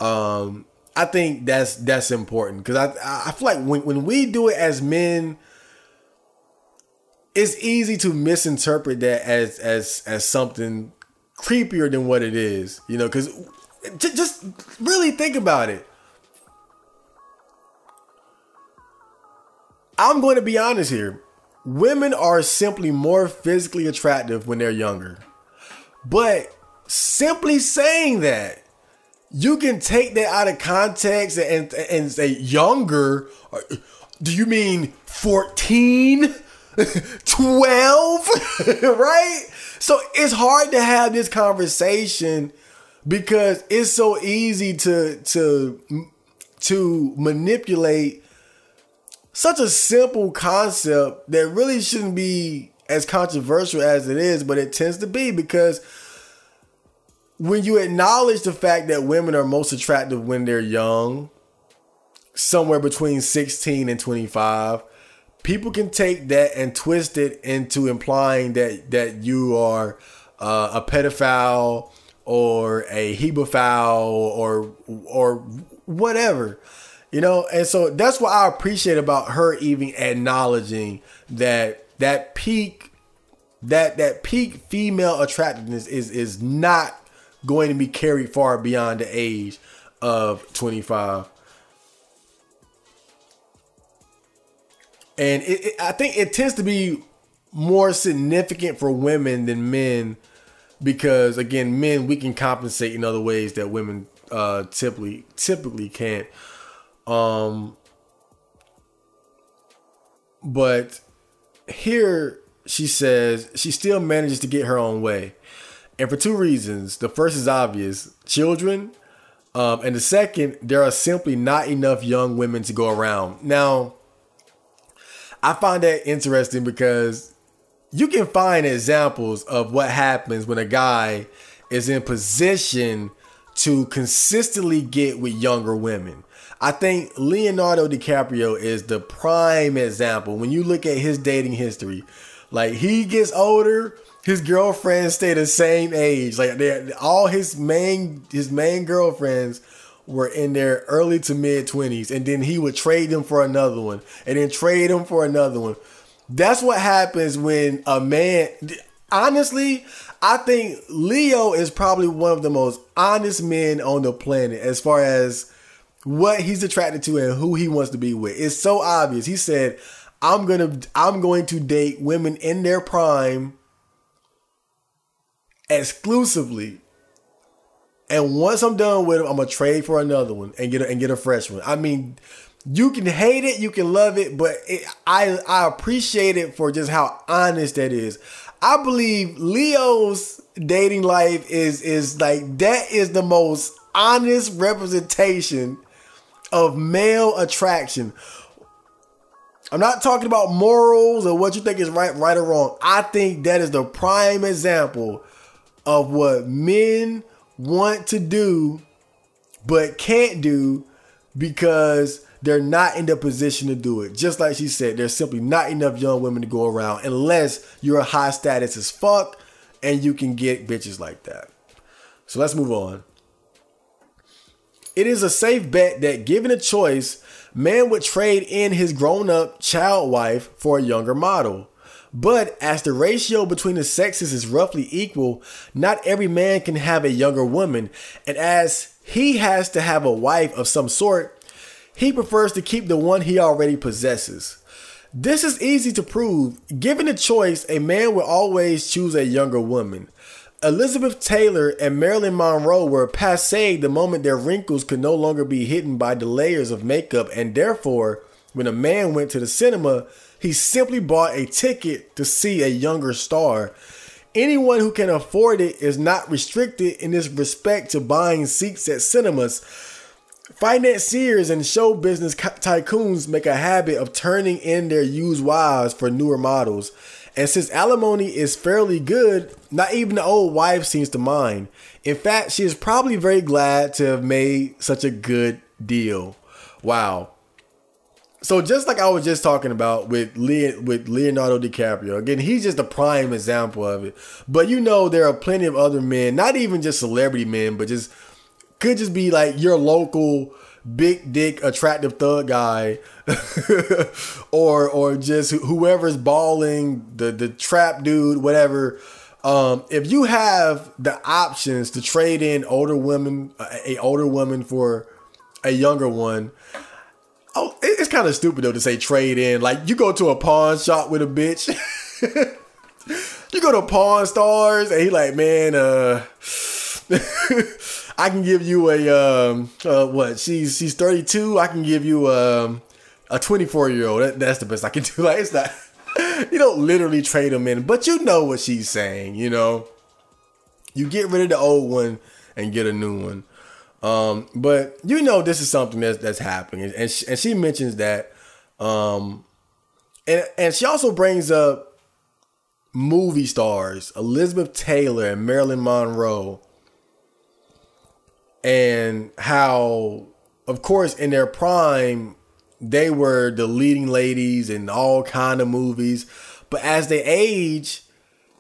I think that's important, because I feel like when we do it as men, it's easy to misinterpret that as something creepier than what it is, because just really think about it. I'm going to be honest here. Women are simply more physically attractive when they're younger. But simply saying that, you can take that out of context and say younger. Do you mean 14? 12? Right? So it's hard to have this conversation because it's so easy to manipulate such a simple concept that really shouldn't be as controversial as it is, but it tends to be, because when you acknowledge the fact that women are most attractive when they're young, somewhere between 16 and 25, people can take that and twist it into implying that you are a pedophile or a hebephile or whatever, And so that's what I appreciate about her even acknowledging that peak female attractiveness is not going to be carried far beyond the age of 25. And I think it tends to be more significant for women than men, because again, men, we can compensate in other ways that women typically can't. But here she says she still manages to get her own way. And for two reasons. The first is obvious: children. And the second, there are simply not enough young women to go around. Now, I find that interesting because you can find examples of what happens when a guy is in position to consistently get with younger women. I think Leonardo DiCaprio is the prime example. When you look at his dating history, like, he gets older, his girlfriends stay the same age. Like, all his main girlfriends were in their early to mid 20s, and then he would trade them for another one, and then trade them for another one. That's what happens when a man. Honestly, I think Leo is probably one of the most honest men on the planet as far as what he's attracted to and who he wants to be with. It's so obvious. He said, I'm going to date women in their prime exclusively. And once I'm done with them, I'm going to trade for another one and get a fresh one. I mean, you can hate it, you can love it, but I appreciate it for just how honest that is. I believe Leo's dating life is like, that is the most honest representation of male attraction. I'm not talking about morals or what you think is right or wrong. I think that is the prime example of what men want to do but can't do because they're not in the position to do it. Just like she said, there's simply not enough young women to go around unless you're a high status as fuck and you can get bitches like that. So let's move on. It is a safe bet that, given a choice, man would trade in his grown-up child wife for a younger model. But as the ratio between the sexes is roughly equal, not every man can have a younger woman. And as he has to have a wife of some sort, he prefers to keep the one he already possesses. This is easy to prove. Given a choice, a man will always choose a younger woman. Elizabeth Taylor and Marilyn Monroe were passé the moment their wrinkles could no longer be hidden by the layers of makeup, and therefore, when a man went to the cinema, he simply bought a ticket to see a younger star. Anyone who can afford it is not restricted in this respect to buying seats at cinemas. Financiers and show business tycoons make a habit of turning in their used wives for newer models. And since alimony is fairly good, not even the old wife seems to mind. In fact, she is probably very glad to have made such a good deal. Wow. So just like I was just talking about with Leonardo DiCaprio, again, he's just a prime example of it. But you know, there are plenty of other men, not even just celebrity men, but just could just be like your local big dick attractive thug guy, or just whoever's balling, the trap dude, whatever. If you have the options to trade in a older woman for a younger one. Oh, it's kind of stupid though to say trade in. Like, you go to a pawn shop with a bitch. You go to Pawn Stars and he like, man, I can give you what? She's 32. I can give you a 24-year-old. That's the best I can do. Like, it's not. You don't literally trade them in, but you know what she's saying. You know, you get rid of the old one and get a new one. But you know, this is something that's happening, and she mentions that, and she also brings up movie stars Elizabeth Taylor and Marilyn Monroe, and how, of course, in their prime, they were the leading ladies in all kind of movies, but as they age,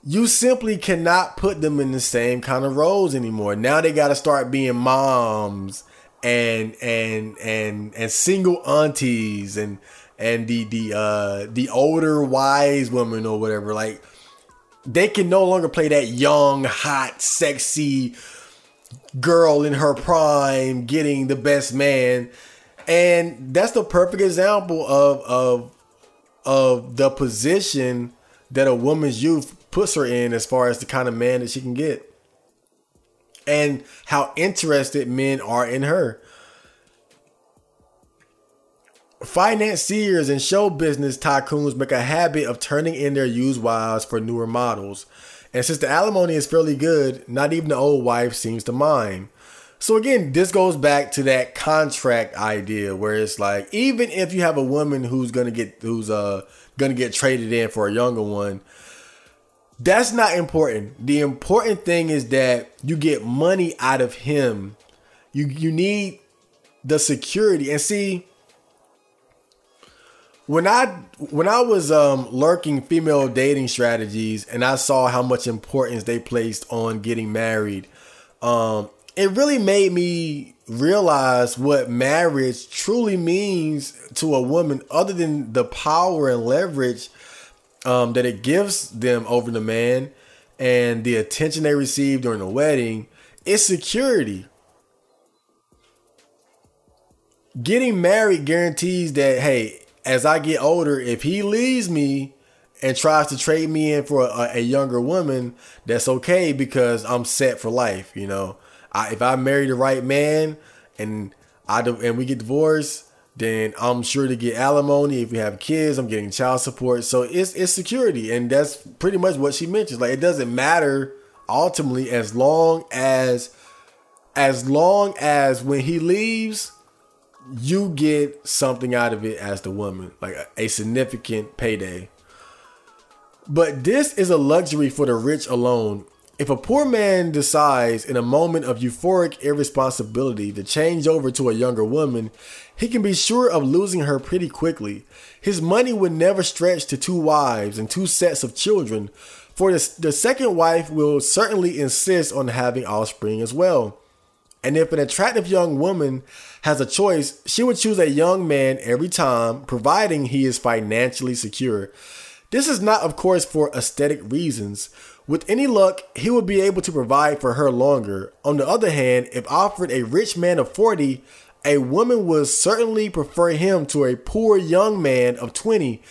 you simply cannot put them in the same kind of roles anymore. Now they got to start being moms and single aunties and the older wise woman or whatever. Like, they can no longer play that young, hot, sexy girl in her prime getting the best man. And that's the perfect example of the position that a woman's youth puts her in as far as the kind of man that she can get and how interested men are in her. Financiers and show business tycoons make a habit of turning in their used wives for newer models. And since the alimony is fairly good, not even the old wife seems to mind. So again, this goes back to that contract idea where it's like, even if you have a woman who's gonna get traded in for a younger one, that's not important. The important thing is that you get money out of him. You need the security. And see, when I was lurking female dating strategies and I saw how much importance they placed on getting married, it really made me realize what marriage truly means to a woman, other than the power and leverage that it gives them over the man and the attention they receive during the wedding. It's security. Getting married guarantees that, hey, as I get older, if he leaves me and tries to trade me in for a younger woman, that's okay, because I'm set for life. You know, if I marry the right man and we get divorced, then I'm sure to get alimony. If we have kids, I'm getting child support. So it's security. And that's pretty much what she mentions. Like, it doesn't matter ultimately, as long as when he leaves, you get something out of it as the woman, like a significant payday. But this is a luxury for the rich alone. If a poor man decides in a moment of euphoric irresponsibility to change over to a younger woman, he can be sure of losing her pretty quickly. His money would never stretch to 2 wives and 2 sets of children, for the second wife will certainly insist on having offspring as well. And if an attractive young woman has a choice, she would choose a young man every time, providing he is financially secure. This is not, of course, for aesthetic reasons. With any luck, he will be able to provide for her longer. On the other hand, if offered a rich man of 40, a woman would certainly prefer him to a poor young man of 20.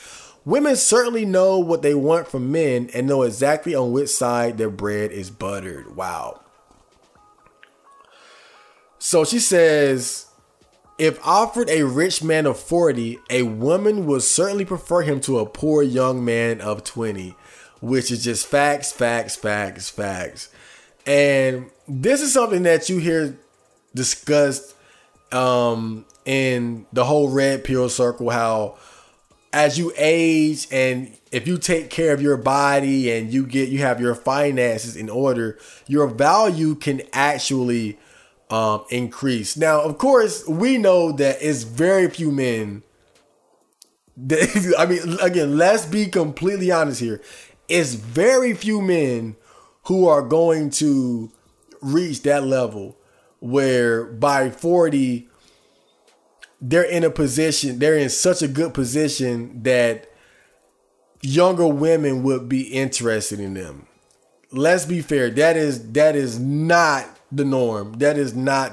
Women certainly know what they want from men and know exactly on which side their bread is buttered. Wow. So she says, if offered a rich man of 40, a woman would certainly prefer him to a poor young man of 20. Which is just facts. And this is something that you hear discussed in the whole red pill circle, how as you age and if you take care of your body and you have your finances in order, your value can actually increase. Now, of course, we know that it's very few men I mean, again, let's be completely honest here. It's very few men who are going to reach that level where by 40, they're in such a good position that younger women would be interested in them. Let's be fair. That is not the norm. That is not,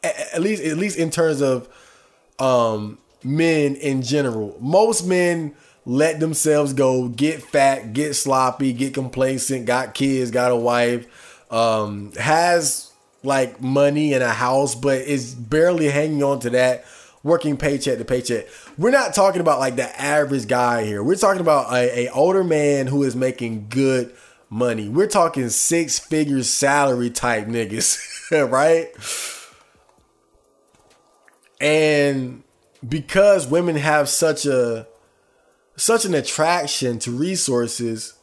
at least in terms of men in general. Most men let themselves go, get fat, get sloppy, get complacent, got kids, got a wife, has like money and a house, but is barely hanging on to that, working paycheck to paycheck. We're not talking about like the average guy here. We're talking about a older man who is making good money. We're talking 6-figure salary type niggas, right? And because women have such an attraction to resources,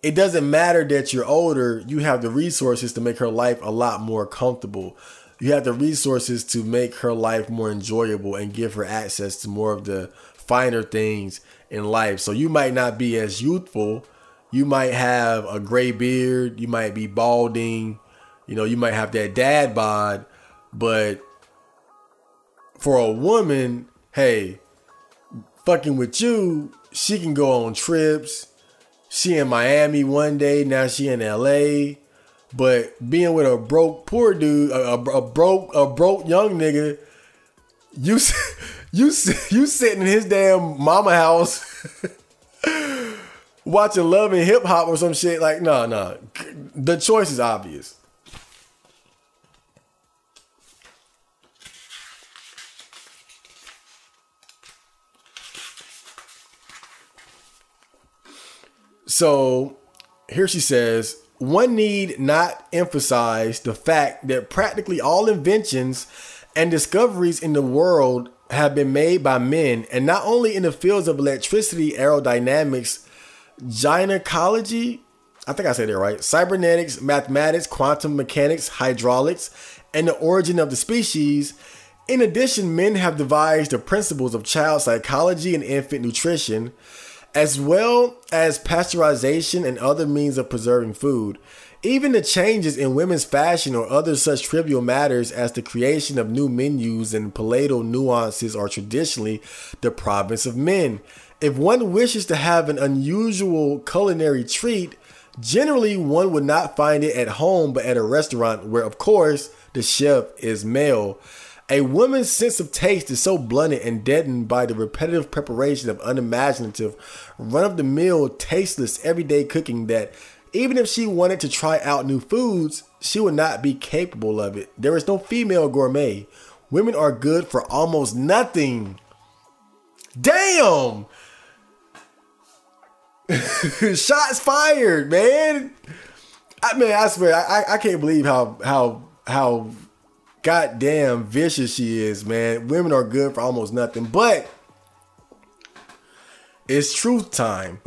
it doesn't matter that you're older. You have the resources to make her life a lot more comfortable. You have the resources to make her life more enjoyable and give her access to more of the finer things in life. So you might not be as youthful. You might have a gray beard. You might be balding. You might have that dad bod. But for a woman, hey, fucking with you, she can go on trips. She in Miami one day, now she in LA. But being with a broke poor dude, a broke young nigga, you sitting in his damn mama house watching Love and Hip Hop or some shit. Like, no. The choice is obvious. So here she says, one need not emphasize the fact that practically all inventions and discoveries in the world have been made by men, and not only in the fields of electricity, aerodynamics, gynecology, I think I said it right, cybernetics, mathematics, quantum mechanics, hydraulics, and the origin of the species. In addition, men have devised the principles of child psychology and infant nutrition, as well as pasteurization and other means of preserving food. Even the changes in women's fashion or other such trivial matters as the creation of new menus and palatal nuances are traditionally the province of men. If one wishes to have an unusual culinary treat, generally one would not find it at home but at a restaurant where, of course, the chef is male. A woman's sense of taste is so blunted and deadened by the repetitive preparation of unimaginative, run-of-the-mill, tasteless, everyday cooking that even if she wanted to try out new foods, she would not be capable of it. There is no female gourmet. Women are good for almost nothing. Damn! Shots fired, man. I swear, I can't believe how goddamn vicious she is, man. Women are good for almost nothing, but it's truth time.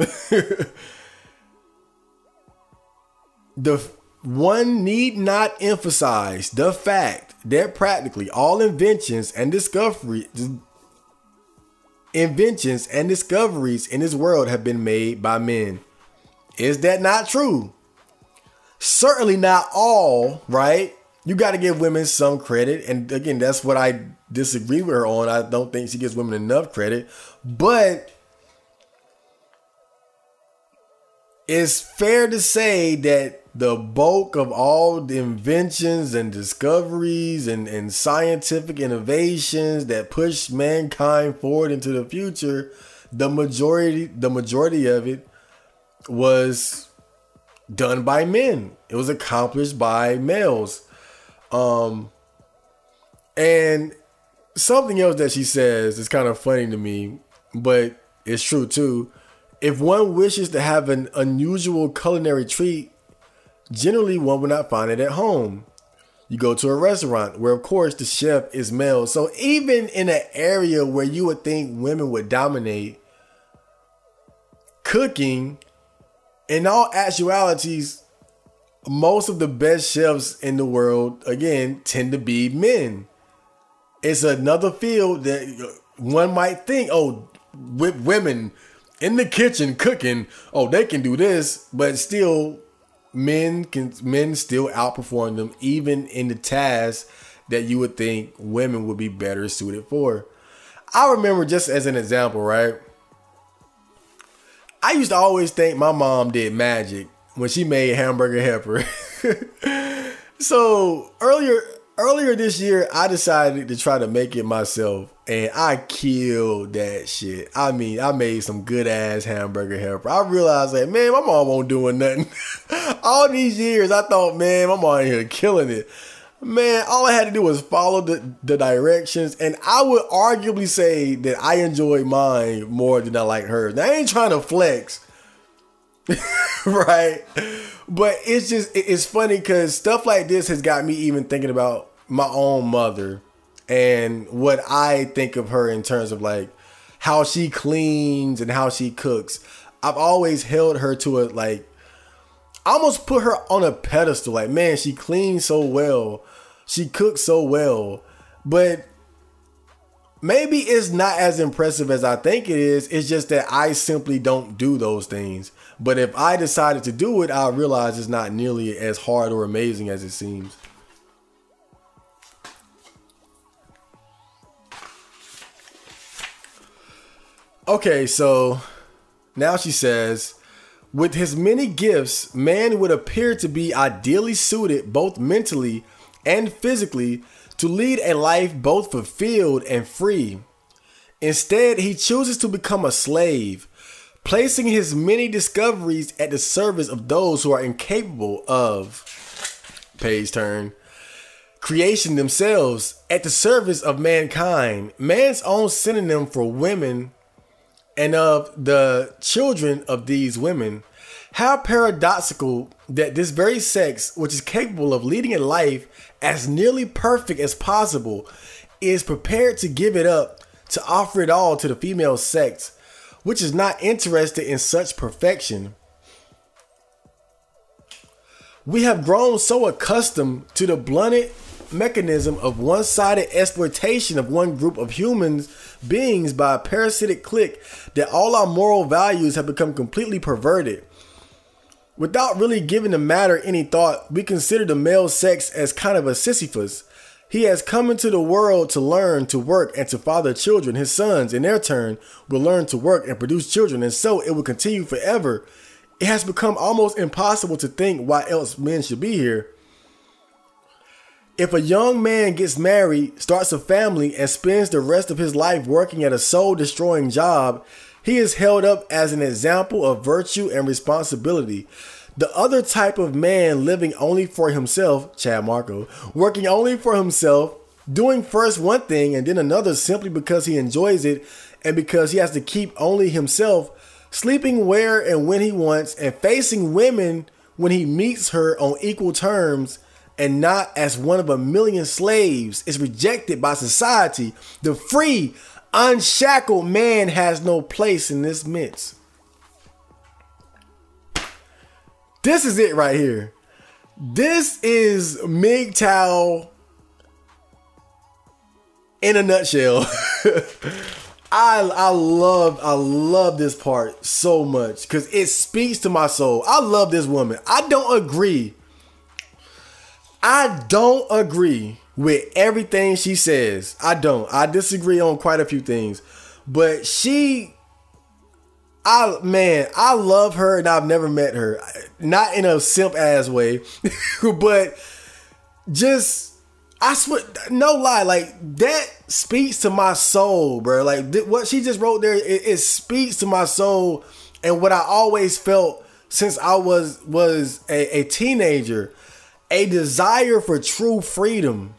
The one need not emphasize the fact that practically all inventions and discoveries in this world have been made by men. Is that not true? Certainly not all, right? You got to give women some credit. And again, that's what I disagree with her on. I don't think she gives women enough credit. But it's fair to say that the bulk of all the inventions and discoveries and scientific innovations that push mankind forward into the future, the majority of it was done by men. It was accomplished by males. And something else that she says is kind of funny to me, but it's true too. If one wishes to have an unusual culinary treat, generally one would not find it at home. You go to a restaurant where, of course, the chef is male. So even in an area where you would think women would dominate cooking, in all actualities, most of the best chefs in the world, again, tend to be men. It's another field that one might think, oh, with women in the kitchen cooking. Oh, they can do this, but still men still outperform them even in the tasks that you would think women would be better suited for. I remember, just as an example, right? I used to always think my mom did magic when she made hamburger helper. So earlier this year, I decided to try to make it myself, and I killed that shit. I mean, I made some good ass hamburger helper. I realized that, man, my mom won't doing nothing. All these years, I thought, man, my mom here killing it. Man, all I had to do was follow the directions, and I would arguably say that I enjoyed mine more than I like hers. Now, I ain't trying to flex, right? But it's funny because stuff like this has got me even thinking about my own mother and what I think of her in terms of like how she cleans and how she cooks. I've always held her to a, like, I almost put her on a pedestal. Like, man, she cleans so well. She cooks so well. But maybe it's not as impressive as I think it is. It's just that I simply don't do those things. But if I decided to do it, I realize it's not nearly as hard or amazing as it seems. Okay, so now she says, with his many gifts, man would appear to be ideally suited both mentally and physically to lead a life both fulfilled and free. Instead, he chooses to become a slave, placing his many discoveries at the service of those who are incapable of, page turn, creation themselves, at the service of mankind, man's own synonym for women and of the children of these women. How paradoxical that this very sex, which is capable of leading a life as nearly perfect as possible, is prepared to give it up to offer it all to the female sex, which is not interested in such perfection. We have grown so accustomed to the blunted mechanism of one-sided exploitation of one group of human beings by a parasitic clique that all our moral values have become completely perverted. Without really giving the matter any thought, we consider the male sex as kind of a Sisyphus. He has come into the world to learn, to work, and to father children. His sons, in their turn, will learn to work and produce children, and so it will continue forever. It has become almost impossible to think why else men should be here. If a young man gets married, starts a family, and spends the rest of his life working at a soul-destroying job, he is held up as an example of virtue and responsibility. The other type of man living only for himself, Chad Marco, working only for himself, doing first one thing and then another simply because he enjoys it and because he has to keep only himself, sleeping where and when he wants, and facing women when he meets her on equal terms and not as one of a million slaves, is rejected by society. The free, unshackled man has no place in this midst. This is it right here. This is MGTOW in a nutshell. I love this part so much because it speaks to my soul. I love this woman. I don't agree with everything she says. I don't. I disagree on quite a few things. But I love her, and I've never met her. Not in a simp ass way, but just, I swear, no lie, like that speaks to my soul, bro. Like what she just wrote there, it speaks to my soul and what I always felt since I was a teenager, a desire for true freedom.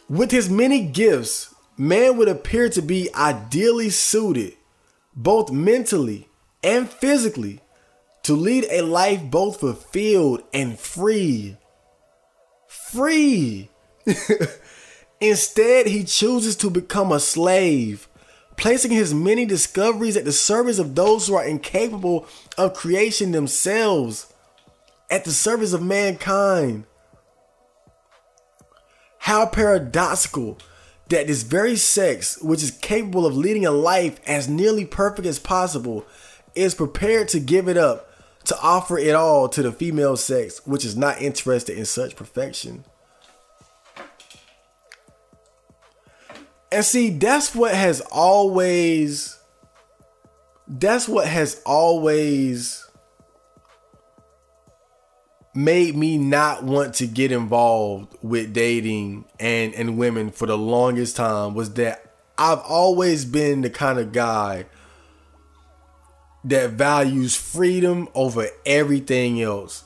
With his many gifts, man would appear to be ideally suited, both mentally and physically, to lead a life both fulfilled and free. Free. Instead, he chooses to become a slave, placing his many discoveries at the service of those who are incapable of creation themselves, at the service of mankind. How paradoxical that this very sex, which is capable of leading a life as nearly perfect as possible, is prepared to give it up, to offer it all to the female sex, which is not interested in such perfection. And see, that's what has always made me not want to get involved with dating and women for the longest time, was that I've always been the kind of guy that values freedom over everything else.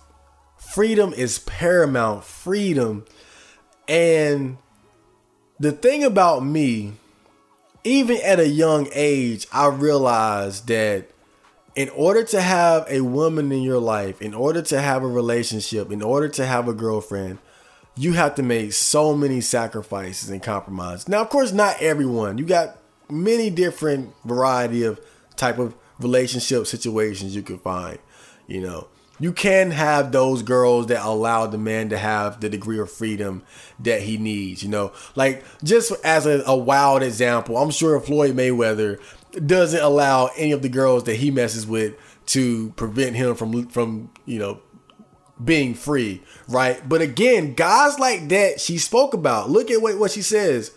Freedom is paramount. Freedom. And the thing about me, even at a young age, I realized that in order to have a woman in your life, in order to have a relationship, in order to have a girlfriend, you have to make so many sacrifices and compromises. Now, of course, not everyone. You got many different variety of type of relationship situations you can find. You know, you can have those girls that allow the man to have the degree of freedom that he needs. You know, like just as a wild example, I'm sure Floyd Mayweather doesn't allow any of the girls that he messes with to prevent him from you know, being free, right? But again, guys like that she spoke about, look at what she says.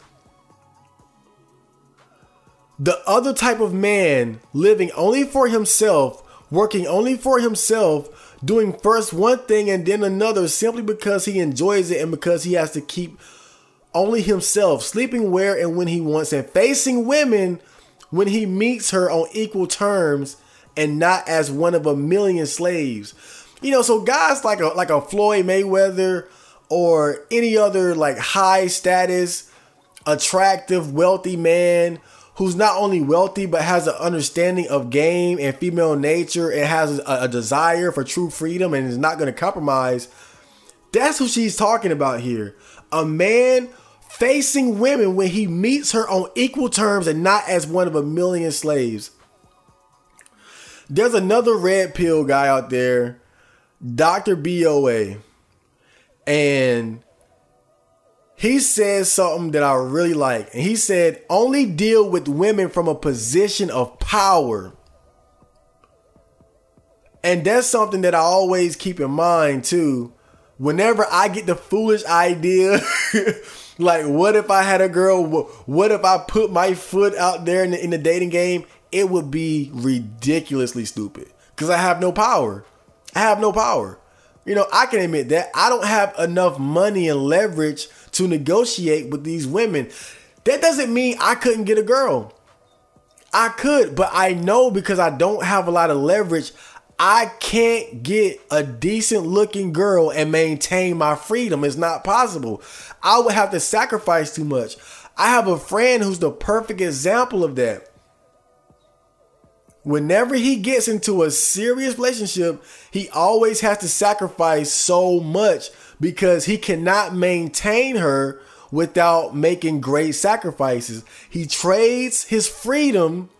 The other type of man living only for himself, working only for himself, doing first one thing and then another simply because he enjoys it and because he has to keep only himself, sleeping where and when he wants, and facing women when he meets her on equal terms and not as one of a million slaves. You know, so guys like a Floyd Mayweather or any other like high status, attractive, wealthy man who's not only wealthy but has an understanding of game and female nature and has a desire for true freedom and is not going to compromise. That's who she's talking about here. A man facing women when he meets her on equal terms and not as one of a million slaves. There's another red pill guy out there, Dr. BOA, and he says something that I really like. And he said, only deal with women from a position of power. And that's something that I always keep in mind too. Whenever I get the foolish idea, like what if I had a girl, what if I put my foot out there in the dating game? It would be ridiculously stupid because I have no power. I have no power. You know, I can admit that. I don't have enough money and leverage to negotiate with these women. That doesn't mean I couldn't get a girl. I could, but I know because I don't have a lot of leverage, I can't get a decent looking girl and maintain my freedom. It's not possible. I would have to sacrifice too much. I have a friend who's the perfect example of that. Whenever he gets into a serious relationship, he always has to sacrifice so much because he cannot maintain her without making great sacrifices. He trades his freedom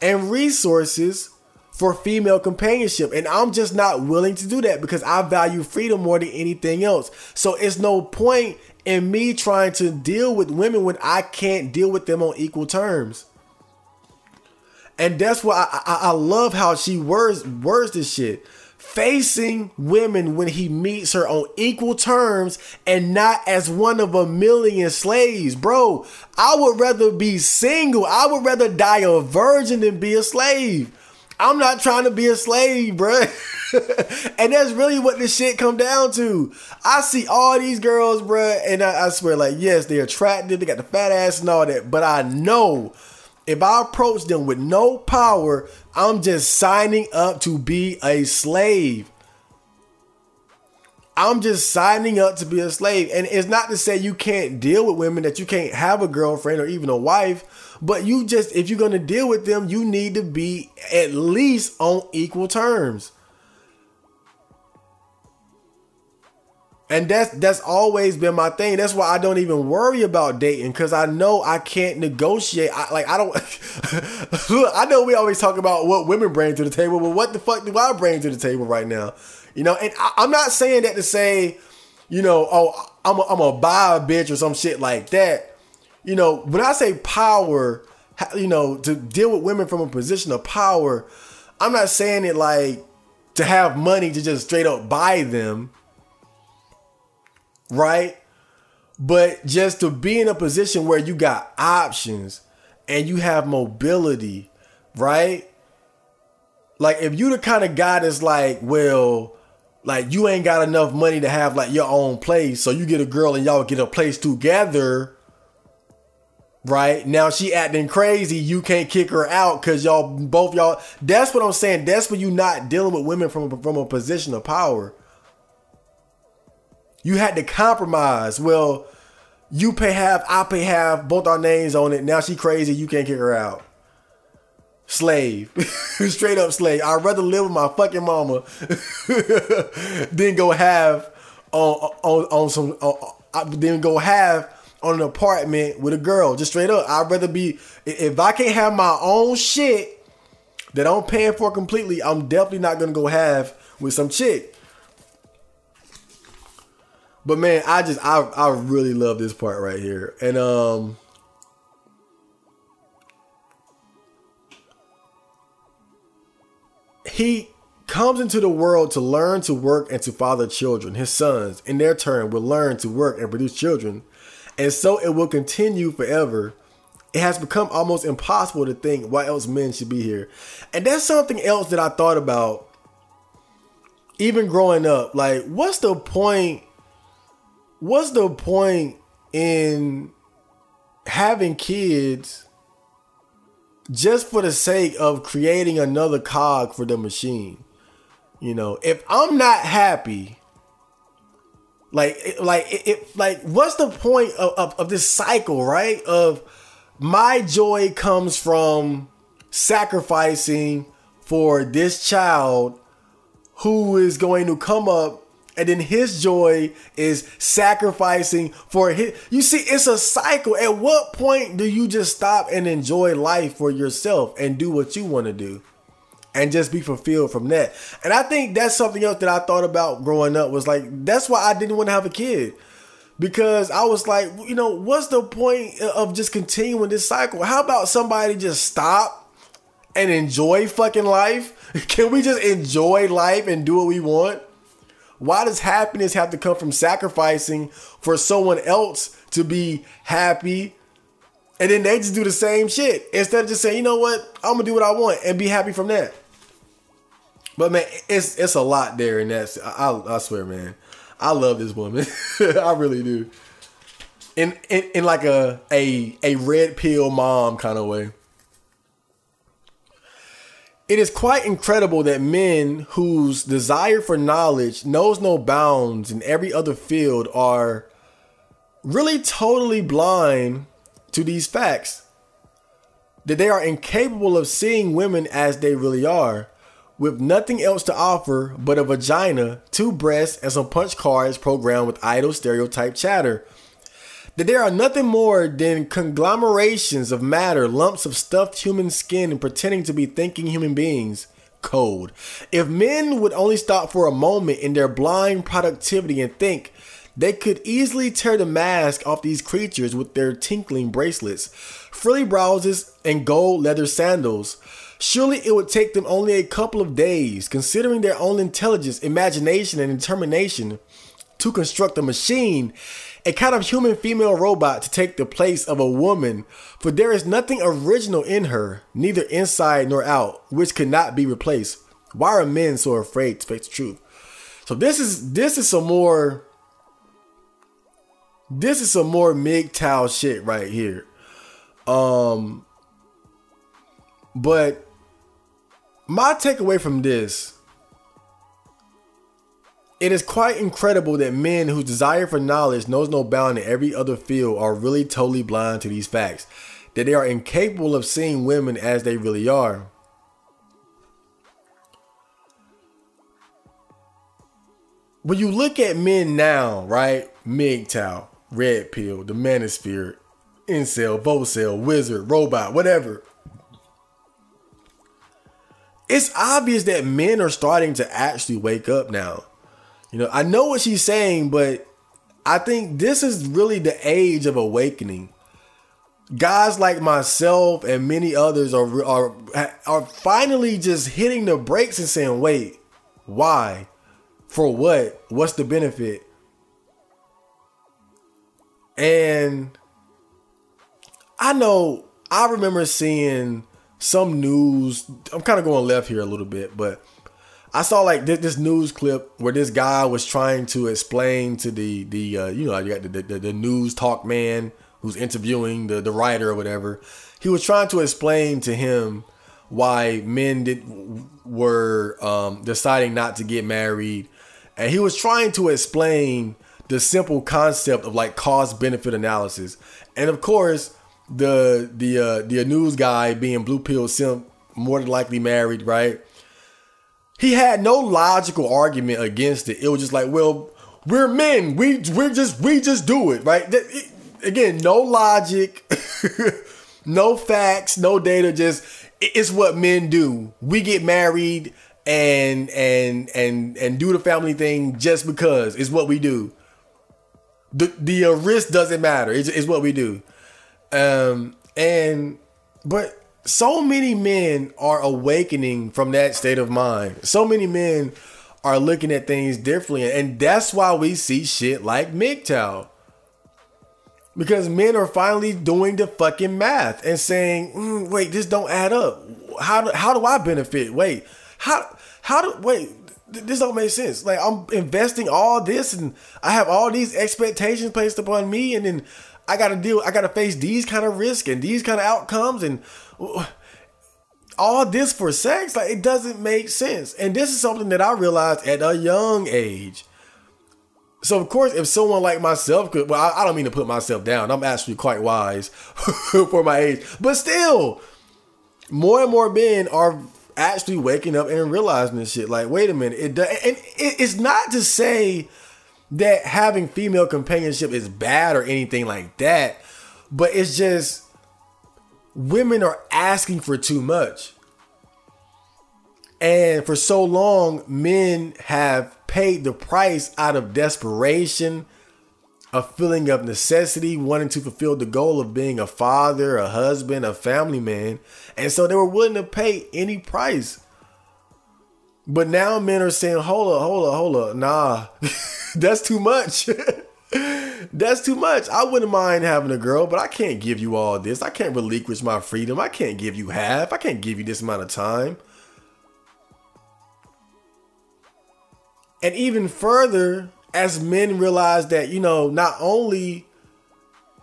and resources for female companionship. And I'm just not willing to do that because I value freedom more than anything else. So it's no point in me trying to deal with women when I can't deal with them on equal terms. And that's why I love how she words this shit. Facing women when he meets her on equal terms and not as one of a million slaves. Bro, I would rather be single. I would rather die a virgin than be a slave. I'm not trying to be a slave, bro. And that's really what this shit come down to. I see all these girls, bro, and I swear, like, yes, they're attractive. They got the fat ass and all that. But I know if I approach them with no power, I'm just signing up to be a slave. I'm just signing up to be a slave. And it's not to say you can't deal with women, that you can't have a girlfriend or even a wife. But you just, if you're going to deal with them, you need to be at least on equal terms. And that's always been my thing. That's why I don't even worry about dating, because I know I can't negotiate. I know we always talk about what women bring to the table, but what the fuck do I bring to the table right now? You know, and I'm not saying that to say, you know, oh, I'm a buy a bitch or some shit like that. you know, when I say power, you know, to deal with women from a position of power, I'm not saying it like to have money to just straight up buy them, right? But just to be in a position where you got options and you have mobility, right? Like if you the kind of guy that's like, well, like you ain't got enough money to have like your own place, so you get a girl and y'all get a place together, right? Now she acting crazy, you can't kick her out because y'all. That's what I'm saying. That's when you not dealing with women from a position of power. You had to compromise. Well, you pay half, I pay half, both our names on it. Now she crazy, you can't kick her out. Slave. Straight up slave. I'd rather live with my fucking mama than go have on an apartment with a girl. Just straight up. I'd rather be, if I can't have my own shit that I'm paying for completely, I'm definitely not gonna go have with some chick. But man, I really love this part right here. And he comes into the world to learn to work and to father children. His sons, in their turn, will learn to work and produce children. And so it will continue forever. It has become almost impossible to think why else men should be here. And that's something else that I thought about even growing up. Like, what's the point in having kids just for the sake of creating another cog for the machine? You know, if I'm not happy, like what's the point of this cycle, right? Of my joy comes from sacrificing for this child who is going to come up, and then his joy is sacrificing for his. You see, it's a cycle. At what point do you just stop and enjoy life for yourself and do what you want to do and just be fulfilled from that? And I think that's something else that I thought about growing up, was like, that's why I didn't want to have a kid, because I was like, you know, what's the point of just continuing this cycle? How about somebody just stop and enjoy fucking life? Can we just enjoy life and do what we want? Why does happiness have to come from sacrificing for someone else to be happy? And then they just do the same shit instead of just saying, you know what, I'm gonna do what I want and be happy from that. But man, it's a lot there, and that's, I swear, man, I love this woman. I really do. In like a red pill mom kind of way. It is quite incredible that men whose desire for knowledge knows no bounds in every other field are really totally blind to these facts. That they are incapable of seeing women as they really are, with nothing else to offer but a vagina, 2 breasts, and some punch cards programmed with idle stereotype chatter. That there are nothing more than conglomerations of matter, lumps of stuffed human skin, and pretending to be thinking human beings. Cold. If men would only stop for a moment in their blind productivity and think, they could easily tear the mask off these creatures with their tinkling bracelets, frilly blouses, and gold leather sandals. Surely it would take them only a couple of days, considering their own intelligence, imagination, and determination, to construct a machine, a kind of human female robot to take the place of a woman, for there is nothing original in her, neither inside nor out, which could not be replaced. Why are men so afraid to speak the truth? So this is some more MGTOW shit right here. But my takeaway from this, it is quite incredible that men whose desire for knowledge knows no bound in every other field are really totally blind to these facts. That they are incapable of seeing women as they really are. When you look at men now, right? MGTOW, red pill, the manosphere, incel, vocel, wizard, robot, whatever. It's obvious that men are starting to actually wake up now. You know, I know what she's saying, but I think this is really the age of awakening, guys like myself and many others are finally just hitting the brakes and saying, wait, why? For what? What's the benefit? And I remember seeing some news. I'm kind of going left here a little bit, but I saw like this news clip where this guy was trying to explain to the you got the news talk man who's interviewing the writer or whatever. He was trying to explain to him why men were deciding not to get married, and he was trying to explain the simple concept of like cost benefit analysis. And of course, the news guy, being blue pill simp, more than likely married, right? He had no logical argument against it. It was just like, well, we're men. We just do it, right? Again, no logic, no facts, no data. Just it's what men do. We get married and do the family thing just because it's what we do. The risk doesn't matter. It's what we do. But so many men are awakening from that state of mind. So many men are looking at things differently. And that's why we see shit like MGTOW. Because men are finally doing the fucking math and saying, wait, this don't add up. How do I benefit? Wait, this don't make sense. Like, I'm investing all this and I have all these expectations placed upon me, and then I gotta face these kind of risks and these kind of outcomes and all this for sex. Like, it doesn't make sense. And this is something that I realized at a young age. So of course, if someone like myself could, well, I don't mean to put myself down. I'm actually quite wise for my age, but still, more and more men are actually waking up and realizing this shit. Like, wait a minute, it's not to say that having female companionship is bad or anything like that, but it's just women are asking for too much. And for so long, men have paid the price out of desperation, a feeling of necessity, wanting to fulfill the goal of being a father, a husband, a family man. And so they were willing to pay any price. But now men are saying, hold up. Nah, that's too much. That's too much. I wouldn't mind having a girl, but I can't give you all this. I can't relinquish my freedom. I can't give you half. I can't give you this amount of time. And even further, as men realize that, not only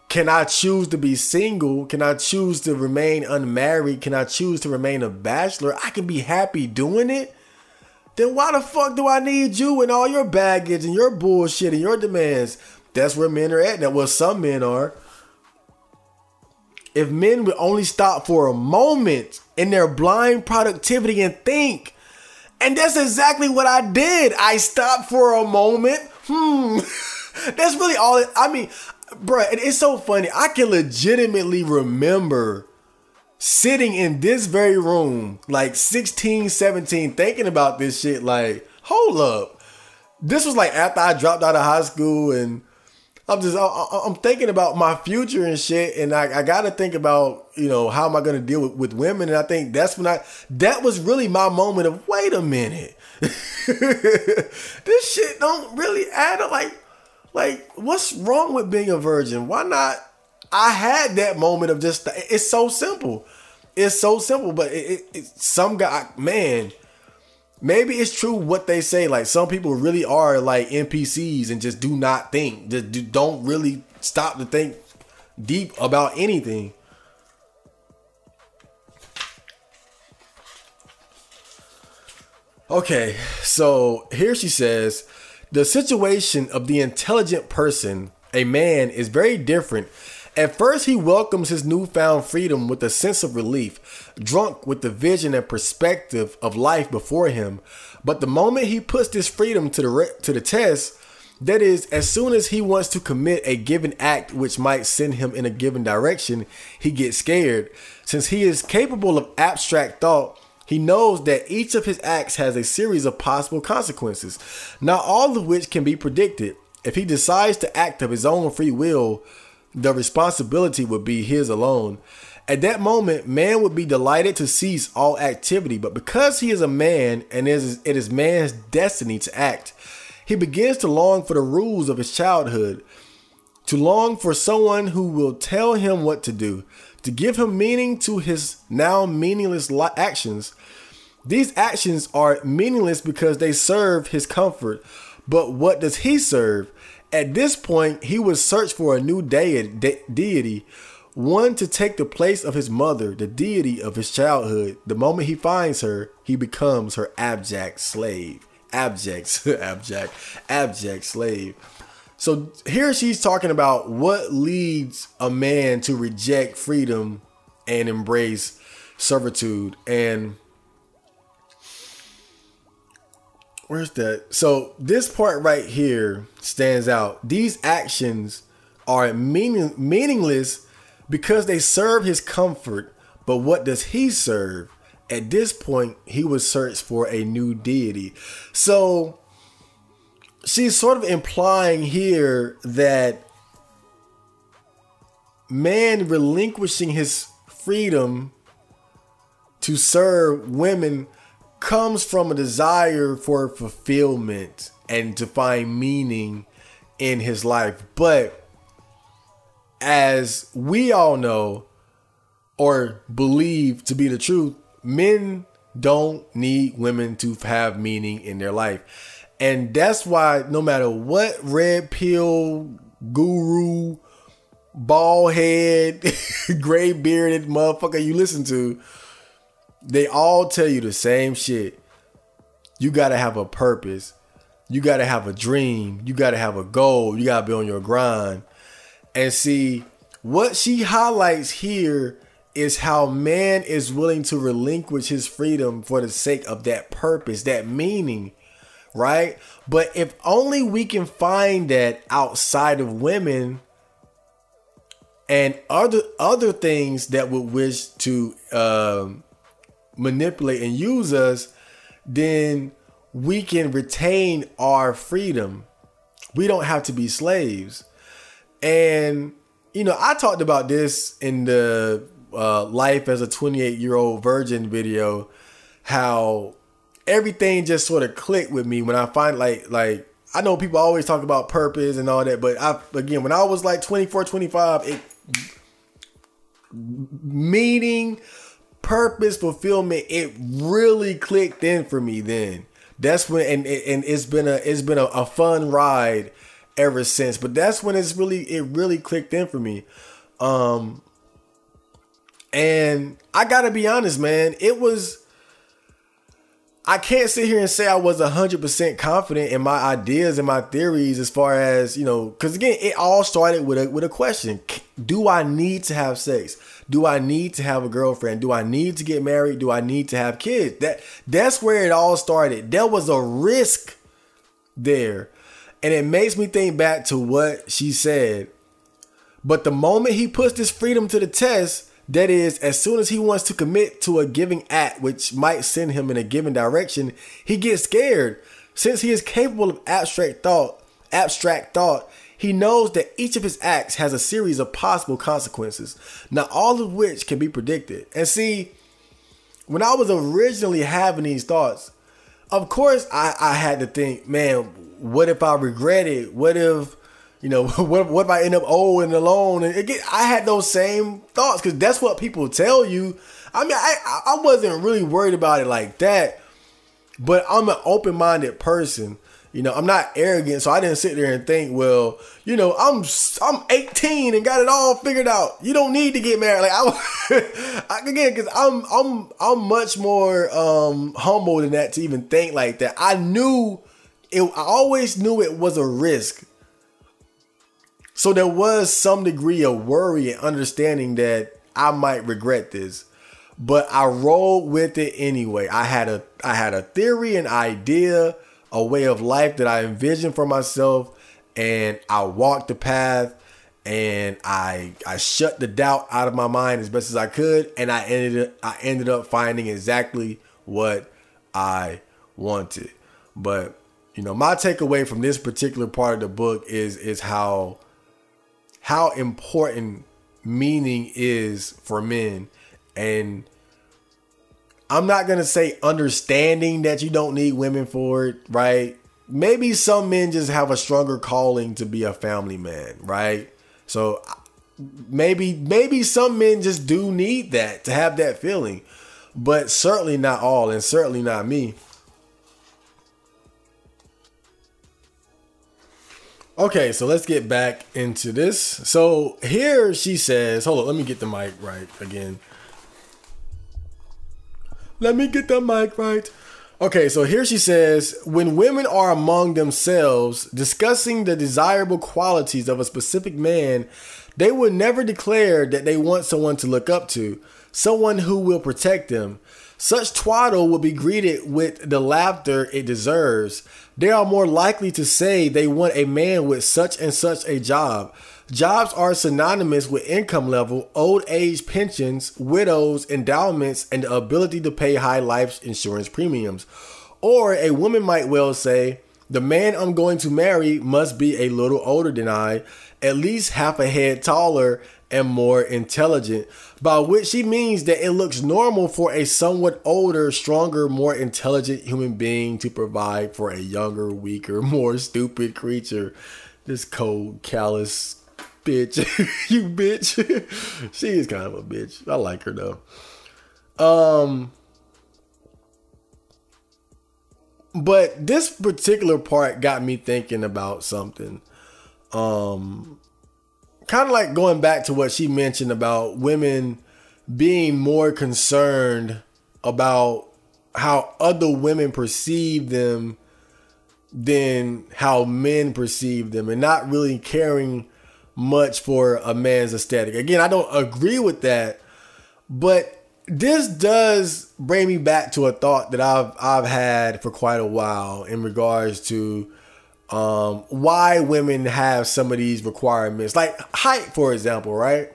can I choose to be single, can I choose to remain unmarried, can I choose to remain a bachelor, I can be happy doing it, then why the fuck do I need you and all your baggage and your bullshit and your demands? That's where men are at now. Well, some men are. If men would only stop for a moment in their blind productivity and think, and that's exactly what I did. I stopped for a moment. That's really all. Bruh, it's so funny. I can legitimately remember sitting in this very room, like 16, 17, thinking about this shit. Like, hold up. This was like after I dropped out of high school, and I'm thinking about my future and shit, and I got to think about, how am I going to deal with women? And I think that was really my moment of, wait a minute, this shit don't really add up. Like, what's wrong with being a virgin? Why not? I had that moment of just, it's so simple. It's so simple, but some guy, man, maybe it's true what they say. Like, some people really are like NPCs and just do not think. Just don't really stop to think deep about anything. Okay, so here she says, the situation of the intelligent person, a man, is very different. At first, he welcomes his newfound freedom with a sense of relief, drunk with the vision and perspective of life before him. But the moment he puts this freedom to the test, that is, as soon as he wants to commit a given act which might send him in a given direction, he gets scared. Since he is capable of abstract thought, he knows that each of his acts has a series of possible consequences, not all of which can be predicted. If he decides to act of his own free will, the responsibility would be his alone. At that moment, man would be delighted to cease all activity, but because he is a man and it is man's destiny to act, he begins to long for the rules of his childhood, to long for someone who will tell him what to do, to give him meaning to his now meaningless actions. These actions are meaningless because they serve his comfort, but what does he serve? At this point, he would search for a new deity, one to take the place of his mother, the deity of his childhood. The moment he finds her, he becomes her abject slave. Abject slave. So here she's talking about what leads a man to reject freedom and embrace servitude. And where's that? So this part right here stands out. These actions are meaningless because they serve his comfort. But what does he serve? At this point, he would search for a new deity. So she's sort of implying here that man relinquishing his freedom to serve women comes from a desire for fulfillment and to find meaning in his life. But as we all know or believe to be the truth, men don't need women to have meaning in their life. And that's why no matter what red pill, guru, bald head, gray bearded motherfucker you listen to, they all tell you the same shit. You got to have a purpose. You got to have a dream. You got to have a goal. You got to be on your grind. And see, what she highlights here is how man is willing to relinquish his freedom for the sake of that purpose, that meaning, right? But if only we can find that outside of women and other things that would wish to manipulate and use us, then we can retain our freedom. We don't have to be slaves. And, you know, I talked about this in the Life as a 28-year-old virgin video, how everything just sort of clicked with me when I find like I know people always talk about purpose and all that, but when I was like 24, 25, meaning, purpose, fulfillment, it really clicked in for me then. That's when, and it's been a fun ride ever since. But that's when it really clicked in for me. And I gotta be honest, man, I can't sit here and say I was 100% confident in my ideas and my theories as far as, you know, because again, it all started with a question. Do I need to have sex? Do I need to have a girlfriend? Do I need to get married? Do I need to have kids? That's where it all started. There was a risk there. And it makes me think back to what she said. But the moment he puts this freedom to the test, that is, as soon as he wants to commit to a giving act, which might send him in a given direction, he gets scared. Since he is capable of abstract thought, he knows that each of his acts has a series of possible consequences, not all of which can be predicted. And see, when I was originally having these thoughts, of course I had to think, man, what if I regret it? What if, you know, what if I end up old and alone? And again, I had those same thoughts because that's what people tell you. I mean, I wasn't really worried about it like that, but I'm an open-minded person. You know, I'm not arrogant, so I didn't sit there and think, well, you know, I'm 18 and got it all figured out. You don't need to get married. Like again, because I'm much more humble than that to even think like that. I always knew it was a risk. So there was some degree of worry and understanding that I might regret this, but I rolled with it anyway. I had a theory, an idea, a way of life that I envisioned for myself, and I walked the path, and I shut the doubt out of my mind as best as I could, and I ended up finding exactly what I wanted. But you know, my takeaway from this particular part of the book is how how important meaning is for men. And I'm not going to say understanding that you don't need women for it, right? Maybe some men just have a stronger calling to be a family man, right? So maybe some men just do need that, to have that feeling, but certainly not all, and certainly not me. Okay, so let's get back into this. So here she says, hold on, let me get the mic right again. Let me get the mic right. Okay, so here she says, when women are among themselves discussing the desirable qualities of a specific man, they will never declare that they want someone to look up to, someone who will protect them. Such twaddle will be greeted with the laughter it deserves. They are more likely to say they want a man with such and such a job. Jobs are synonymous with income level, old age pensions, widows, endowments, and the ability to pay high life insurance premiums. Or a woman might well say, the man I'm going to marry must be a little older than I, at least half a head taller and more intelligent, by which she means that it looks normal for a somewhat older, stronger, more intelligent human being to provide for a younger, weaker, more stupid creature. This cold, callous bitch. You bitch. She is kind of a bitch. I like her though. But this particular part got me thinking about something. Kind of like going back to what she mentioned about women being more concerned about how other women perceive them than how men perceive them, and not really caring much for a man's aesthetic. Again, I don't agree with that, but this does bring me back to a thought that I've had for quite a while in regards to why women have some of these requirements, like height, for example, right?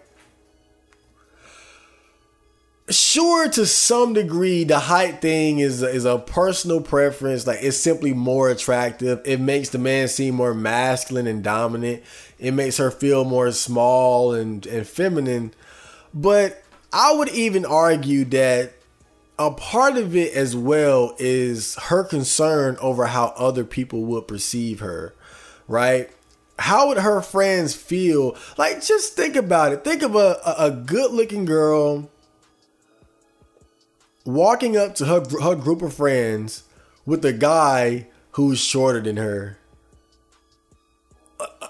Sure, to some degree, the height thing is a personal preference. Like, it's simply more attractive. It makes the man seem more masculine and dominant. It makes her feel more small and feminine. But I would even argue that a part of it as well is her concern over how other people would perceive her, right? How would her friends feel? Like, just think about it. Think of a good-looking girl walking up to her group of friends with a guy who's shorter than her.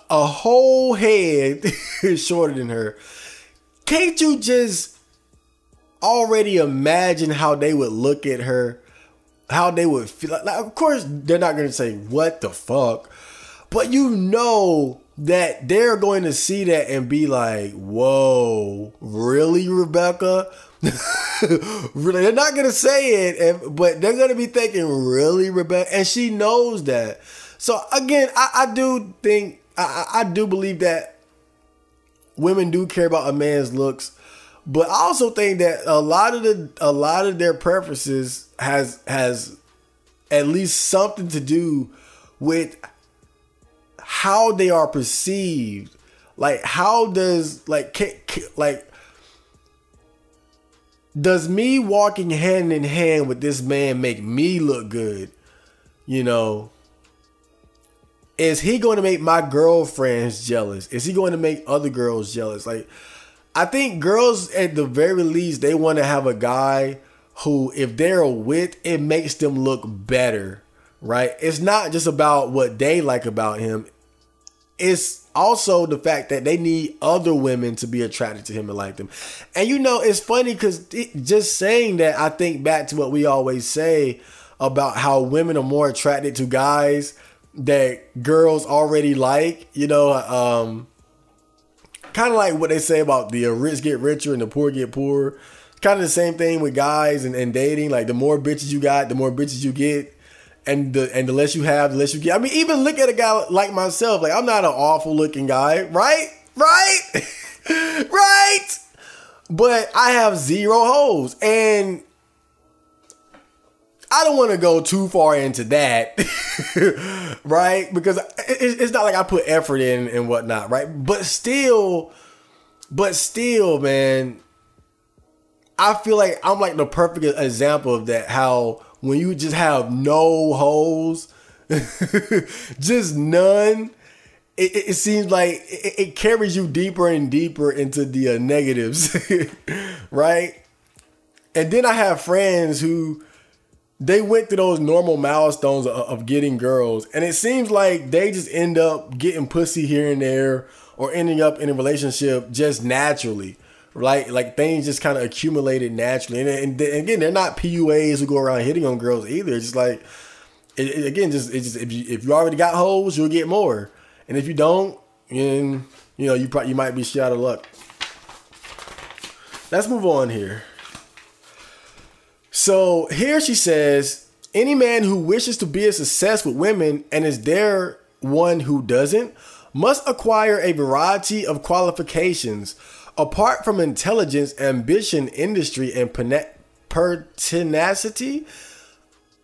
A whole head is shorter than her. Can't you just already imagine how they would look at her? How they would feel? Like, of course, they're not going to say, what the fuck? But you know that they're going to see that and be like, whoa, really, Rebecca? Really, they're not going to say it, but they're going to be thinking, really, Rebecca? And she knows that. So again, I do think, I do believe that women do care about a man's looks, but I also think that a lot of their preferences has at least something to do with how they are perceived. Like, how does does me walking hand in hand with this man make me look good? You know, is he going to make my girlfriends jealous? Is he going to make other girls jealous? Like, I think girls, at the very least, they want to have a guy who, if they're with, it makes them look better, right? It's not just about what they like about him. It's also the fact that they need other women to be attracted to him and like them. And you know, it's funny because just saying that, I think back to what we always say about how women are more attracted to guys that girls already like, you know, kind of like what they say about the rich get richer and the poor get poorer. Kind of the same thing with guys and dating. Like, the more bitches you got, the more bitches you get. And the less you have, the less you get. I mean, even look at a guy like myself. Like, I'm not an awful looking guy, right? Right? But I have zero hoes. And I don't want to go too far into that, right? Because it's not like I put effort in and whatnot, right? But still, man, I feel like I'm like the perfect example of that. How when you just have no holes, just none, it seems like it carries you deeper and deeper into the negatives, right? And then I have friends who they went through those normal milestones of getting girls, and it seems like they just end up getting pussy here and there, or ending up in a relationship just naturally, right? Like things just kind of accumulated naturally. And again, they're not PUAs who go around hitting on girls either. It's just like, if you already got hoes, you'll get more, and if you don't, then you might be shit out of luck. Let's move on here. So here she says, any man who wishes to be a success with women and is there one who doesn't must acquire a variety of qualifications. Apart from intelligence, ambition, industry, and pertinacity,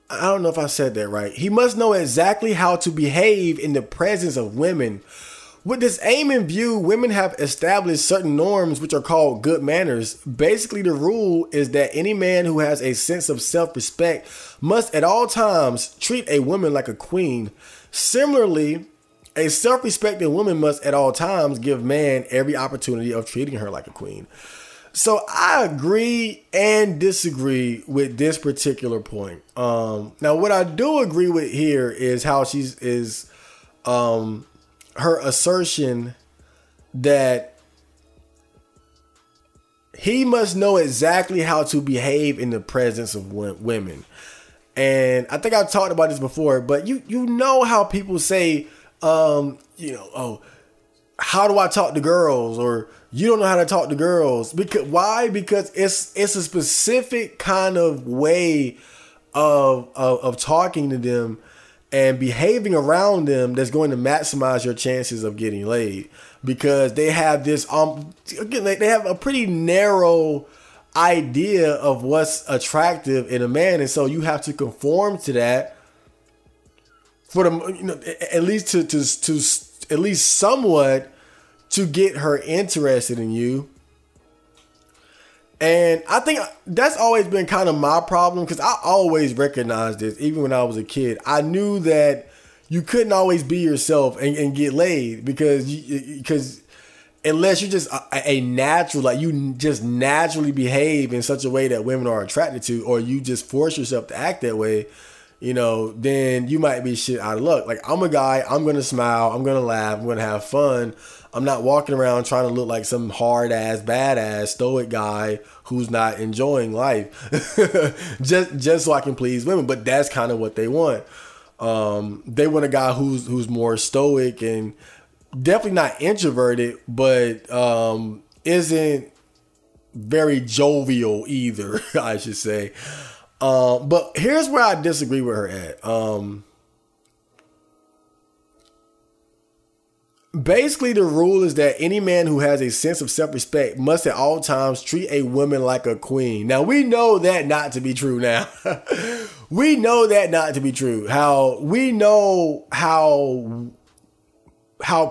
I don't know if I said that right. He must know exactly how to behave in the presence of women. With this aim in view, women have established certain norms which are called good manners. Basically, the rule is that any man who has a sense of self-respect must at all times treat a woman like a queen. Similarly, a self-respecting woman must at all times give man every opportunity of treating her like a queen. So I agree and disagree with this particular point. Now, what I do agree with here is how her assertion that he must know exactly how to behave in the presence of women. And I think I've talked about this before, but you know how people say, how do I talk to girls? Or you don't know how to talk to girls. Why? Because it's a specific kind of way of talking to them and behaving around them that's going to maximize your chances of getting laid, because they have this again, they have a pretty narrow idea of what's attractive in a man, and so you have to conform to that for at least to at least somewhat to get her interested in you. And I think that's always been kind of my problem, because I always recognized this, even when I was a kid. I knew that you couldn't always be yourself and get laid, because unless you're just a natural, like you just naturally behave in such a way that women are attracted to, or you just force yourself to act that way, then you might be shit out of luck. Like, I'm a guy, I'm going to smile, I'm going to laugh, I'm going to have fun. I'm not walking around trying to look like some hard ass, badass, stoic guy who's not enjoying life just so I can please women. But that's kind of what they want. They want a guy who's more stoic and definitely not introverted, but isn't very jovial either, I should say. But here's where I disagree with her at. Basically, the rule is that any man who has a sense of self-respect must at all times treat a woman like a queen. Now, we know that not to be true now. We know that not to be true. We know how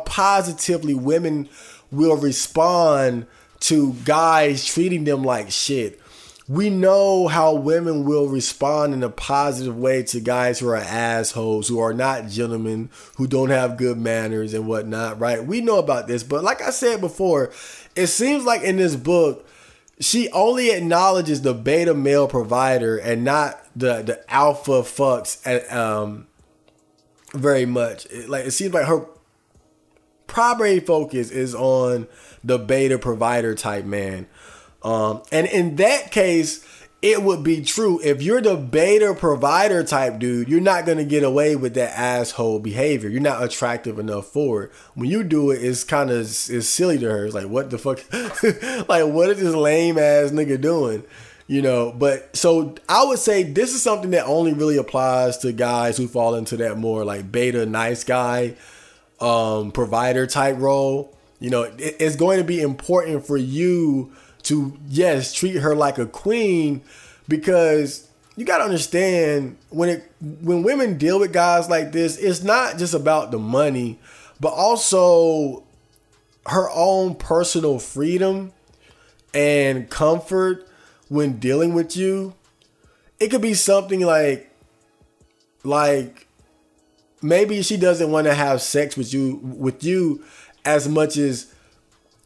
positively women will respond to guys treating them like shit. We know how women will respond in a positive way to guys who are assholes, who are not gentlemen, who don't have good manners and whatnot, right? We know about this. But like I said before, it seems like in this book, she only acknowledges the beta male provider and not the alpha fucks very much. It seems like her primary focus is on the beta provider type man. And in that case, it would be true. If you're the beta provider type dude, you're not going to get away with that asshole behavior. You're not attractive enough for it. When you do it, it's kind of silly to her. It's like, what the fuck? Like, what is this lame ass nigga doing? But so I would say this is something that only really applies to guys who fall into that more like beta nice guy, provider type role. It's going to be important for you to, yes, treat her like a queen, because you got to understand when women deal with guys like this, it's not just about the money, but also her own personal freedom and comfort when dealing with you. It could be something like maybe she doesn't want to have sex with you as much as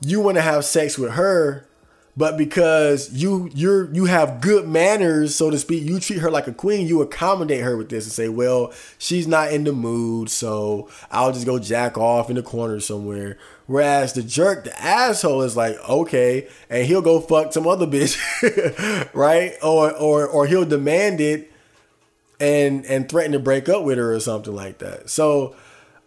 you want to have sex with her, but because you have good manners, so to speak, you treat her like a queen, you accommodate her with this and say, well, she's not in the mood, so I'll just go jack off in the corner somewhere. Whereas the jerk, the asshole, is like, okay, and he'll go fuck some other bitch, right? Or he'll demand it and threaten to break up with her or something like that. So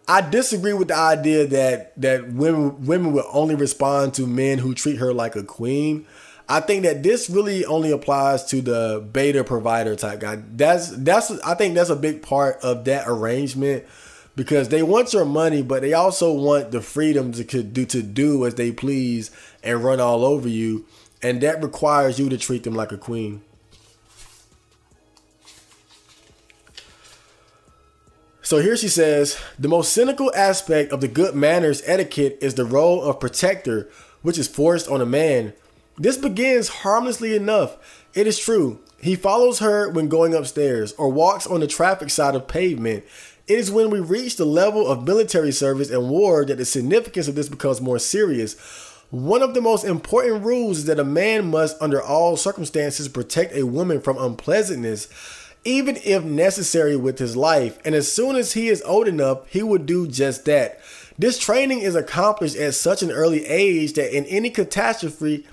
I disagree with the idea that women will only respond to men who treat her like a queen. I think that this really only applies to the beta provider type guy. I think that's a big part of that arrangement, because they want your money, but they also want the freedom to do as they please and run all over you, and that requires you to treat them like a queen. So here she says, the most cynical aspect of the good manners etiquette is the role of protector, which is forced on a man. This begins harmlessly enough. It is true. He follows her when going upstairs or walks on the traffic side of pavement. It is when we reach the level of military service and war that the significance of this becomes more serious. One of the most important rules is that a man must, under all circumstances, protect a woman from unpleasantness, even if necessary, with his life. And as soon as he is old enough, he will do just that. This training is accomplished at such an early age that in any catastrophe,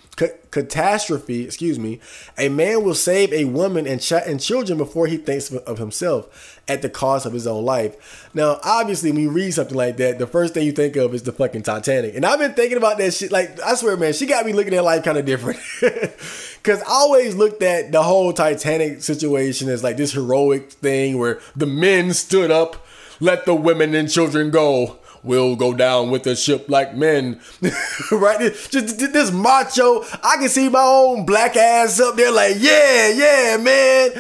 a man will save a woman and children before he thinks of himself, at the cost of his own life. Now, obviously, when you read something like that, the first thing you think of is the fucking Titanic. And I've been thinking about that shit. Like, I swear, man, she got me looking at life kind of different. Because I always looked at the whole Titanic situation as like this heroic thing where the men stood up, let the women and children go. We'll go down with the ship like men. Right? Just this macho. I can see my own black ass up there like, yeah, man.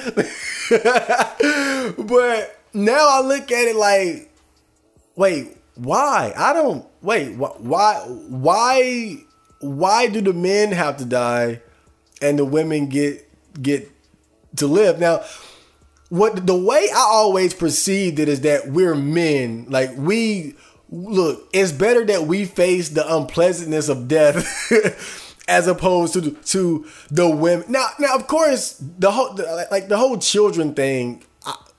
But now I look at it like, wait, why? Why do the men have to die and the women get to live? Now, the way I always perceived it is that we're men. Like, look, it's better that we face the unpleasantness of death as opposed to the women. Now, of course, the whole children thing,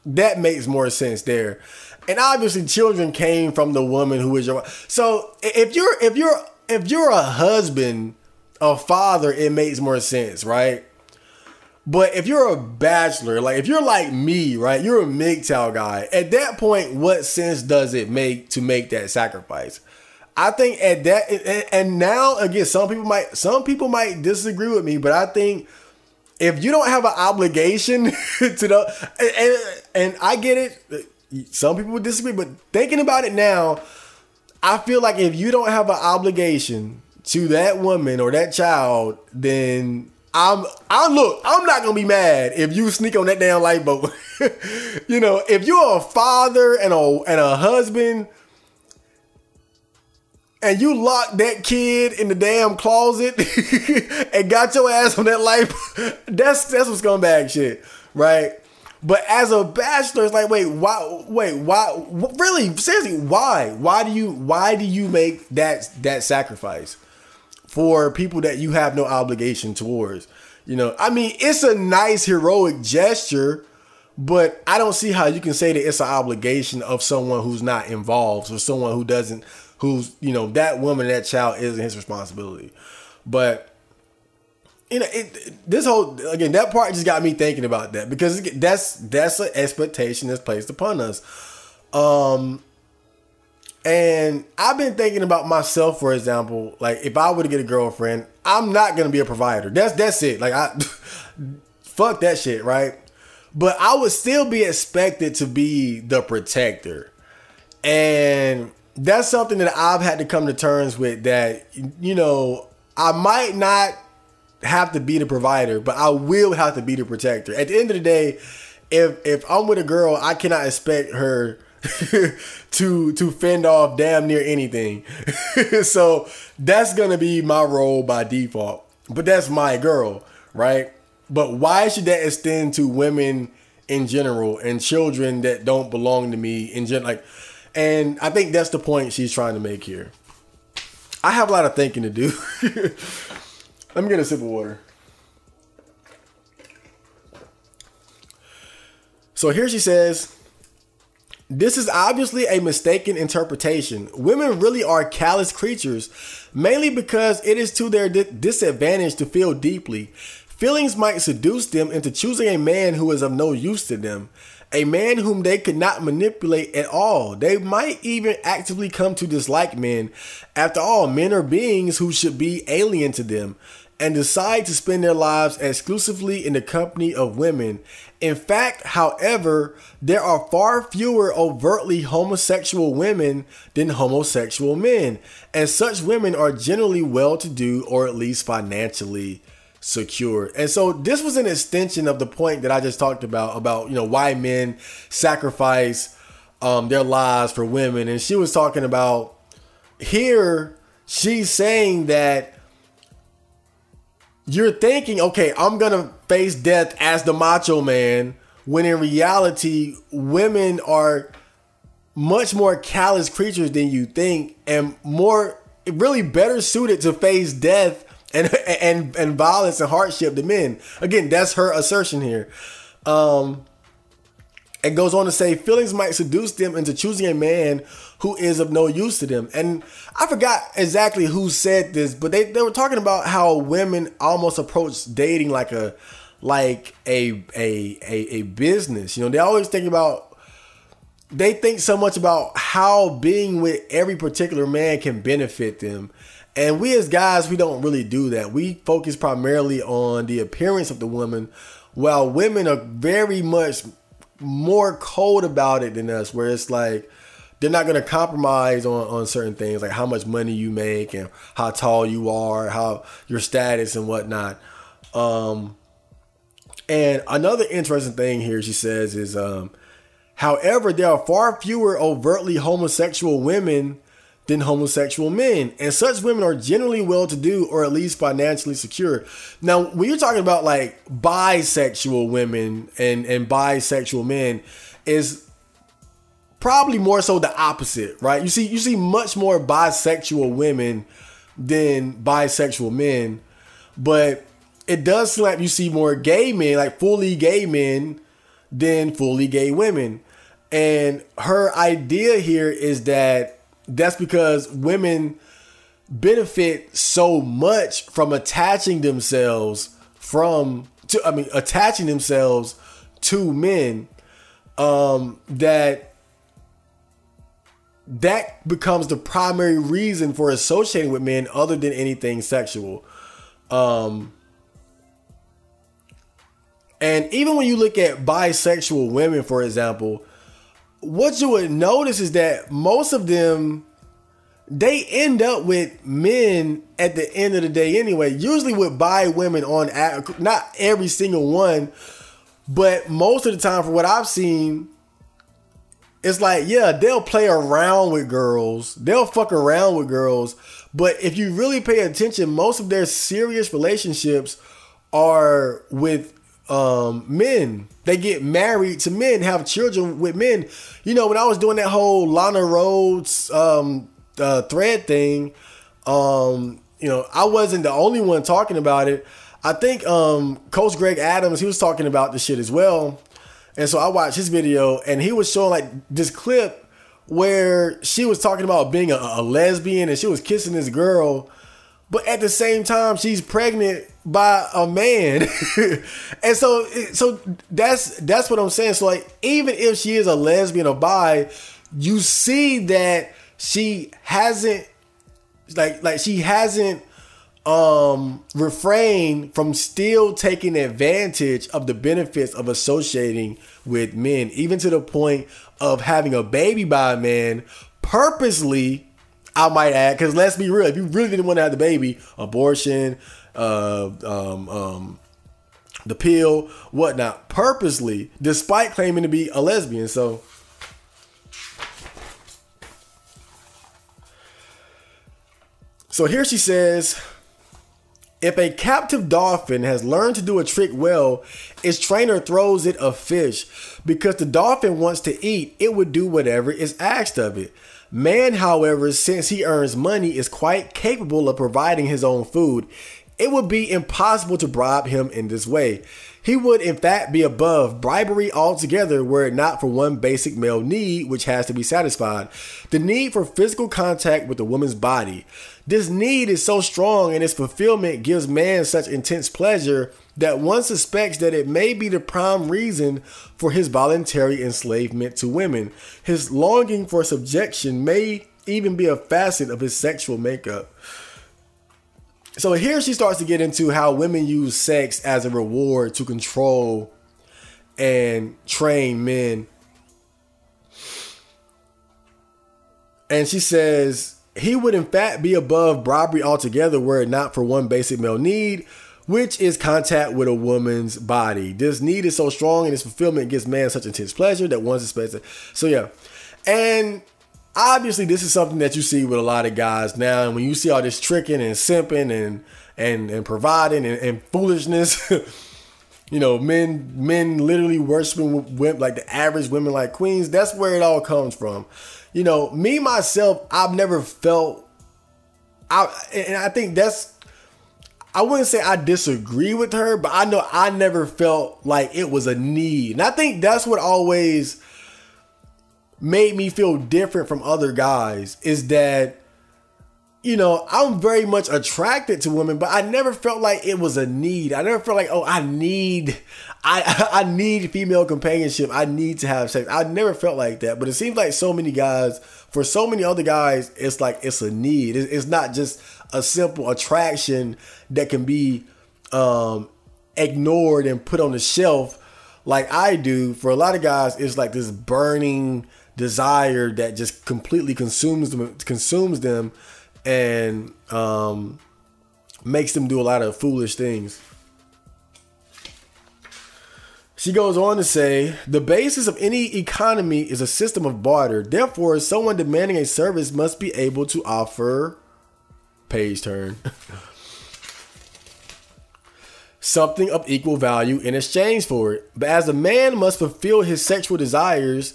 that makes more sense there. And obviously, children came from the woman who is your. So if you're a husband, a father, it makes more sense, right? But if you're a bachelor, like if you're like me, right, you're a MGTOW guy. At that point, what sense does it make to make that sacrifice? I think at that, and now again, some people might disagree with me, but I think if you don't have an obligation to and I get it, some people would disagree, but thinking about it now, I feel like if you don't have an obligation to that woman or that child, then I'm not gonna be mad if you sneak on that damn lifeboat. You know, if you're a father and a husband and you locked that kid in the damn closet and got your ass on that lifeboat, that's some scumbag shit, right? But as a bachelor, it's like, why? Really, seriously, why? Why do you make that sacrifice for people that you have no obligation towards? You know, I mean, it's a nice heroic gesture, but I don't see how you can say that it's an obligation of someone who's not involved or someone who's, you know, that woman, that child isn't his responsibility. But, you know, that part just got me thinking about that, because that's an expectation that's placed upon us. And I've been thinking about myself, for example, like if I were to get a girlfriend, I'm not going to be a provider. That's it. Like fuck that shit. Right. But I would still be expected to be the protector. And that's something that I've had to come to terms with, that, you know, I might not have to be the provider, but I will have to be the protector. At the end of the day, if I'm with a girl, I cannot expect her to fend off damn near anything. So that's gonna be my role by default. But that's my girl, right? But why should that extend to women in general and children that don't belong to me in general? Like, and I think that's the point she's trying to make here. I have a lot of thinking to do. Let me get a sip of water. So here she says, this is obviously a mistaken interpretation. Women really are callous creatures, mainly because it is to their disadvantage to feel deeply. Feelings might seduce them into choosing a man who is of no use to them, a man whom they could not manipulate at all. They might even actively come to dislike men. After all, men are beings who should be alien to them, and decide to spend their lives exclusively in the company of women. In fact, however, there are far fewer overtly homosexual women than homosexual men, and such women are generally well-to-do or at least financially secure. And so this was an extension of the point that I just talked about, you know, why men sacrifice their lives for women. And she was talking about here, she's saying that you're thinking, okay, I'm going to face death as the macho man, when in reality, women are much more callous creatures than you think, and more really better suited to face death and violence and hardship than men. Again, that's her assertion here. It goes on to say, feelings might seduce them into choosing a man who is of no use to them. And I forgot exactly who said this, but they were talking about how women almost approach dating like a business. You know, they always think about, they think so much about how being with every particular man can benefit them. And we as guys, we don't really do that. We focus primarily on the appearance of the woman, while women are very much more cold about it than us, where it's like they're not going to compromise on certain things, like how much money you make and how tall you are, how your status and whatnot. And another interesting thing here she says is, however, there are far fewer overtly homosexual women than homosexual men, and such women are generally well-to-do or at least financially secure. Now, when you're talking about like bisexual women and bisexual men, is probably more so the opposite, right? You see much more bisexual women than bisexual men, but it does seem like you see more gay men, like fully gay men, than fully gay women. And her idea here is that that's because women benefit so much from attaching themselves to men, that becomes the primary reason for associating with men other than anything sexual. And even when you look at bisexual women, for example, what you would notice is that most of them, they end up with men at the end of the day anyway. Usually with bi women, not every single one, but most of the time, for what I've seen, it's like, yeah, they'll play around with girls, they'll fuck around with girls, but if you really pay attention, most of their serious relationships are with men. They get married to men, have children with men. You know, when I was doing that whole Lana Rhoades thread thing, you know, I wasn't the only one talking about it. I think Coach Greg Adams, he was talking about this shit as well. And so I watched his video, and he was showing like this clip where she was talking about being a lesbian, and she was kissing this girl, but at the same time she's pregnant by a man. And so that's what I'm saying. So like, even if she is a lesbian or bi, you see that she hasn't refrained from still taking advantage of the benefits of associating with men, even to the point of having a baby by a man purposely, I might add, because let's be real, if you really didn't want to have the baby, abortion, the pill, whatnot, purposely, despite claiming to be a lesbian. So here she says, if a captive dolphin has learned to do a trick well, its trainer throws it a fish. Because the dolphin wants to eat, it would do whatever is asked of it. Man, however, since he earns money, is quite capable of providing his own food. It would be impossible to bribe him in this way. He would, in fact, be above bribery altogether were it not for one basic male need which has to be satisfied: the need for physical contact with a woman's body. This need is so strong and its fulfillment gives man such intense pleasure that one suspects that it may be the prime reason for his voluntary enslavement to women. His longing for subjection may even be a facet of his sexual makeup. So here she starts to get into how women use sex as a reward to control and train men. And she says, he would in fact be above bribery altogether were it not for one basic male need, which is contact with a woman's body. This need is so strong and its fulfillment gives man such intense pleasure that one suspects it. So yeah. And obviously, this is something that you see with a lot of guys now. And when you see all this tricking and simping and providing and foolishness, you know, men literally worshiping women, like the average women like queens. That's where it all comes from. You know, me, myself, I've never felt, and I think that's, I wouldn't say I disagree with her, but I know I never felt like it was a need. And I think that's what always made me feel different from other guys, is that, you know, I'm very much attracted to women, but I never felt like it was a need. I never felt like, oh, I need female companionship. I need to have sex. I never felt like that. But it seems like so many guys, for so many other guys, it's like it's a need. It's not just a simple attraction that can be ignored and put on the shelf like I do. For a lot of guys, it's like this burning desire that just completely consumes them and makes them do a lot of foolish things. She goes on to say, the basis of any economy is a system of barter. Therefore, someone demanding a service must be able to offer, page turn, something of equal value in exchange for it. But as a man must fulfill his sexual desires,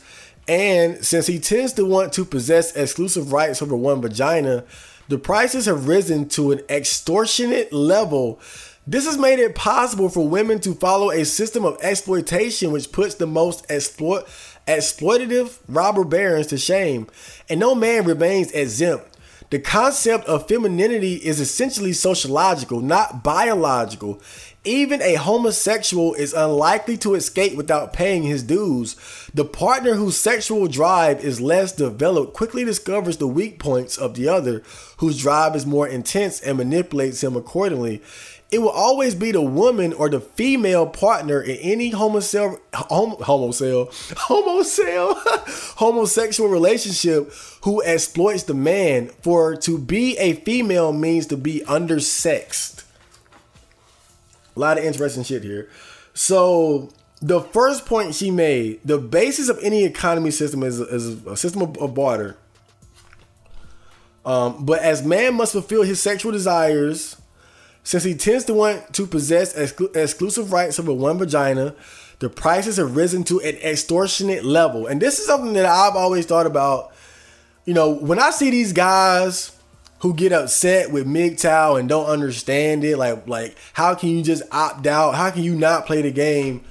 and since he tends to want to possess exclusive rights over one vagina, the prices have risen to an extortionate level. This has made it possible for women to follow a system of exploitation which puts the most exploitative robber barons to shame, and no man remains exempt. The concept of femininity is essentially sociological, not biological. Even a homosexual is unlikely to escape without paying his dues. The partner whose sexual drive is less developed quickly discovers the weak points of the other, whose drive is more intense, and manipulates him accordingly. It will always be the woman or the female partner in any homosexual relationship who exploits the man, for to be a female means to be undersexed. A lot of interesting shit here. So the first point she made, the basis of any economy system is a system of barter. But as man must fulfill his sexual desires, since he tends to want to possess exclusive rights over one vagina, the prices have risen to an extortionate level. And this is something that I've always thought about. You know, when I see these guys who get upset with MGTOW and don't understand it, like how can you just opt out? How can you not play the game?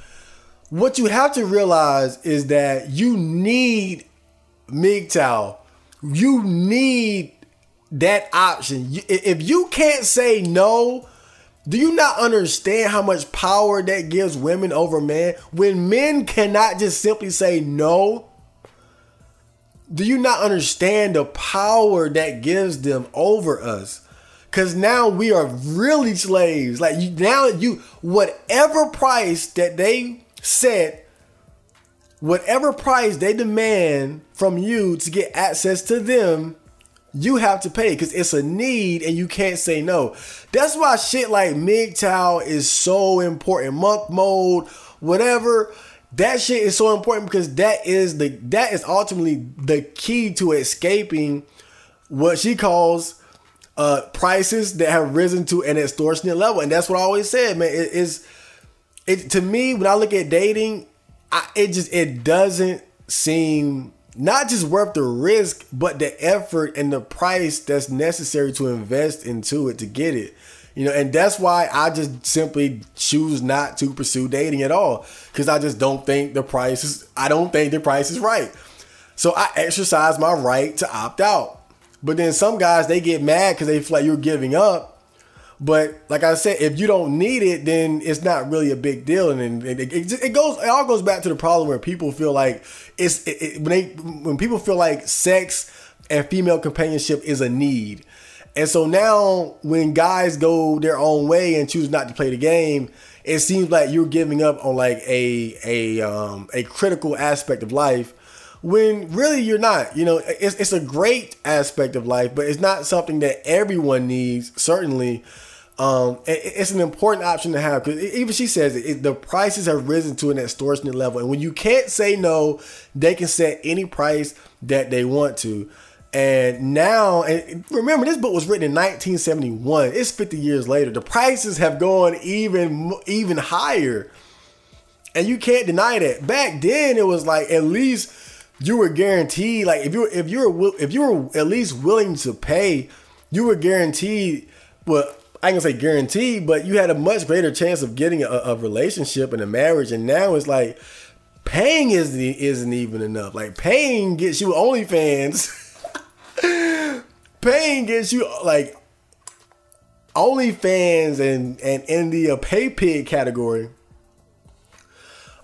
What you have to realize is that you need MGTOW. You need that option. If you can't say no, do you not understand how much power that gives women over men? When men cannot just simply say no, do you not understand the power that gives them over us? Because now we are really slaves. Like whatever price that they set, whatever price they demand from you to get access to them, you have to pay because it's a need and you can't say no. That's why shit like MGTOW is so important. Monk mode, whatever. That shit is so important because that is ultimately the key to escaping what she calls prices that have risen to an extortionate level. And that's what I always said, man. It to me, when I look at dating, it doesn't seem not just worth the risk, but the effort and the price that's necessary to invest into it to get it. You know, and that's why I just simply choose not to pursue dating at all. Because I just don't think the price is right. So I exercise my right to opt out. But then some guys, they get mad because they feel like you're giving up. But like I said, if you don't need it, then it's not really a big deal. And it all goes back to the problem where people feel like when people feel like sex and female companionship is a need. And so now when guys go their own way and choose not to play the game, it seems like you're giving up on like a critical aspect of life when really you're not. You know, it's a great aspect of life, but it's not something that everyone needs, certainly. It's an important option to have because even she says the prices have risen to an extortionate level. And when you can't say no, they can set any price that they want to. And now, and remember, this book was written in 1971. It's 50 years later. The prices have gone even higher. And you can't deny that. Back then, it was like at least you were guaranteed, like if you were at least willing to pay, you were guaranteed, well, I can say guaranteed, but you had a much greater chance of getting a relationship and a marriage. And now it's like paying isn't even enough. Like paying gets you OnlyFans. Paying gets you like OnlyFans and in the pay pig category.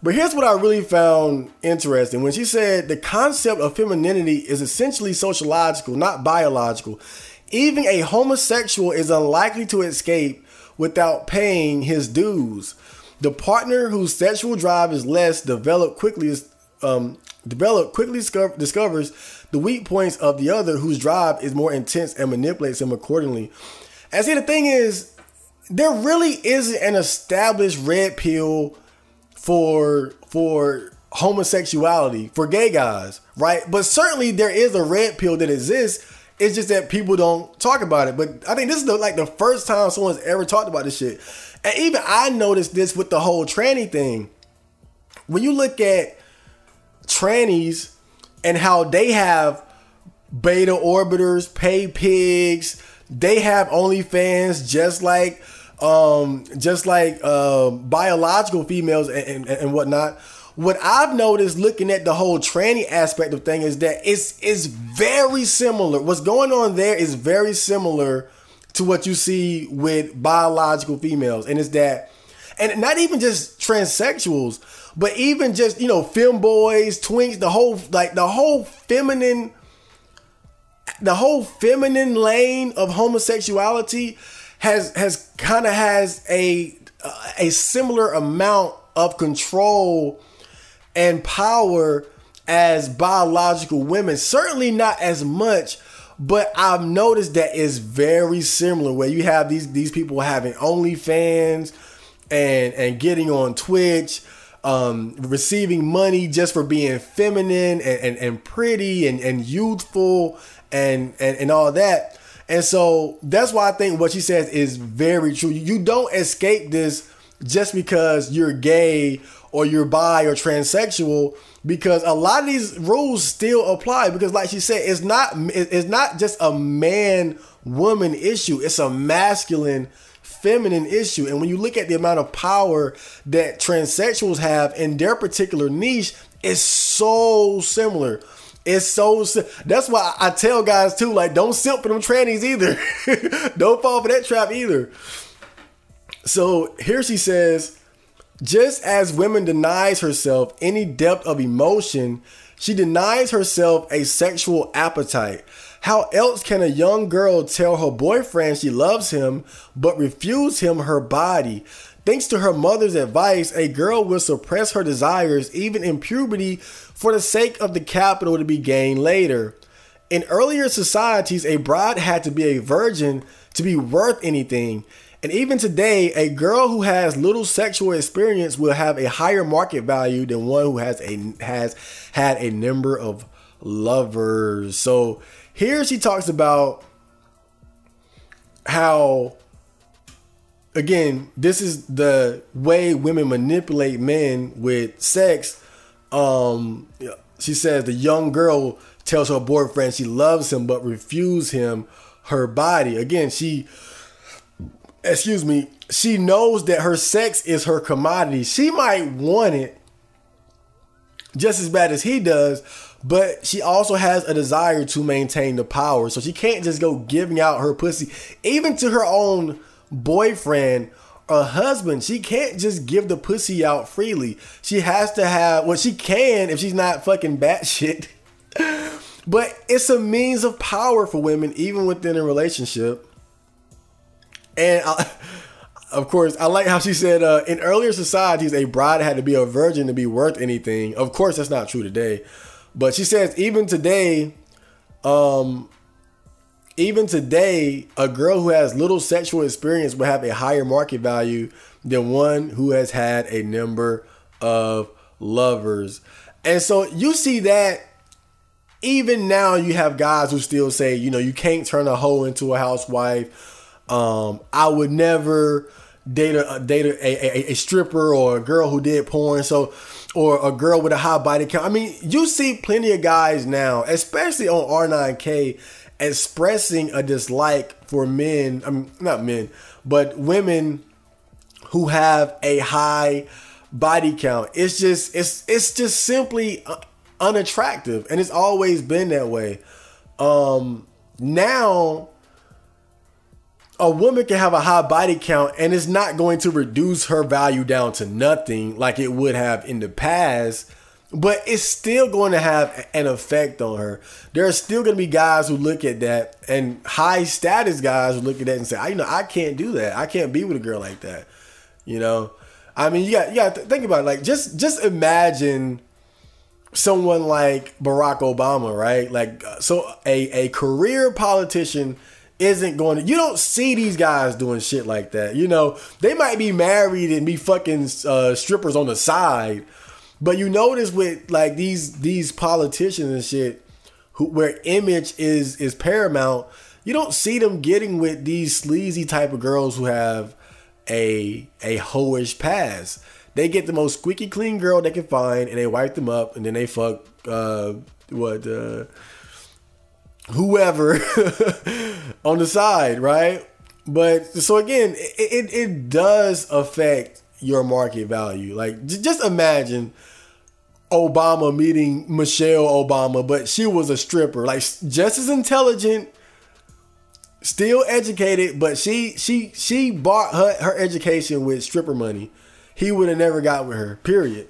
But here's what I really found interesting. When she said the concept of femininity is essentially sociological, not biological. Even a homosexual is unlikely to escape without paying his dues. The partner whose sexual drive is less developed quickly discovers the weak points of the other whose drive is more intense and manipulates him accordingly. And see, the thing is, there really isn't an established red pill for homosexuality, for gay guys, right? But certainly there is a red pill that exists. It's just that people don't talk about it. But I think this is the first time someone's ever talked about this shit. And even I noticed this with the whole tranny thing. When you look at trannies and how they have beta orbiters, pay pigs, they have OnlyFans just like biological females and whatnot. What I've noticed looking at the whole tranny aspect of thing is that it's very similar. What's going on there is very similar to what you see with biological females. And it's that, and not even just transsexuals, but even just, you know, femboys, twinks, the whole feminine lane of homosexuality has a similar amount of control and power as biological women. Certainly not as much, but I've noticed that it's very similar, where you have these people having OnlyFans and getting on Twitch, receiving money just for being feminine and pretty and youthful and all that. And so that's why I think what she says is very true. You don't escape this just because you're gay or you're bi or transsexual, because a lot of these rules still apply. Because like she said, it's not just a man-woman issue. It's a masculine feminine issue. And when you look at the amount of power that transsexuals have in their particular niche, it's so similar. That's why I tell guys too, like, don't simp for them trannies either. Don't fall for that trap either. So here she says, just as women denies herself any depth of emotion, she denies herself a sexual appetite. How else can a young girl tell her boyfriend she loves him, but refuse him her body? Thanks to her mother's advice, a girl will suppress her desires even in puberty for the sake of the capital to be gained later. In earlier societies, a bride had to be a virgin to be worth anything. And even today, a girl who has little sexual experience will have a higher market value than one who has had a number of lovers. So here she talks about how, again, this is the way women manipulate men with sex. She says the young girl tells her boyfriend she loves him but refuses him her body. Again, she knows that her sex is her commodity. She might want it just as bad as he does, but she also has a desire to maintain the power. So she can't just go giving out her pussy, even to her own boyfriend or husband. She can't just give the pussy out freely. She has to have, well, she can if she's not fucking batshit. But it's a means of power for women, even within a relationship. And of course, I like how she said, in earlier societies, a bride had to be a virgin to be worth anything. Of course, that's not true today. But she says, even today, a girl who has little sexual experience will have a higher market value than one who has had a number of lovers. And so you see that even now you have guys who still say, you can't turn a hoe into a housewife. I would never date a stripper or a girl who did porn. Or a girl with a high body count. I mean, you see plenty of guys now, especially on R9K, expressing a dislike for men. I mean, not men, but women who have a high body count. It's just simply unattractive, and it's always been that way. Now, a woman can have a high body count and it's not going to reduce her value down to nothing like it would have in the past, but it's still going to have an effect on her. There are still going to be guys who look at that, and high status guys who look at that and say, I can't do that. I can't be with a girl like that. I mean, you got to think about it. Like, just imagine someone like Barack Obama, right? Like, so a career politician isn't going to, you don't see these guys doing shit like that. They might be married and be fucking strippers on the side, but you notice with like these politicians and shit where image is paramount, you don't see them getting with these sleazy type of girls who have a hoish past. They get the most squeaky clean girl they can find and they wipe them up and then they fuck whoever on the side, right? But so again, it does affect your market value. Like, just imagine Obama meeting Michelle Obama, but she was a stripper, like just as intelligent, still educated, but she bought her education with stripper money. He would have never got with her, period.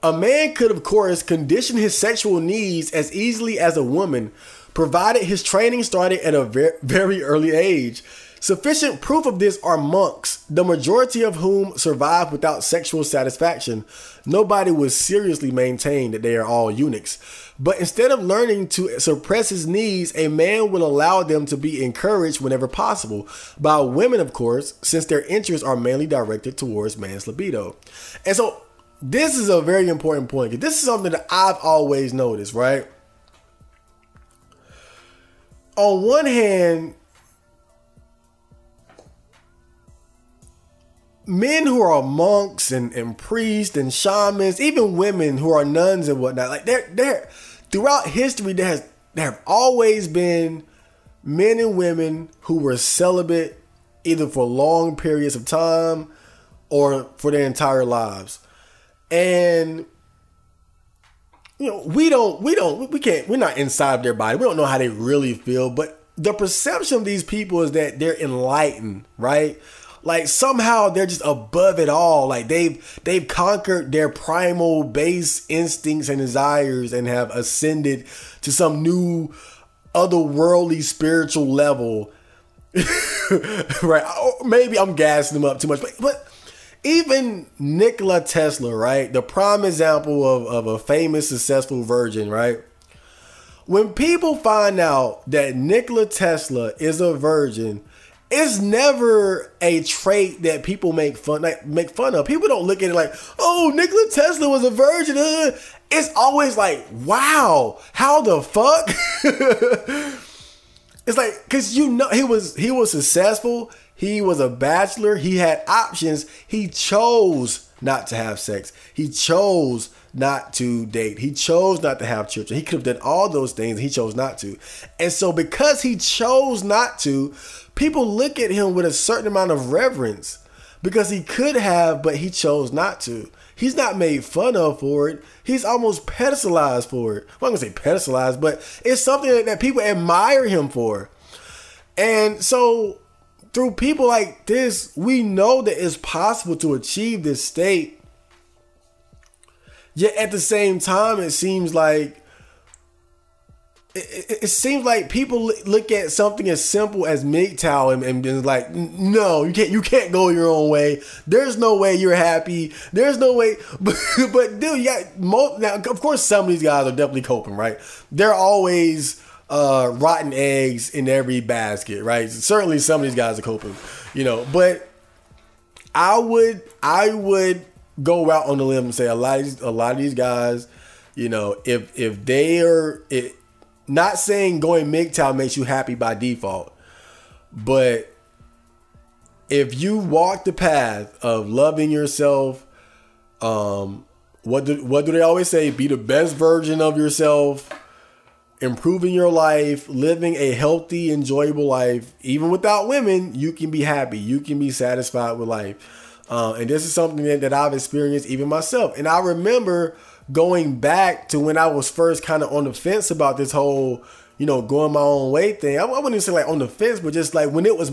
A man could, of course, condition his sexual needs as easily as a woman, provided his training started at a very early age. Sufficient proof of this are monks, the majority of whom survive without sexual satisfaction. Nobody will seriously maintain that they are all eunuchs. But instead of learning to suppress his needs, a man will allow them to be encouraged whenever possible. By women, of course, since their interests are mainly directed towards man's libido. And so, this is a very important point, because this is something that I've always noticed, right? On one hand, men who are monks and priests and shamans, even women who are nuns and whatnot, like they're throughout history, there have always been men and women who were celibate either for long periods of time or for their entire lives. And we're not inside their body. We don't know how they really feel, but the perception of these people is that they're enlightened, right? Like somehow they're just above it all. Like they've conquered their primal base instincts and desires and have ascended to some new otherworldly spiritual level. Right? Maybe I'm gassing them up too much, but even Nikola Tesla, right? The prime example of a famous, successful virgin, right? When people find out that Nikola Tesla is a virgin, it's never a trait that people make fun of. People don't look at it like, oh, Nikola Tesla was a virgin. It's always like, wow, how the fuck? It's like, because he was successful. He was a bachelor. He had options. He chose not to have sex. He chose not to date. He chose not to have children. He could have done all those things. He chose not to. And so because he chose not to, people look at him with a certain amount of reverence because he could have, but he chose not to. He's not made fun of for it. He's almost pedestalized for it. Well, I'm going to say pedestalized, but it's something that people admire him for. And so through people like this, we know that it's possible to achieve this state. Yet at the same time, it seems like people look at something as simple as MGTOW and be like, no, you can't go your own way. There's no way you're happy. There's no way. But dude, now of course some of these guys are definitely coping, right? They're always rotten eggs in every basket, right? Certainly some of these guys are coping, but I would go out on the limb and say a lot of these guys, if they are not saying going MGTOW makes you happy by default, but if you walk the path of loving yourself, what do they always say? Be the best version of yourself, improving your life, living a healthy, enjoyable life. Even without women, you can be happy. You can be satisfied with life. And this is something that I've experienced even myself. And I remember going back to when I was first kind of on the fence about this whole, going my own way thing. I wouldn't even say like on the fence, but just like when it was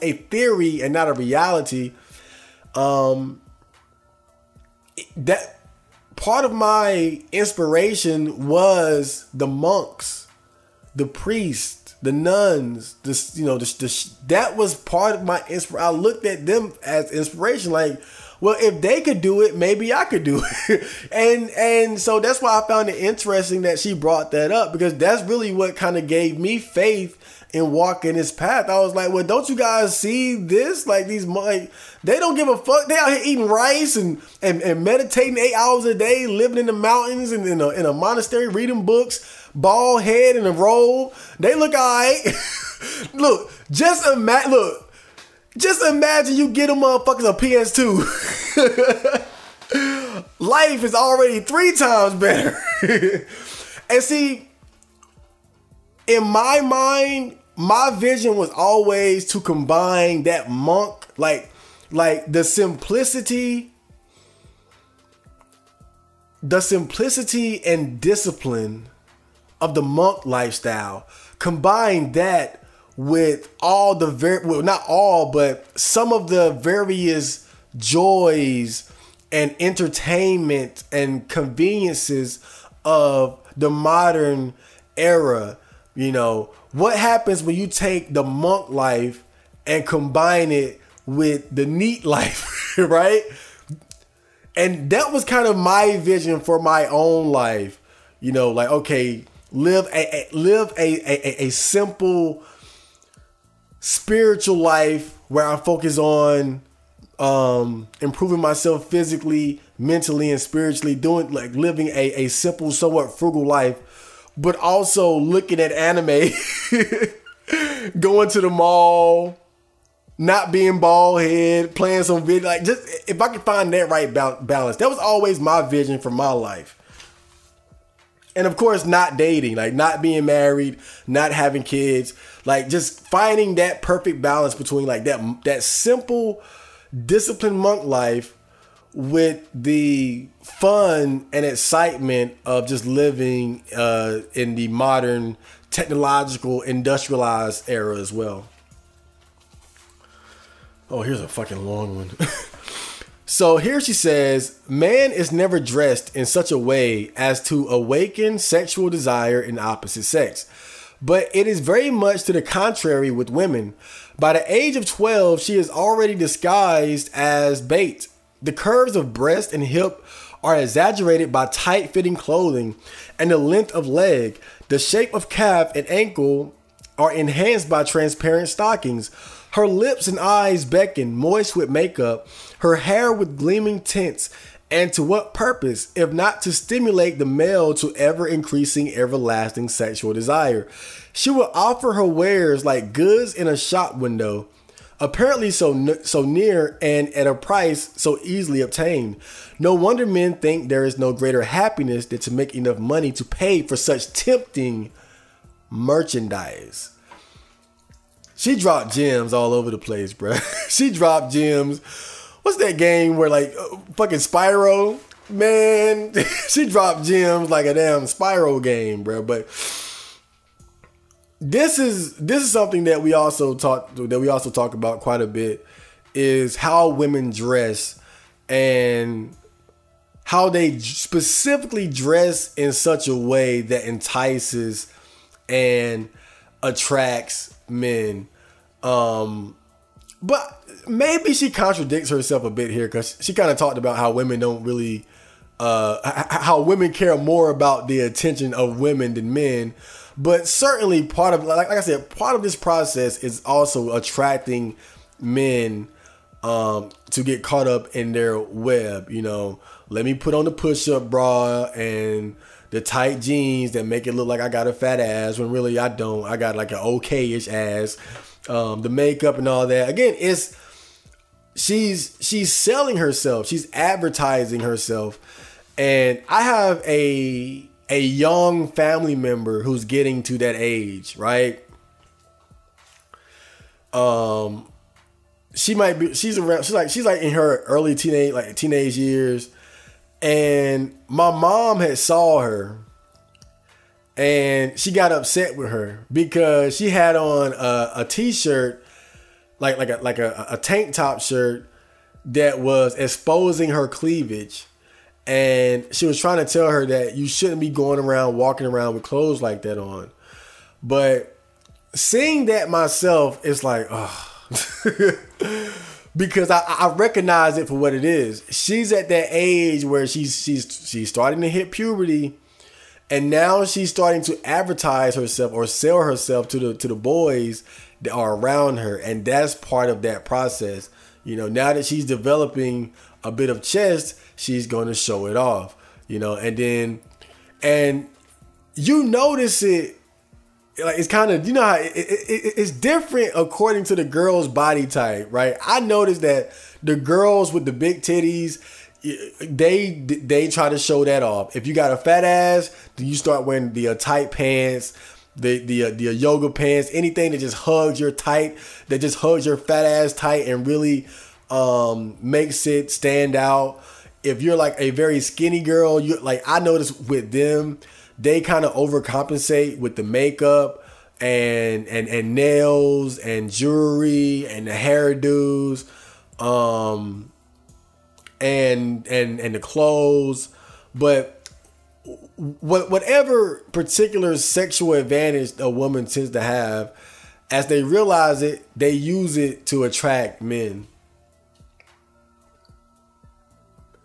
a theory and not a reality. That part of my inspiration was the monks, the priests, the nuns. That was part of my inspiration. I looked at them as inspiration, like, well, if they could do it, maybe I could do it. and so that's why I found it interesting that she brought that up, because that's really what kind of gave me faith in walking this path. I was like, well, don't you guys see this? Like these, like, they don't give a fuck. They out here eating rice and meditating 8 hours a day, living in the mountains and in a monastery, reading books, bald head and a robe. They look all right. Look, just imagine you get them motherfuckers a PS2. Life is already 3 times better. And see, in my mind, my vision was always to combine that monk, like the simplicity and discipline of the monk lifestyle. Combine that with all the not all, but some of the various joys and entertainment and conveniences of the modern era. What happens when you take the monk life and combine it with the neat life, right? And that was kind of my vision for my own life. Like, okay, live a simple spiritual life where I focus on improving myself physically, mentally, and spiritually, living a simple, somewhat frugal life, but also looking at anime, going to the mall, not being bald head, playing some video, like, just if I could find that right balance. That was always my vision for my life. And of course, not dating, like not being married, not having kids, like just finding that perfect balance between like that simple, disciplined monk life with the fun and excitement of just living in the modern, technological, industrialized era as well. Oh, here's a fucking long one. So here she says, man is never dressed in such a way as to awaken sexual desire in the opposite sex. But it is very much to the contrary with women. By the age of 12, she is already disguised as bait. The curves of breast and hip are exaggerated by tight-fitting clothing, and the length of leg, the shape of calf and ankle are enhanced by transparent stockings. Her lips and eyes beckon, moist with makeup, her hair with gleaming tints. And to what purpose, if not to stimulate the male to ever-increasing, everlasting sexual desire? She will offer her wares like goods in a shop window, apparently so near and at a price so easily obtained. No wonder men think there is no greater happiness than to make enough money to pay for such tempting merchandise. She dropped gems all over the place, bro. She dropped gems. What's that game where like fucking Spyro? Man, she dropped gems like a damn Spyro game, bro. But this is something that we also talk about quite a bit, is how women dress and how they specifically dress in such a way that entices and attracts men. But maybe she contradicts herself a bit here, because she kind of talked about how women don't really, how women care more about the attention of women than men. But certainly part of, like I said, part of this process is also attracting men to get caught up in their web. You know, let me put on the push-up bra and the tight jeans that make it look like I got a fat ass when really I don't. I got like an okay-ish ass. The makeup and all that. Again, she's selling herself. She's advertising herself. And I have a young family member who's getting to that age, right? She's like in her early teenage years. And my mom had saw her and she got upset with her because she had on a t-shirt, like a tank top shirt that was exposing her cleavage. And she was trying to tell her that you shouldn't be walking around with clothes like that on. But seeing that myself, it's like, oh, because I recognize it for what it is. She's at that age where she's starting to hit puberty, and now she's starting to advertise herself or sell herself to the boys that are around her, and that's part of that process. You know, now that she's developing a bit of chest, she's going to show it off. You know, and you notice it. Like, it's kind of, you know how it's different according to the girl's body type, right? I noticed that the girls with the big titties, they try to show that off. If you got a fat ass, then you start wearing the tight pants, the yoga pants, anything that just hugs your fat ass tight and really makes it stand out. If you're like a very skinny girl, I noticed with them, they kind of overcompensate with the makeup and nails and jewelry and the hairdos, and the clothes. But whatever particular sexual advantage a woman tends to have, as they realize it, they use it to attract men.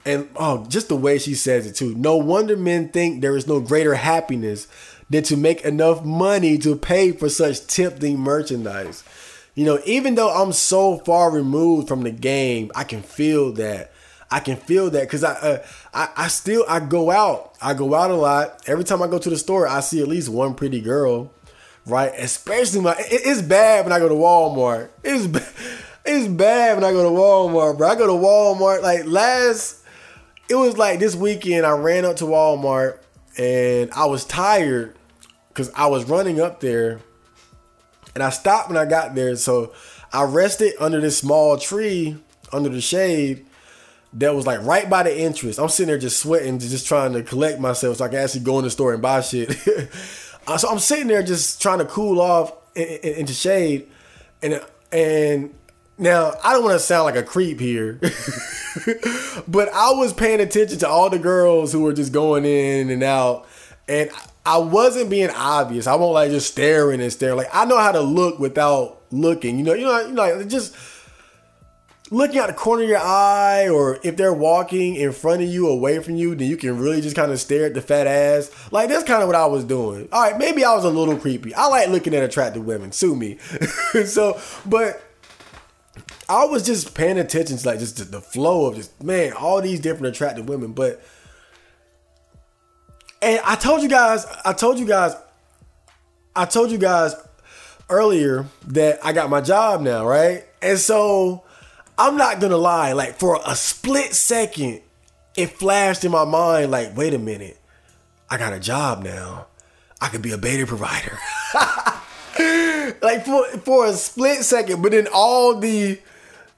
And just the way she says it too. No wonder men think there is no greater happiness than to make enough money to pay for such tempting merchandise. You know, even though I'm so far removed from the game, I can feel that. Because I go out. I go out a lot. Every time I go to the store, I see at least one pretty girl, right? Especially it's bad when I go to Walmart. It's bad when I go to Walmart, bro. I go to Walmart it was like this weekend, I ran up to Walmart and I was tired because I was running up there, and I stopped when I got there. So I rested under this small tree, under the shade that was like right by the entrance. I'm sitting there just sweating, just trying to collect myself so I can actually go in the store and buy shit. So I'm sitting there just trying to cool off into shade. And now, I don't want to sound like a creep here, but I was paying attention to all the girls who were just going in and out, and I wasn't being obvious. I won't just staring and staring. Like, I know how to look without looking. Just looking out the corner of your eye, or if they're walking in front of you, away from you, then you can really just kind of stare at the fat ass. Like, that's kind of what I was doing. All right, maybe I was a little creepy. I like looking at attractive women. Sue me. But I was just paying attention to, like, just the flow of just, man, all these different attractive women. And I told you guys earlier that I got my job now, right? And so I'm not gonna lie, like, for a split second, it flashed in my mind, like, wait a minute, I got a job now. I could be a beta provider. Like, for a split second, but then all the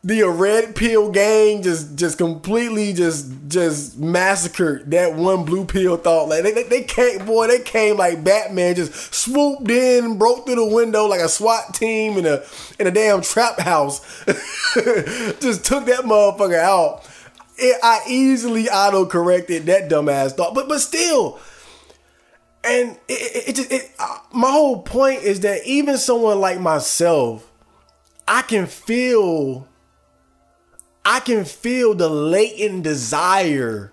red pill gang just completely just massacred that one blue pill thought. Like, they came like Batman, just swooped in, broke through the window like a SWAT team in a damn trap house. Just took that motherfucker out. I easily auto-corrected that dumbass thought, but still. And my whole point is that even someone like myself, I can feel the latent desire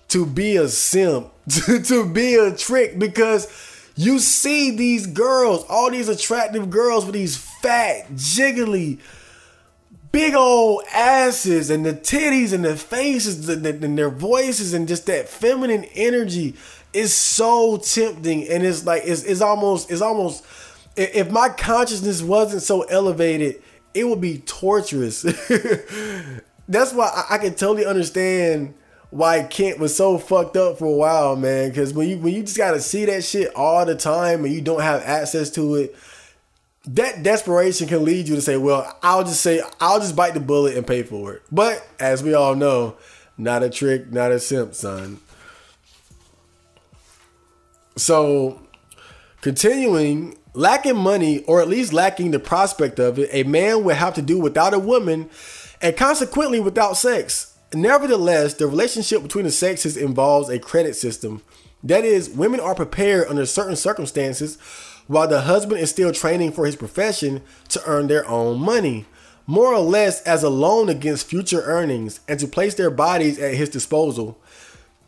to be a simp, to be a trick, because you see these girls, all these attractive girls with these fat, jiggly, big old asses, and the titties and the faces and their voices, and just that feminine energy is so tempting. And it's like, it's almost, if my consciousness wasn't so elevated, it would be torturous. That's why I can totally understand why Kent was so fucked up for a while, man. Because when you just gotta see that shit all the time and you don't have access to it, that desperation can lead you to say, well, I'll just bite the bullet and pay for it. But as we all know, not a trick, not a simp, son. So, continuing, lacking money, or at least lacking the prospect of it, a man would have to do without a woman and consequently without sex. Nevertheless, the relationship between the sexes involves a credit system. That is, women are prepared under certain circumstances while the husband is still training for his profession to earn their own money, more or less as a loan against future earnings, and to place their bodies at his disposal.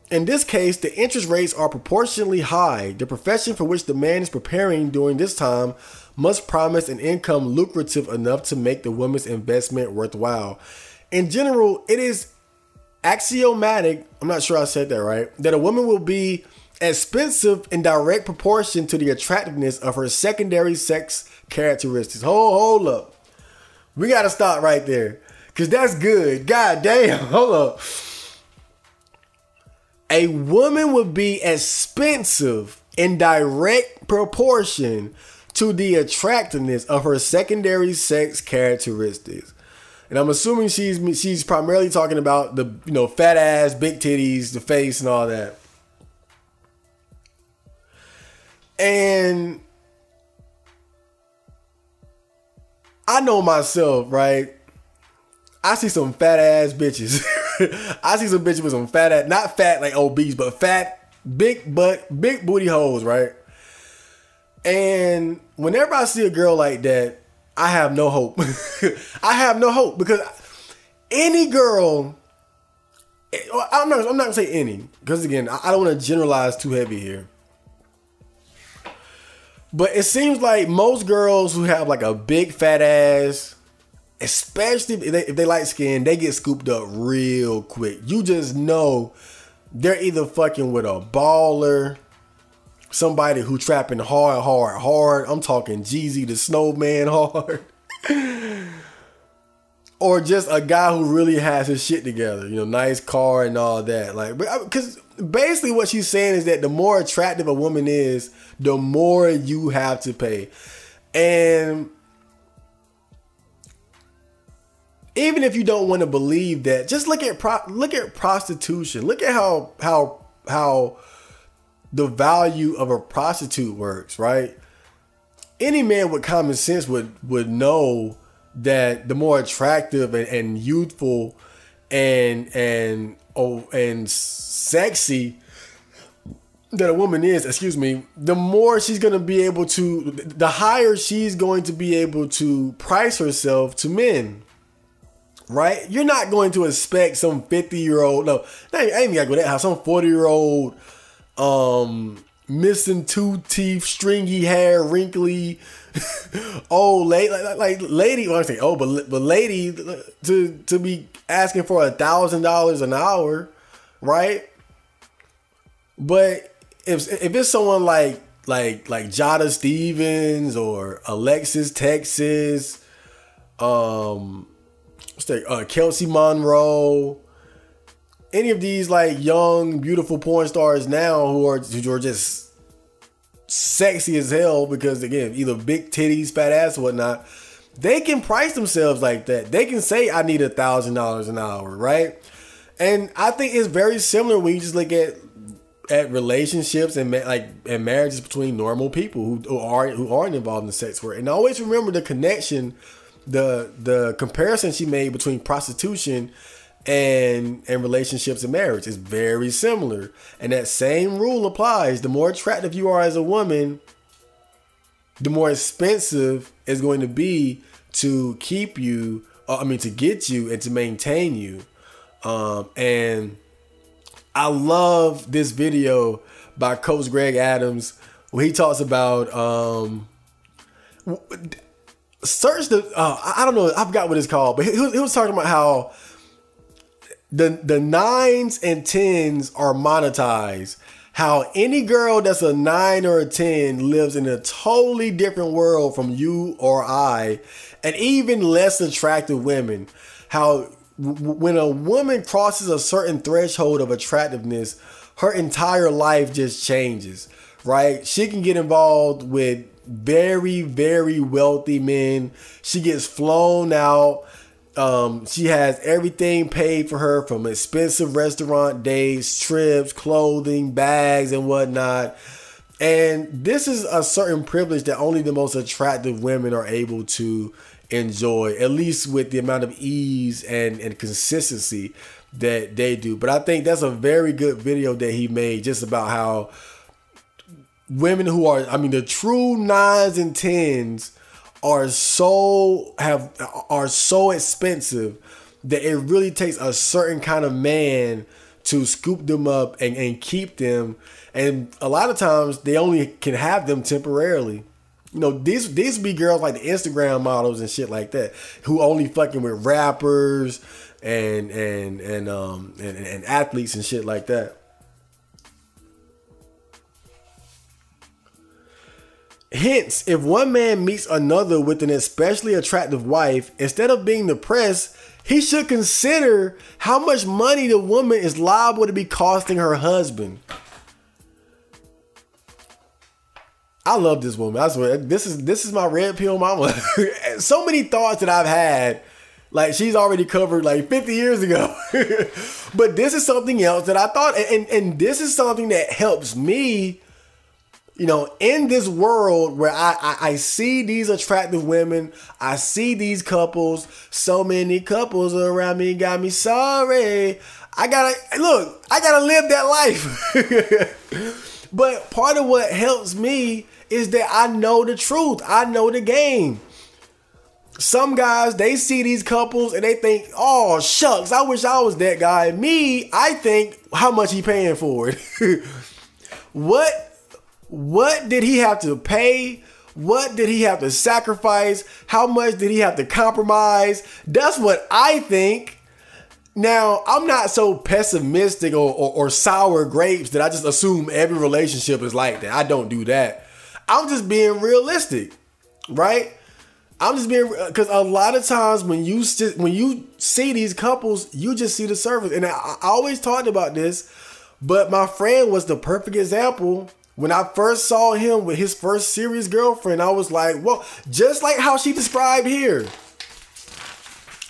In this case, the interest rates are proportionally high. The profession for which the man is preparing during this time must promise an income lucrative enough to make the woman's investment worthwhile. In general, it is axiomatic, I'm not sure I said that right, that a woman will be expensive in direct proportion to the attractiveness of her secondary sex characteristics. Hold up. We got to stop right there, because that's good. God damn, hold up. A woman would be expensive in direct proportion to the attractiveness of her secondary sex characteristics. And I'm assuming she's primarily talking about the, fat ass, big titties, the face, and all that. And I know myself, right? I see some fat ass bitches. I see some bitches with some fat ass, not fat like obese, but fat, big butt, big booty holes, right? And whenever I see a girl like that, I have no hope. I have no hope, because any girl, I'm not gonna say any, because again, I don't want to generalize too heavy here. But it seems like most girls who have like a big fat ass, especially if they light skin, they get scooped up real quick. You just know they're either fucking with a baller, somebody who trapping hard. I'm talking Jeezy the Snowman hard. Or just a guy who really has his shit together, nice car and all that. Like, because basically what she's saying is that the more attractive a woman is, the more you have to pay. And even if you don't want to believe that, just look at prostitution. Look at how the value of a prostitute works, right? Any man with common sense would know that the more attractive and youthful and sexy that a woman is, excuse me, the more she's going to be able to, the higher she's going to be able to price herself to men. Right? You're not going to expect some 50-year-old, no, I ain't even got to go that high, some 40-year-old, missing 2 teeth, stringy hair, wrinkly, old lady, like lady, well, I say but lady to be asking for $1,000 an hour, right? But if it's someone like Jada Stevens or Alexis Texas, Kelsey Monroe, any of these like young, beautiful porn stars now who are just sexy as hell because, again, either big titties, fat ass, or whatnot, they can price themselves like that. They can say, I need $1,000 an hour, right? And I think it's very similar when you just look at relationships and marriages between normal people who aren't involved in sex work. And always remember the connection, the comparison she made between prostitution and relationships and marriage is very similar. And that same rule applies. The more attractive you are as a woman, the more expensive it's going to be to keep you, to get you and to maintain you. And I love this video by Coach Greg Adams where he talks about search the I don't know, I forgot what it's called, but he was talking about how the 9s and 10s are monetized. How any girl that's a 9 or a 10 lives in a totally different world from you or I, and even less attractive women. How when a woman crosses a certain threshold of attractiveness, her entire life just changes, right? She can get involved with very, very wealthy men. She gets flown out. She has everything paid for her, from expensive restaurant dates, trips, clothing, bags, and whatnot. And this is a certain privilege that only the most attractive women are able to enjoy, at least with the amount of ease and consistency that they do. But I think that's a very good video that he made, just about how women who are, the true 9s and 10s are so expensive that it really takes a certain kind of man to scoop them up and keep them. And a lot of times they only can have them temporarily. These be girls like the Instagram models and shit like that, who only fucking with rappers and athletes and shit like that. Hence, if one man meets another with an especially attractive wife, instead of being depressed, he should consider how much money the woman is liable to be costing her husband. I love this woman. I swear, this is my red pill mama. So many thoughts that I've had, like she's already covered like 50 years ago. But this is something else that I thought, and this is something that helps me, in this world where I see these attractive women, I see these couples, so many couples around me got me sorry. I gotta live that life. But part of what helps me is that I know the truth. I know the game. Some guys, they see these couples and they think, oh, shucks, I wish I was that guy. Me, I think, how much he paying for it? What did he have to pay? What did he have to sacrifice? How much did he have to compromise? That's what I think. Now, I'm not so pessimistic or sour grapes that I just assume every relationship is like that. I don't do that. I'm just being realistic, right? I'm just being, because a lot of times when you see these couples, you just see the surface. And I always talked about this, but my friend was the perfect example. When I first saw him with his first serious girlfriend, I was like, well, just like how she described here.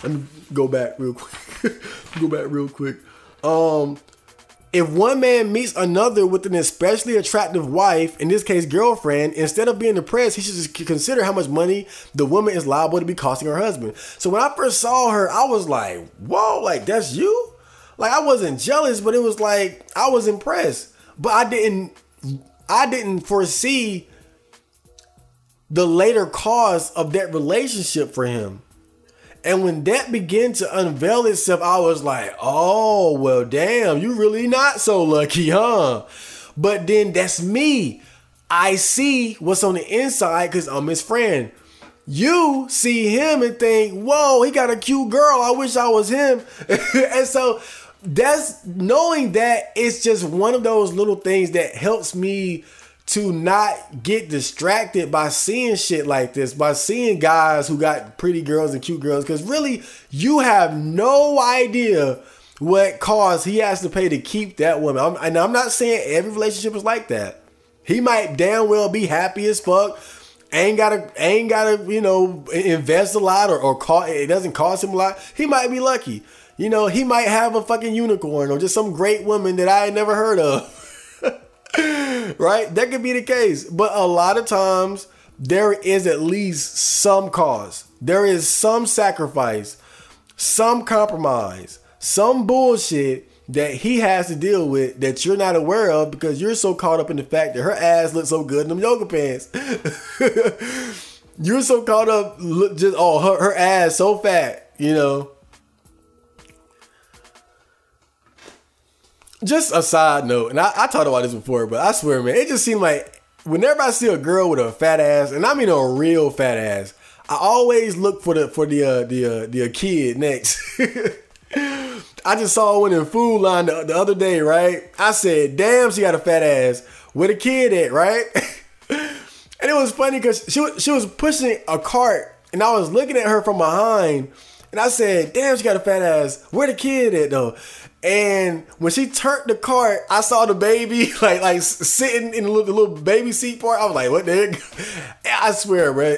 Let me go back real quick. If one man meets another with an especially attractive wife, in this case girlfriend, instead of being depressed, he should just consider how much money the woman is liable to be costing her husband. So when I first saw her, I was like, whoa, like that's you? Like I wasn't jealous, but it was like I was impressed. But I didn't I didn't foresee the later cause of that relationship for him. And when that began to unveil itself, I was like, oh, well, damn, you really not so lucky, huh? But then that's me. I see what's on the inside because I'm his friend. You see him and think, whoa, he got a cute girl. I wish I was him. And so that's knowing that it's just one of those little things that helps me to not get distracted by seeing shit like this, by seeing guys who got pretty girls and cute girls, because really you have no idea what cost he has to pay to keep that woman. And I'm not saying every relationship is like that. He might damn well be happy as fuck, ain't gotta invest a lot or it doesn't cost him a lot. He might be lucky. He might have a fucking unicorn or just some great woman that I ain't never heard of. Right? That could be the case. But a lot of times there is at least some cause. There is some sacrifice, some compromise, some bullshit that he has to deal with that you're not aware of because you're so caught up in the fact that her ass looks so good in them yoga pants. You're so caught up her ass so fat, Just a side note, and I talked about this before, but I swear, man, it just seemed like whenever I see a girl with a fat ass, and I mean a real fat ass, I always look for the kid next. I just saw one in Food Line the other day, right? I said, damn, she got a fat ass. Where the kid at, right? And it was funny because she was pushing a cart, and I was looking at her from behind, and I said, damn, she got a fat ass. Where the kid at, though? And when she turned the cart, I saw the baby like sitting in the little baby seat part. I was like, what the heck? I swear, bro.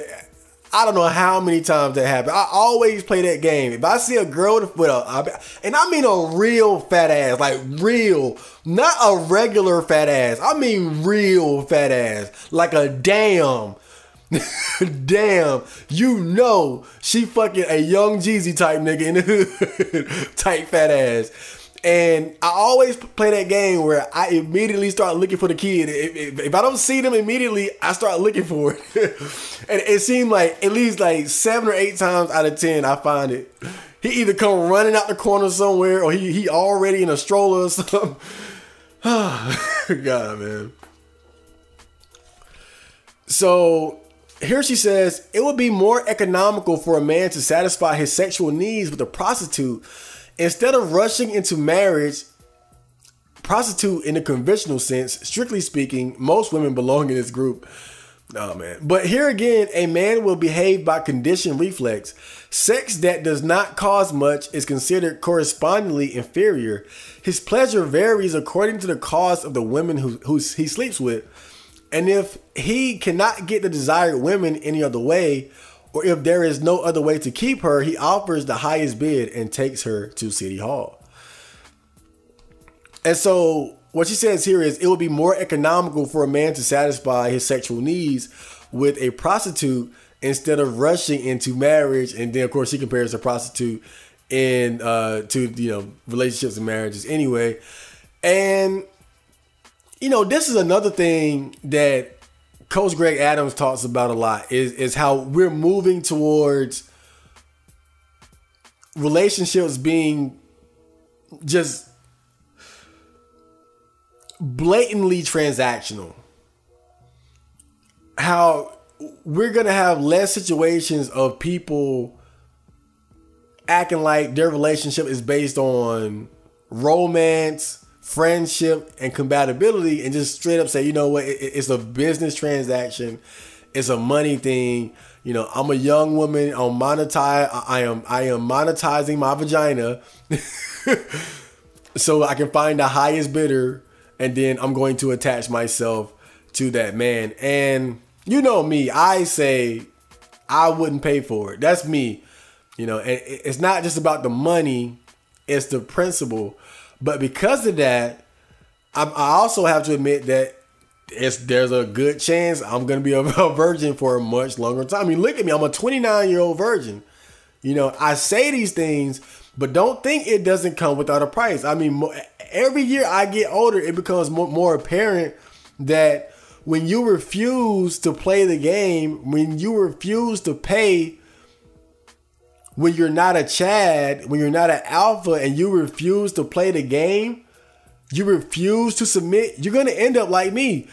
I don't know how many times that happened. I always play that game. If I see a girl with and I mean a real fat ass, like real, not a regular fat ass. I mean real fat ass, like a damn, she fucking a Young Jeezy type nigga in the hood, type fat ass. And I always play that game where I immediately start looking for the kid. If I don't see them immediately, I start looking for it. And it seemed like at least like 7 or 8 times out of 10, I find it. He either come running out the corner somewhere or he already in a stroller or something. God, man. So here she says, it would be more economical for a man to satisfy his sexual needs with a prostitute instead of rushing into marriage. Prostitute in the conventional sense, strictly speaking, most women belong in this group. Oh man. But here again, a man will behave by conditioned reflex. Sex that does not cause much is considered correspondingly inferior. His pleasure varies according to the cause of the women who he sleeps with. And if he cannot get the desired women any other way, or if there is no other way to keep her, he offers the highest bid and takes her to City Hall. And so what she says here is it would be more economical for a man to satisfy his sexual needs with a prostitute instead of rushing into marriage. And then, of course, she compares a prostitute to relationships and marriages anyway. And, this is another thing that Coach Greg Adams talks about a lot is how we're moving towards relationships being just blatantly transactional. How we're going to have less situations of people acting like their relationship is based on romance, friendship, and compatibility, and just straight up say, you know what, it's a business transaction, it's a money thing. I'm a young woman. I am monetizing my vagina, so I can find the highest bidder, and then I'm going to attach myself to that man. And you know me, I say I wouldn't pay for it. That's me. And it's not just about the money; it's the principle. But because of that, I also have to admit that there's a good chance I'm going to be a virgin for a much longer time. I mean, look at me. I'm a 29-year-old virgin. I say these things, but don't think it doesn't come without a price. I mean, every year I get older, it becomes more apparent that when you refuse to play the game, when you refuse to pay, when you're not a Chad, when you're not an alpha, and you refuse to play the game, you refuse to submit, you're gonna end up like me.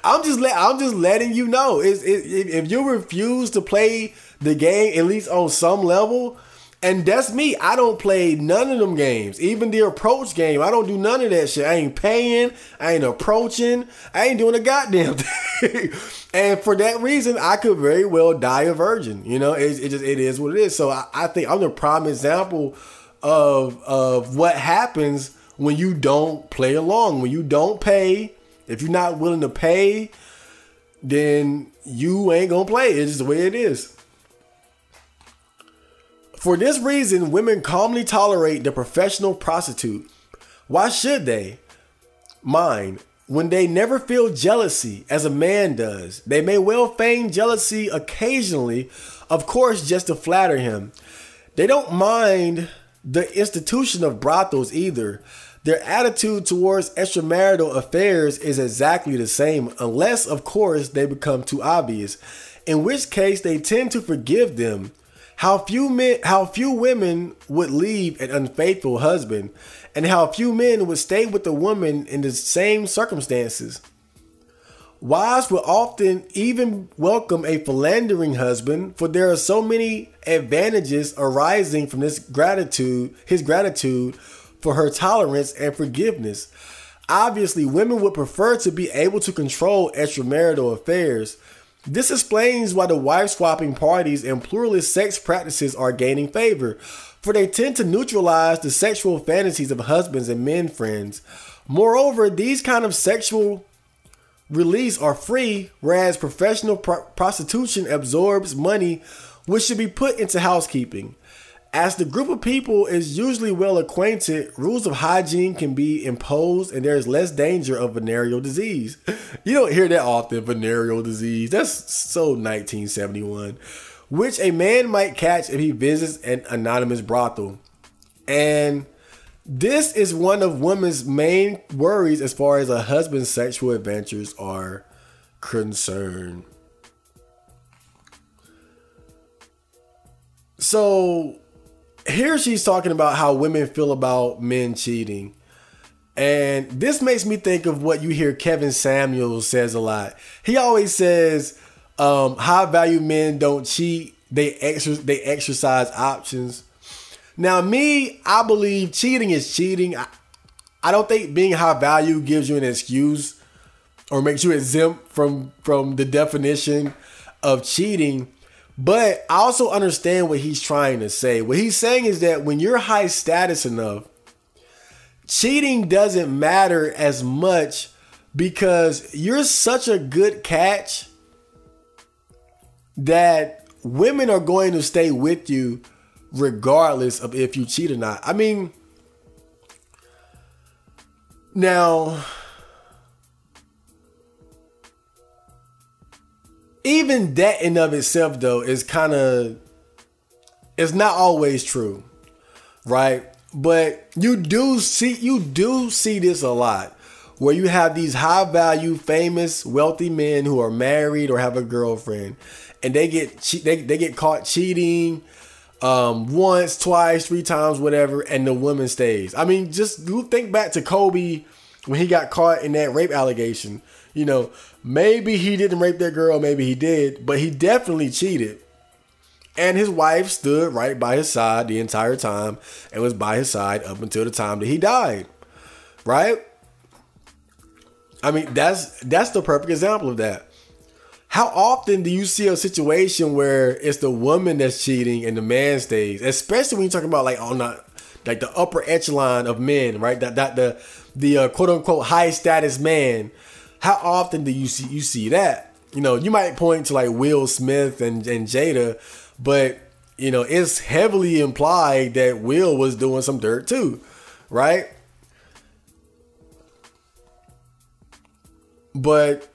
I'm just letting you know. If you refuse to play the game, at least on some level, and that's me. I don't play none of them games. Even the approach game, I don't do none of that shit. I ain't paying. I ain't approaching. I ain't doing a goddamn thing. And for that reason, I could very well die a virgin. You know, it is what it is. So I think I'm the prime example of what happens when you don't play along, when you don't pay. If you're not willing to pay, then you ain't gonna play. It's just the way it is. For this reason, women calmly tolerate the professional prostitute. Why should they? Mind, when they never feel jealousy as a man does. They may well feign jealousy occasionally, of course, just to flatter him. They don't mind the institution of brothels either. Their attitude towards extramarital affairs is exactly the same, unless, of course, they become too obvious, in which case they tend to forgive them. How few women would leave an unfaithful husband, and how few men would stay with a woman in the same circumstances. Wives will often even welcome a philandering husband, for there are so many advantages arising from his gratitude for her tolerance and forgiveness. Obviously, women would prefer to be able to control extramarital affairs. This explains why the wife-swapping parties and pluralist sex practices are gaining favor, for they tend to neutralize the sexual fantasies of husbands and men friends. Moreover, these kind of sexual release are free, whereas professional prostitution absorbs money which should be put into housekeeping. As the group of people is usually well acquainted, rules of hygiene can be imposed and there is less danger of venereal disease. You don't hear that often, venereal disease. That's so 1971. Which a man might catch if he visits an anonymous brothel. And this is one of women's main worries as far as a husband's sexual adventures are concerned. So here she's talking about how women feel about men cheating. And this makes me think of what you hear Kevin Samuels says a lot. He always says high value men don't cheat. They exercise options. Now me, I believe cheating is cheating. I don't think being high value gives you an excuse or makes you exempt from the definition of cheating. But I also understand what he's trying to say. What he's saying is that when you're high status enough, cheating doesn't matter as much because you're such a good catch that women are going to stay with you regardless of if you cheat or not. I mean, now, even that in of itself, though, is it's not always true, right? But you do see this a lot, where you have these high value, famous, wealthy men who are married or have a girlfriend, and they get caught cheating once, twice, 3 times, whatever, and the woman stays. I mean, just think back to Cosby when he got caught in that rape allegation. You know, maybe he didn't rape that girl, maybe he did, but he definitely cheated. And his wife stood right by his side the entire time and was by his side up until the time that he died. Right? I mean, that's the perfect example of that. How often do you see a situation where it's the woman that's cheating and the man stays? Especially when you're talking about like the upper echelon of men, right? The quote unquote high status man. How often do you see that? You know, you might point to like Will Smith and Jada, but you know, it's heavily implied that Will was doing some dirt too, right? But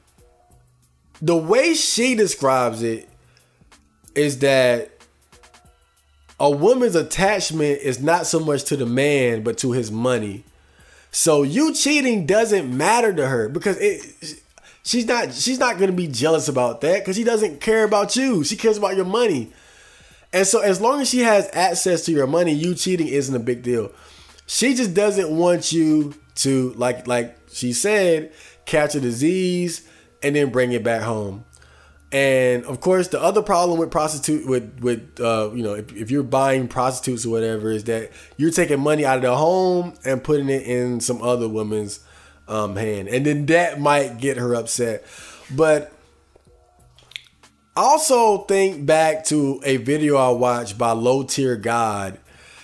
the way she describes it is that a woman's attachment is not so much to the man, but to his money. So you cheating doesn't matter to her because she's not going to be jealous about that because she doesn't care about you. She cares about your money. And so as long as she has access to your money, you cheating isn't a big deal. She just doesn't want you to, like she said, catch a disease and then bring it back home. And of course, the other problem with if you're buying prostitutes or whatever, is that you're taking money out of the home and putting it in some other woman's hand, and then that might get her upset. But also think back to a video I watched by Low Tier God.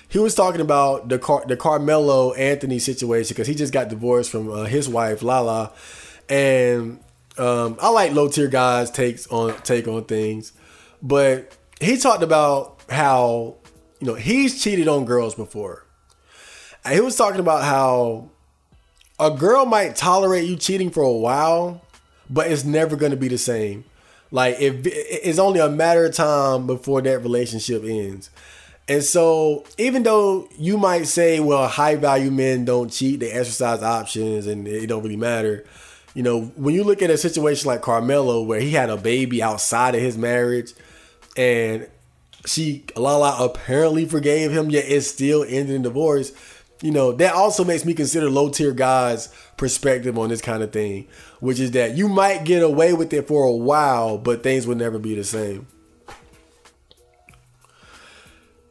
He was talking about the Carmelo Anthony situation because he just got divorced from his wife Lala, and I like Low Tier God's take on things, but he talked about how he's cheated on girls before, and he was talking about how a girl might tolerate you cheating for a while, but it's never going to be the same. Like it's only a matter of time before that relationship ends. And so even though you might say, well, high value men don't cheat, they exercise options and it don't really matter. When you look at a situation like Carmelo, where he had a baby outside of his marriage and Lala apparently forgave him, yet it still ended in divorce. That also makes me consider Low Tier God's perspective on this kind of thing, which is that you might get away with it for a while, but things will never be the same.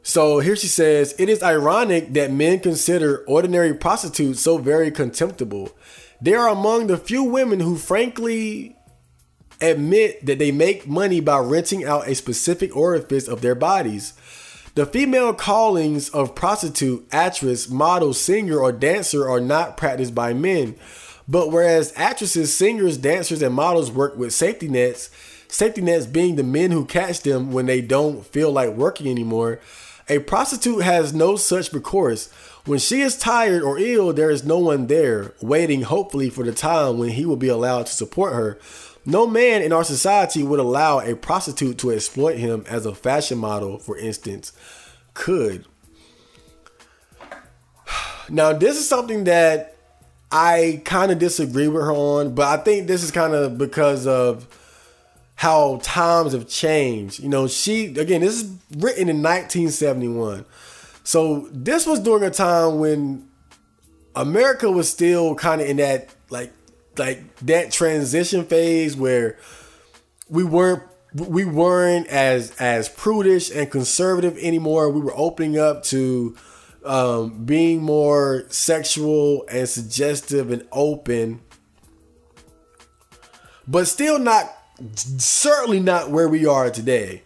So here she says, it is ironic that men consider ordinary prostitutes so very contemptible. They are among the few women who frankly admit that they make money by renting out a specific orifice of their bodies. The female callings of prostitute, actress, model, singer, or dancer are not practiced by men. But whereas actresses, singers, dancers, and models work with safety nets being the men who catch them when they don't feel like working anymore, a prostitute has no such recourse. When she is tired or ill, there is no one there, waiting hopefully for the time when he will be allowed to support her. No man in our society would allow a prostitute to exploit him as a fashion model, for instance, could. Now, this is something that I kind of disagree with her on, but I think this is kind of because of how times have changed. This is written in 1971. So this was during a time when America was still kind of in that like that transition phase where we weren't as prudish and conservative anymore. We were opening up to being more sexual and suggestive and open, but still certainly not where we are today.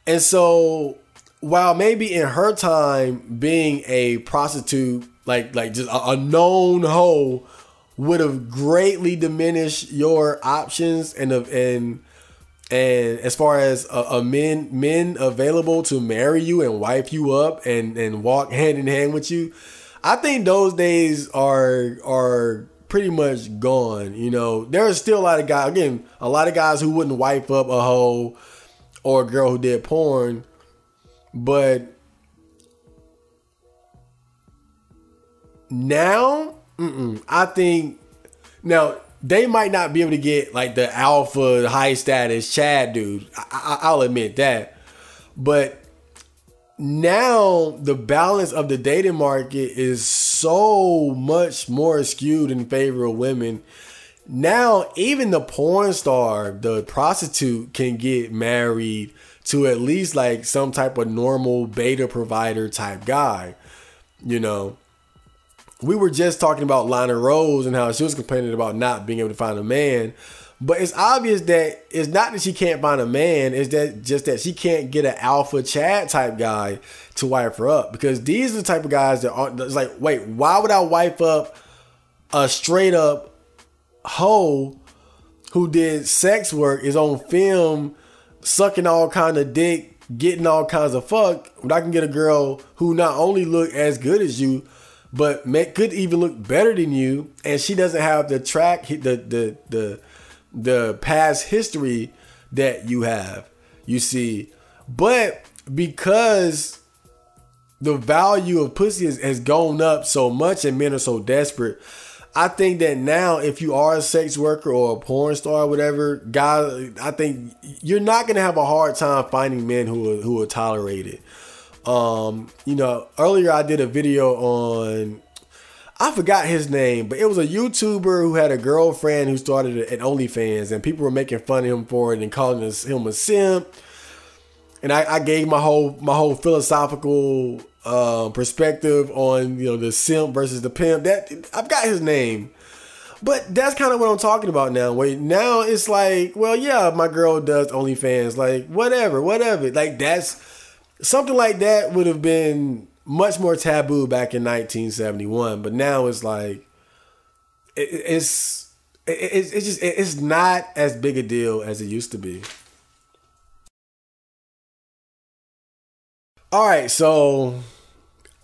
And so while maybe in her time being a prostitute, like just a known hoe, would have greatly diminished your options and as far as men available to marry you and wife you up and walk hand in hand with you, I think those days are pretty much gone. There are still a lot of guys who wouldn't wife up a hoe or a girl who did porn, but now, I think now they might not be able to get like the alpha high status Chad dude. I'll admit that, but now the balance of the dating market is so much more skewed in favor of women. Now, even the porn star, the prostitute, can get married to at least like some type of normal beta provider type guy. We were just talking about Lana Rose and how she was complaining about not being able to find a man. But it's obvious that it's not that she can't find a man. It's that she can't get an alpha Chad type guy to wife her up. Because these are the type of guys that aren't. It's like, wait, why would I wife up a straight up hoe who did sex work, is on film, sucking all kind of dick, getting all kinds of fuck, when I can get a girl who not only look as good as you, but could even look better than you, and she doesn't have the past history that you have, you see. But because the value of pussy has gone up so much and men are so desperate. I think that now, if you are a sex worker or a porn star or whatever, guys, I think you're not gonna have a hard time finding men who will tolerate it. Earlier I did a video on, I forgot his name, but it was a YouTuber who had a girlfriend who started an OnlyFans, and people were making fun of him for it and calling him a simp. And I gave my whole philosophical perspective on the simp versus the pimp. That I've got his name, but that's kind of what I'm talking about now. Wait, now it's like, well, yeah, my girl does OnlyFans, like whatever. Like that's something like that would have been much more taboo back in 1971, but now it's like it's not as big a deal as it used to be. All right, so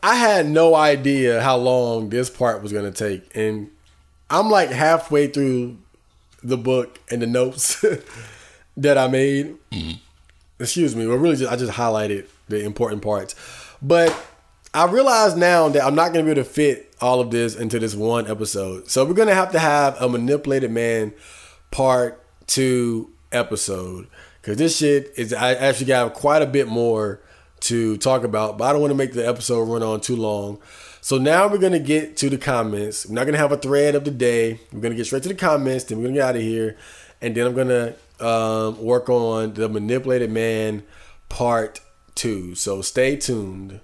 I had no idea how long this part was going to take, and I'm like halfway through the book and the notes that I made. Excuse me, well, really, I just highlighted the important parts, but I realize now that I'm not going to be able to fit all of this into this one episode, so we're going to have a Manipulated Man Part 2 episode, because this shit is, I actually got quite a bit more to talk about, but I don't want to make the episode run on too long. So now we're going to get to the comments. We're not going to have a thread of the day. We're going to get straight to the comments, then we're going to get out of here, and then I'm going to work on the Manipulated Man Part 2. So stay tuned.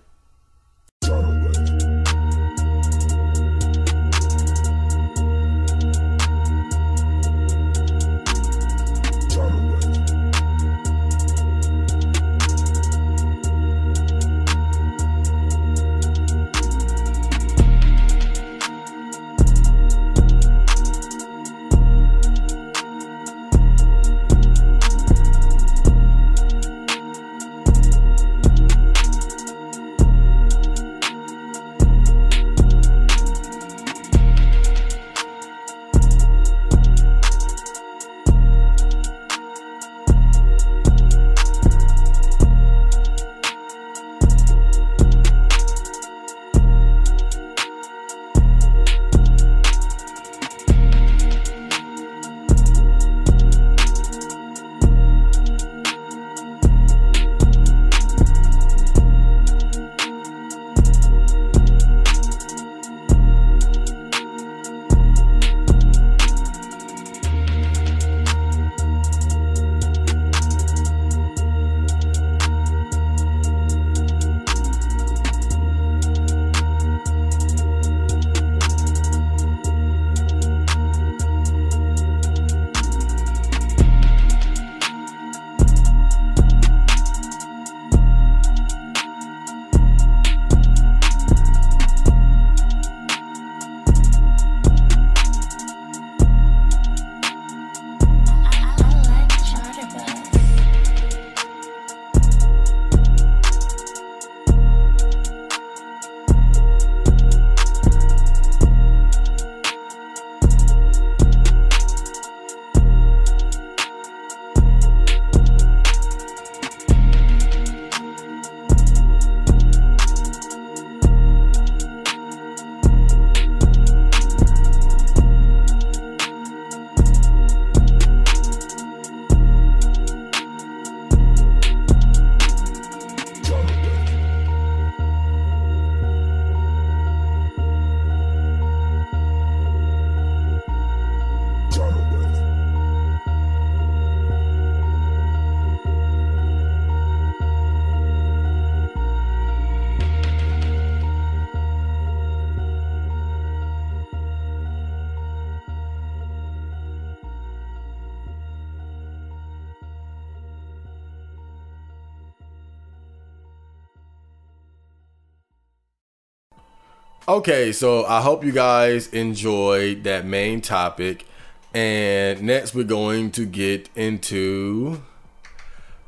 Okay, so I hope you guys enjoyed that main topic. And next we're going to get into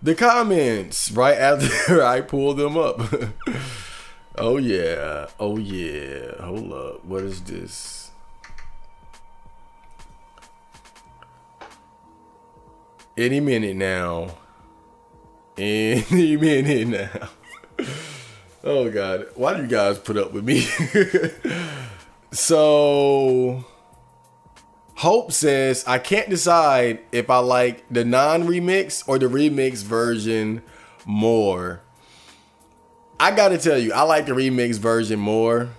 the comments right after I pull them up. Oh yeah. Oh yeah. Hold up. What is this? Any minute now. Any minute now. Oh God, why do you guys put up with me? So Hope says, I can't decide if I like the non-remix or the remix version more. I gotta tell you, I like the remix version more.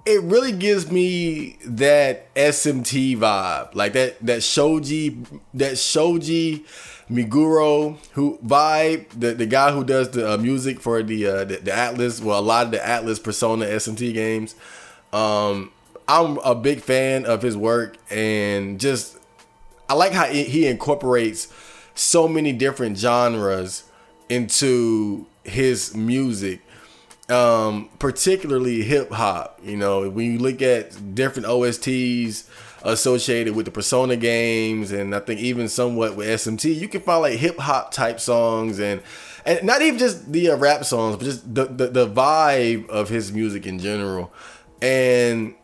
It really gives me that SMT vibe, like that Shoji Meguro who vibe, the guy who does the music for the Atlas, well, a lot of the Atlas Persona SMT games. I'm a big fan of his work, and just I like how he incorporates so many different genres into his music. Particularly hip hop. You know, when you look at different OSTs associated with the Persona games, and I think even somewhat with SMT, you can find like hip hop type songs, and not even just the rap songs, but just the vibe of his music in general. And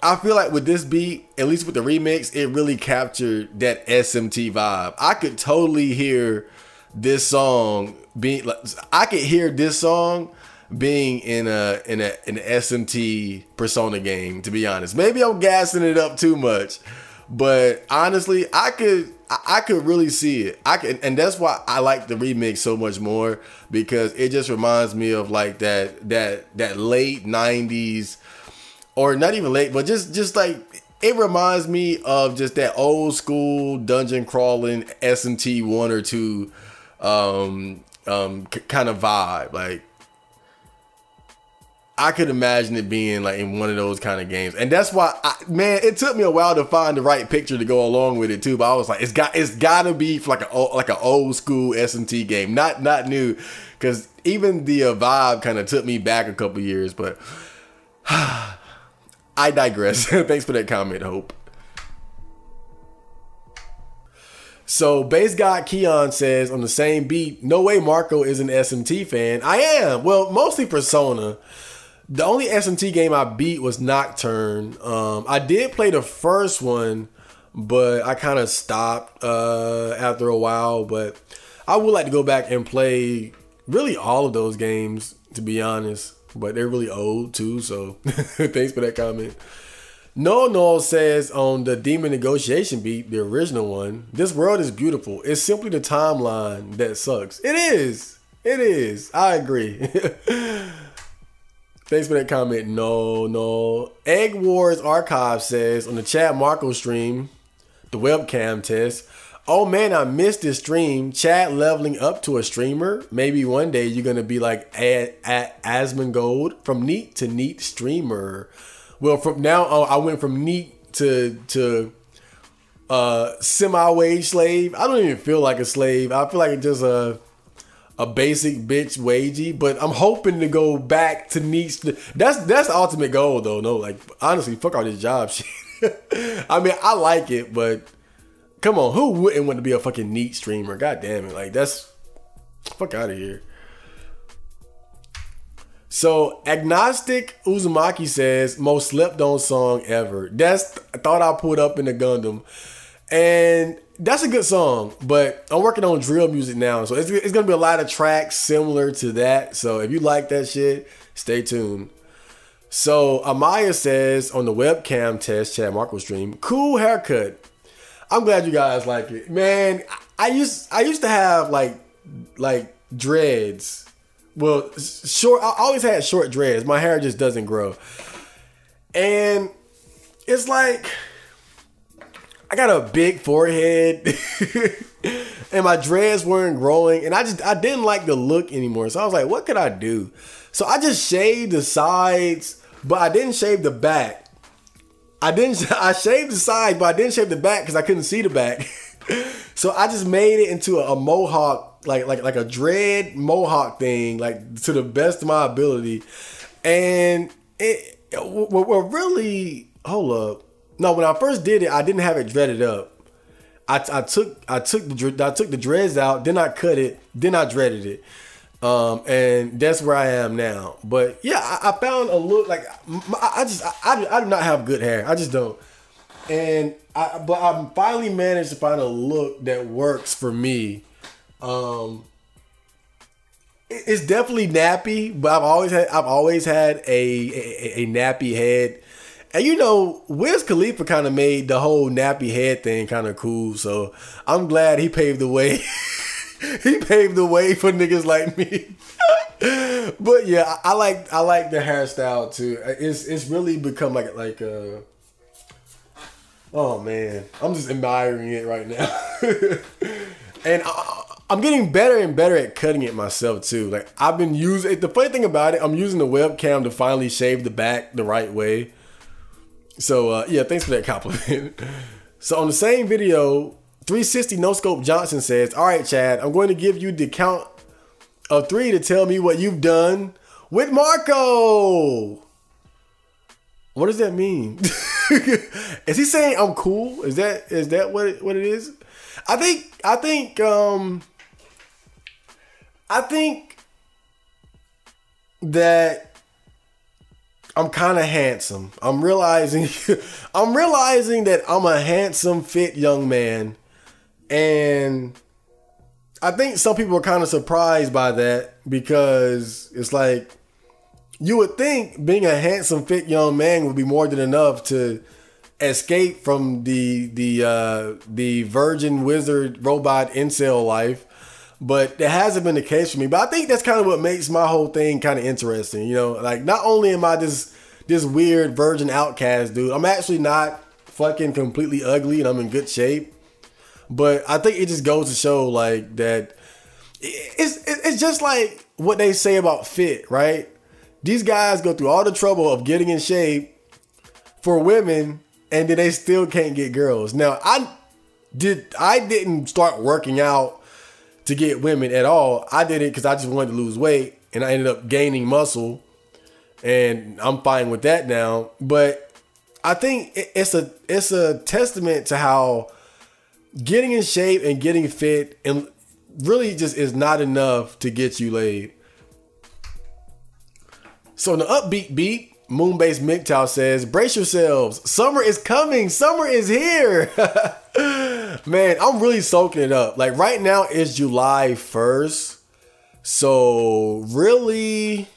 I feel like with this beat, at least with the remix, it really captured that SMT vibe. I could totally hear this song being like, I could hear this song being in an SMT Persona game, to be honest. Maybe I'm gassing it up too much, but honestly, I could really see it. And that's why I like the remix so much more, because it just reminds me of like that late 90s, or not even late, but just like it reminds me of just that old school dungeon crawling SMT 1 or 2 kind of vibe. Like, I could imagine it being like in one of those kind of games. And that's why, it took me a while to find the right picture to go along with it too. But I was like, it's got to be like an old school SMT game, not new, because even the vibe kind of took me back a couple years. But I digress. Thanks for that comment, Hope. So Bass God Keon says on the same beat, no way Marco is an SMT fan. I am. Well, mostly Persona. The only SMT game I beat was Nocturne. I did play the first one, but I kind of stopped after a while. But I would like to go back and play really all of those games, to be honest. But they're really old too, so thanks for that comment. No says on the Demon Negotiation beat, the original one, this world is beautiful. It's simply the timeline that sucks. It is. I agree. Thanks for that comment. No. Egg Wars Archive says on the Chad Marco stream, the webcam test, oh man, I missed this stream. Chad leveling up to a streamer. Maybe one day you're gonna be like at Asmongold, from neat to neat streamer. Well, from now on, I went from neat to semi-wage slave. I don't even feel like a slave. I feel like it's just a basic bitch wagey, but I'm hoping to go back to neat. That's the ultimate goal though. No, like honestly, fuck all this job shit. I mean, I like it, but come on, who wouldn't want to be a fucking neat streamer? God damn it, like that's fuck out of here. So Agnostic Uzumaki says most slept on song ever. That's I thought I put up in the Gundam, and that's a good song, but I'm working on drill music now, so it's going to be a lot of tracks similar to that. So if you like that shit, stay tuned. So Amaya says on the webcam test, Chad Marco stream, cool haircut. I'm glad you guys like it, man. I used to have like dreads. Well, short. I always had short dreads. My hair just doesn't grow, and it's like I got a big forehead and my dreads weren't growing, and I didn't like the look anymore. So I was like, what could I do? So I just shaved the sides, but I didn't shave the back. I shaved the sides, but I didn't shave the back because I couldn't see the back. So I just made it into a mohawk, like a dread mohawk thing, like to the best of my ability. And really, hold up. No, when I first did it, I didn't have it dreaded up. I took the dreads out, then I cut it, then I dreaded it, and that's where I am now. But yeah, I found a look like I do not have good hair. I just don't, but I finally managed to find a look that works for me. It's definitely nappy, but I've always had a nappy head. And you know, Wiz Khalifa kind of made the whole nappy head thing kind of cool. So I'm glad he paved the way. He paved the way for niggas like me. But yeah, I like the hairstyle too. It's really become like oh man, I'm just admiring it right now. And I'm getting better and better at cutting it myself too. Like I've been using the funny thing about it, I'm using the webcam to finally shave the back the right way. So yeah, thanks for that compliment. So on the same video, 360 No Scope Johnson says, "All right, Chad, I'm going to give you the count of 3 to tell me what you've done with Marco." What does that mean? Is he saying I'm cool? Is that what it is? I think that I'm kind of handsome. I'm realizing that I'm a handsome, fit young man. And I think some people are kind of surprised by that because it's like, you would think being a handsome, fit young man would be more than enough to escape from the virgin wizard robot incel life. But that hasn't been the case for me. But I think that's kind of what makes my whole thing kind of interesting. You know, like not only am I this weird virgin outcast dude, I'm actually not fucking completely ugly and I'm in good shape. But I think it just goes to show like that it's just like what they say about fit, right? These guys go through all the trouble of getting in shape for women and then they still can't get girls. Now, I didn't start working out to get women at all. I did it because I just wanted to lose weight and I ended up gaining muscle and I'm fine with that now. But I think it's a testament to how getting in shape and getting fit and really just is not enough to get you laid. So in the upbeat beat, Moonbase MGTOW says, "Brace yourselves. Summer is coming. Summer is here." Man, I'm really soaking it up. Like right now it's July 1st. So really,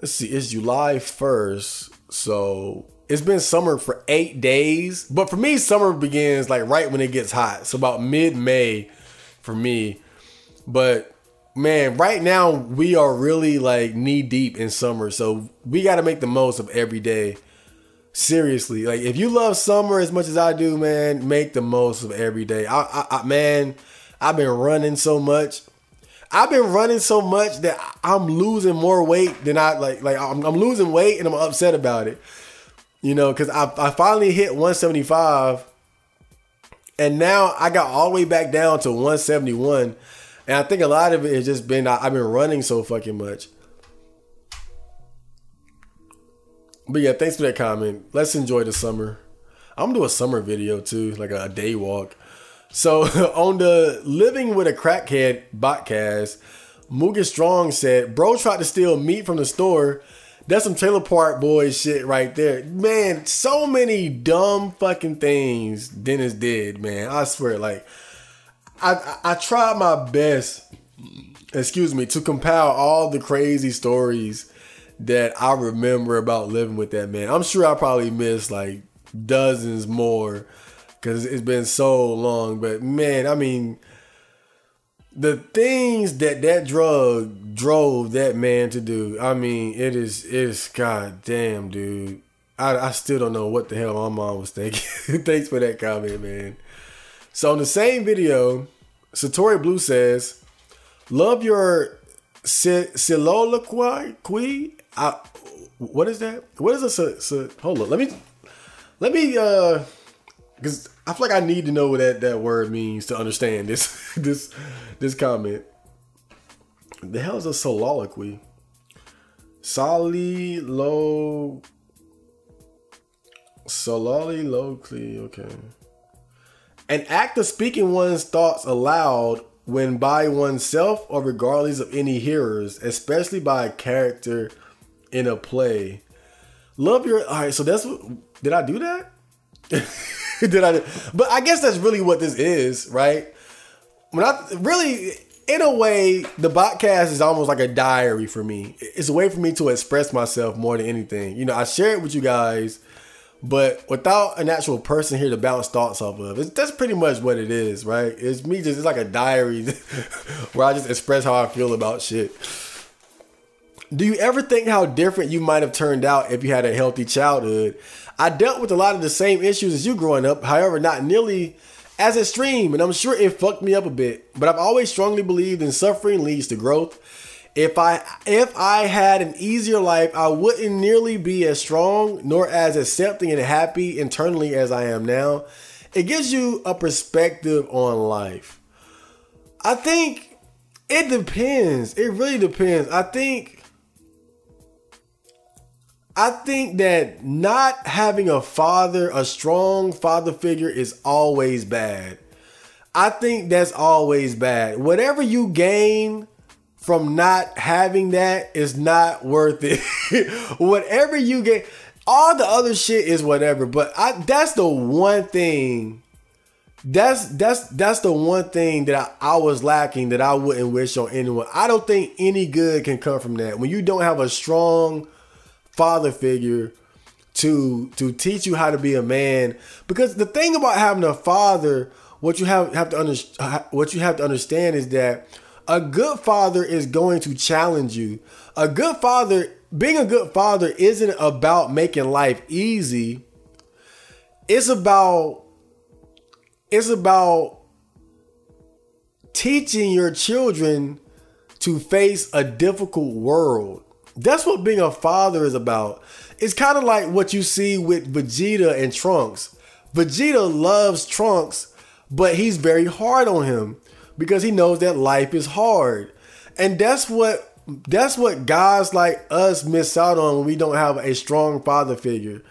let's see, it's July 1st. So it's been summer for 8 days. But for me, summer begins like right when it gets hot. So about mid-May for me. But man, right now we are really like knee deep in summer. So we got to make the most of every day. Seriously, like if you love summer as much as I do, man, make the most of every day. Man, I've been running so much. I've been running so much that I'm losing more weight than I like. Like I'm losing weight and I'm upset about it. You know, because I finally hit 175, and now I got all the way back down to 171. And I think a lot of it has just been I've been running so fucking much. But yeah, thanks for that comment. Let's enjoy the summer. I'm gonna do a summer video too, like a day walk. So on the Living with a Crackhead Botcast, Mugen Strong said, "Bro tried to steal meat from the store. That's some Trailer Park Boys shit right there." Man, so many dumb fucking things Dennis did, man. I swear, like, I tried my best, to compile all the crazy stories that I remember about living with that man. I'm sure I probably missed like dozens more because it's been so long. But man, I mean, the things that drug drove that man to do, I mean, it's goddamn, dude. I still don't know what the hell my mom was thinking. Thanks for that comment, man. So in the same video, Satori Blue says, "Love your soliloquy." What is that? What is a hold on? Let me because I feel like I need to know what that word means to understand this comment. The hell is a soliloquy? Soliloquy, okay. An act of speaking one's thoughts aloud when by oneself or regardless of any hearers, especially by a character in a play. Love your... All right, so that's what... Did I do that? But I guess that's really what this is, right? When in a way, the Botcast is almost like a diary for me. It's a way for me to express myself more than anything. You know, I share it with you guys, but without an actual person here to bounce thoughts off of, that's pretty much what it is, right? It's me it's like a diary where I just express how I feel about shit. Do you ever think how different you might have turned out if you had a healthy childhood? I dealt with a lot of the same issues as you growing up, however, not nearly as extreme, and I'm sure it fucked me up a bit. But I've always strongly believed in suffering leads to growth. If I had an easier life, I wouldn't nearly be as strong nor as accepting and happy internally as I am now. It gives you a perspective on life. I think it depends. It really depends. I think that not having a father, a strong father figure, is always bad. I think that's always bad. Whatever you gain from not having that is not worth it. Whatever you get, all the other shit is whatever. But that's the one thing. That's the one thing that I was lacking that I wouldn't wish on anyone. I don't think any good can come from that. When you don't have a strong father figure to teach you how to be a man, because the thing about having a father, what you have to understand is that a good father is going to challenge you. Being a good father isn't about making life easy. It's about teaching your children to face a difficult world. That's what being a father is about. It's kind of like what you see with Vegeta and Trunks. Vegeta loves Trunks, but he's very hard on him because he knows that life is hard. And that's what guys like us miss out on when we don't have a strong father figure.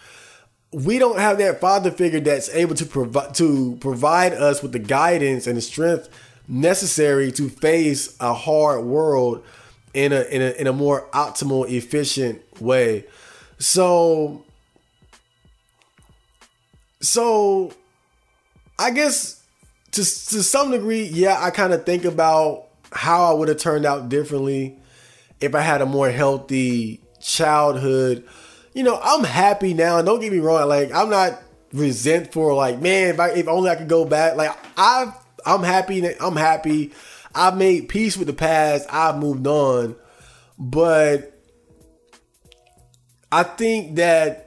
We don't have that father figure that's able to provide us with the guidance and the strength necessary to face a hard world in a more optimal, efficient way. So I guess to some degree, yeah, I kind of think about how I would have turned out differently if I had a more healthy childhood. You know, I'm happy now. Don't get me wrong. Like, I'm not resentful. Like, man, if only I could go back. Like, I'm happy. I'm happy. I've made peace with the past. I've moved on. But I think that,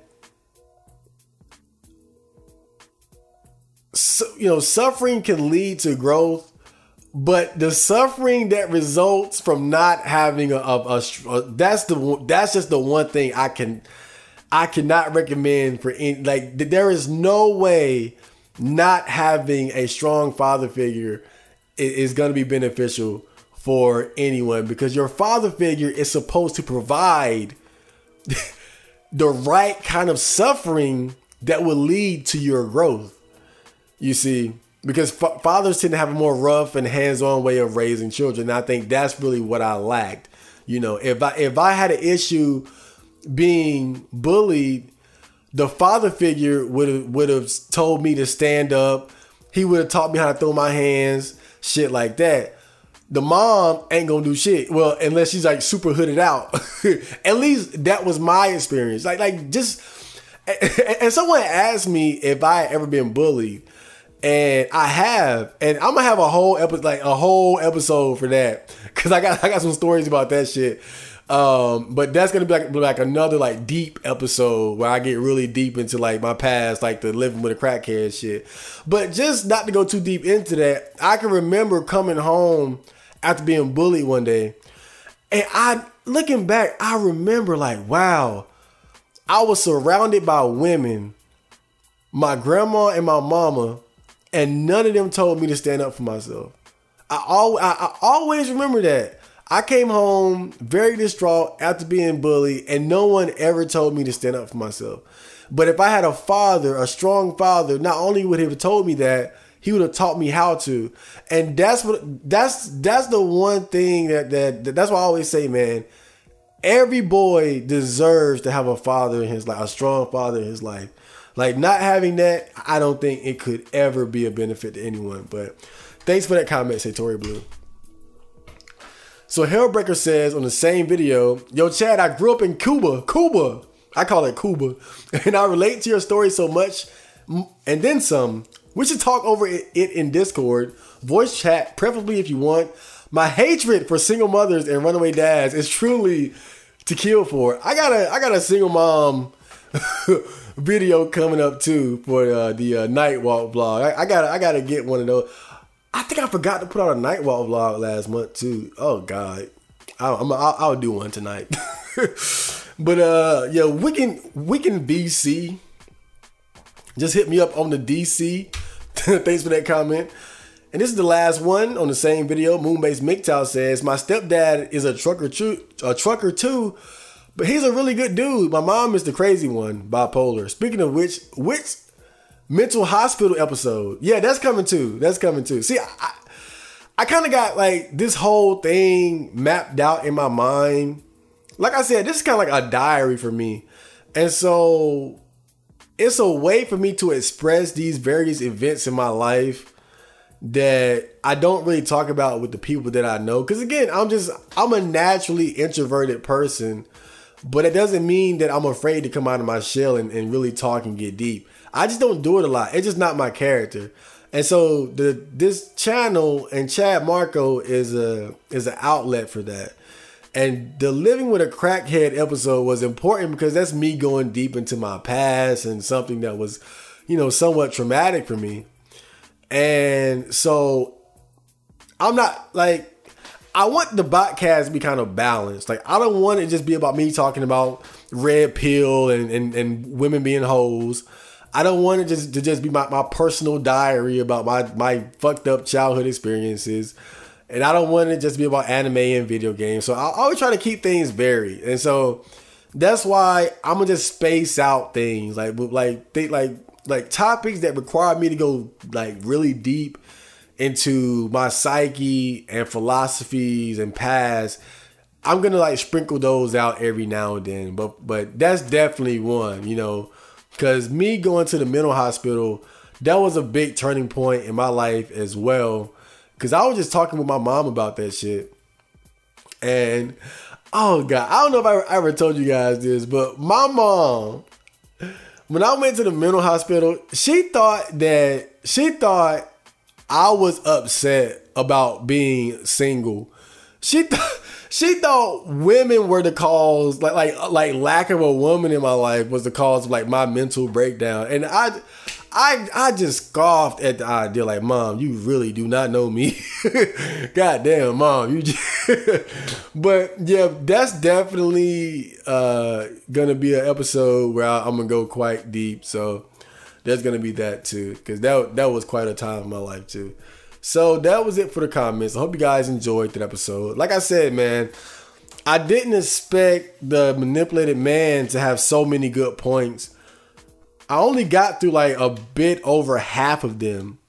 suffering can lead to growth. But the suffering that results from not having that's just the one thing I cannot recommend for any. Like, there is no way not having a strong father figure is going to be beneficial for anyone, because your father figure is supposed to provide the right kind of suffering that will lead to your growth. You see, because fathers tend to have a more rough and hands-on way of raising children. And I think that's really what I lacked. You know, if I had an issue being bullied, the father figure would have told me to stand up. He would have taught me how to throw my hands, shit like that. The mom ain't gonna do shit. Well, unless she's like super hooded out. At least that was my experience. Like just, and someone asked me if I had ever been bullied, and I have, and I'm gonna have a whole episode for that, because I got some stories about that shit. But that's gonna be like another like deep episode where I get really deep into like my past, like the living with a crackhead shit. But just not to go too deep into that, I can remember coming home after being bullied one day, and looking back, I remember like, wow, I was surrounded by women, my grandma and my mama, and none of them told me to stand up for myself. I always remember that. I came home very distraught after being bullied, and no one ever told me to stand up for myself. But if I had a father, a strong father, not only would he have told me that, he would have taught me how to. And that's the one thing that's why I always say, man, every boy deserves to have a father in his life, a strong father in his life. Like, not having that, I don't think it could ever be a benefit to anyone. But thanks for that comment, Satori Blue. So Hellbreaker says on the same video, yo, Chad, I grew up in Cuba. I call it Cuba. And I relate to your story so much. And then some. We should talk over it in Discord. Voice chat, preferably if you want. My hatred for single mothers and runaway dads is truly to kill for. I got a single mom video coming up too for the night walk vlog. I gotta get one of those. I think I forgot to put out a night walk vlog last month too. Oh God, I'll do one tonight. But yeah, Wicked BC just hit me up on the DC. Thanks for that comment. And this is the last one on the same video. Moonbase MGTOW says, my stepdad is a trucker too, but he's a really good dude. My mom is the crazy one, bipolar. Speaking of which mental hospital episode? Yeah, that's coming too. See, I kind of got like this whole thing mapped out in my mind. Like I said, this is kind of like a diary for me. And so it's a way for me to express these various events in my life that I don't really talk about with the people that I know. Because again, I'm a naturally introverted person, but it doesn't mean that I'm afraid to come out of my shell and really talk and get deep. I just don't do it a lot. It's just not my character. And so this channel and Chad Marco is an outlet for that. And the Living with a Crackhead episode was important because that's me going deep into my past and something that was, somewhat traumatic for me. And so I'm not like, I want the Botcast to be kind of balanced. Like, I don't want it to just be about me talking about red pill and women being hoes. I don't want it to just be my personal diary about my fucked up childhood experiences. And I don't want it just to be about anime and video games. So I always try to keep things varied. And so that's why I'm gonna just space out things like topics that require me to go like really deep into my psyche and philosophies and past. I'm gonna like sprinkle those out every now and then, but that's definitely one, because me going to the mental hospital, that was a big turning point in my life as well, because I was just talking with my mom about that shit. And oh God, I don't know if I ever told you guys this, but my mom, when I went to the mental hospital, she thought I was upset about being single. She thought women were the cause, like lack of a woman in my life was the cause of like my mental breakdown. And I just scoffed at the idea, like, Mom, you really do not know me. Goddamn, Mom, you just but yeah, that's definitely gonna be an episode where I'm gonna go quite deep. So there's gonna be that too, because that was quite a time in my life too. So that was it for the comments. I hope you guys enjoyed that episode. Like I said, man, I didn't expect the manipulated man to have so many good points. I only got through like a bit over half of them.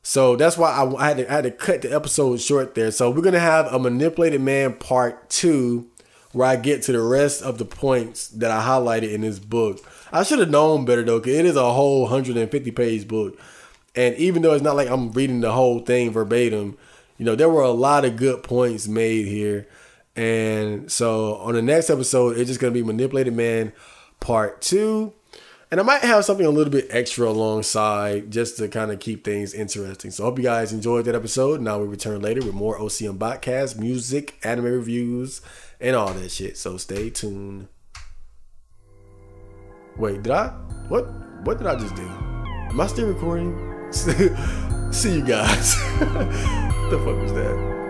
So that's why I had to cut the episode short there. So we're going to have a manipulated man part 2 where I get to the rest of the points that I highlighted in this book. I should have known better though, because it is a whole 150-page book. And even though it's not like I'm reading the whole thing verbatim, there were a lot of good points made here. And so on the next episode, it's just going to be Manipulated Man part 2. And I might have something a little bit extra alongside just to kind of keep things interesting. So I hope you guys enjoyed that episode. Now we return later with more OCM Botcast, music, anime reviews, and all that shit. So stay tuned. Wait, what did I just do? Am I still recording? See you guys. What the fuck was that?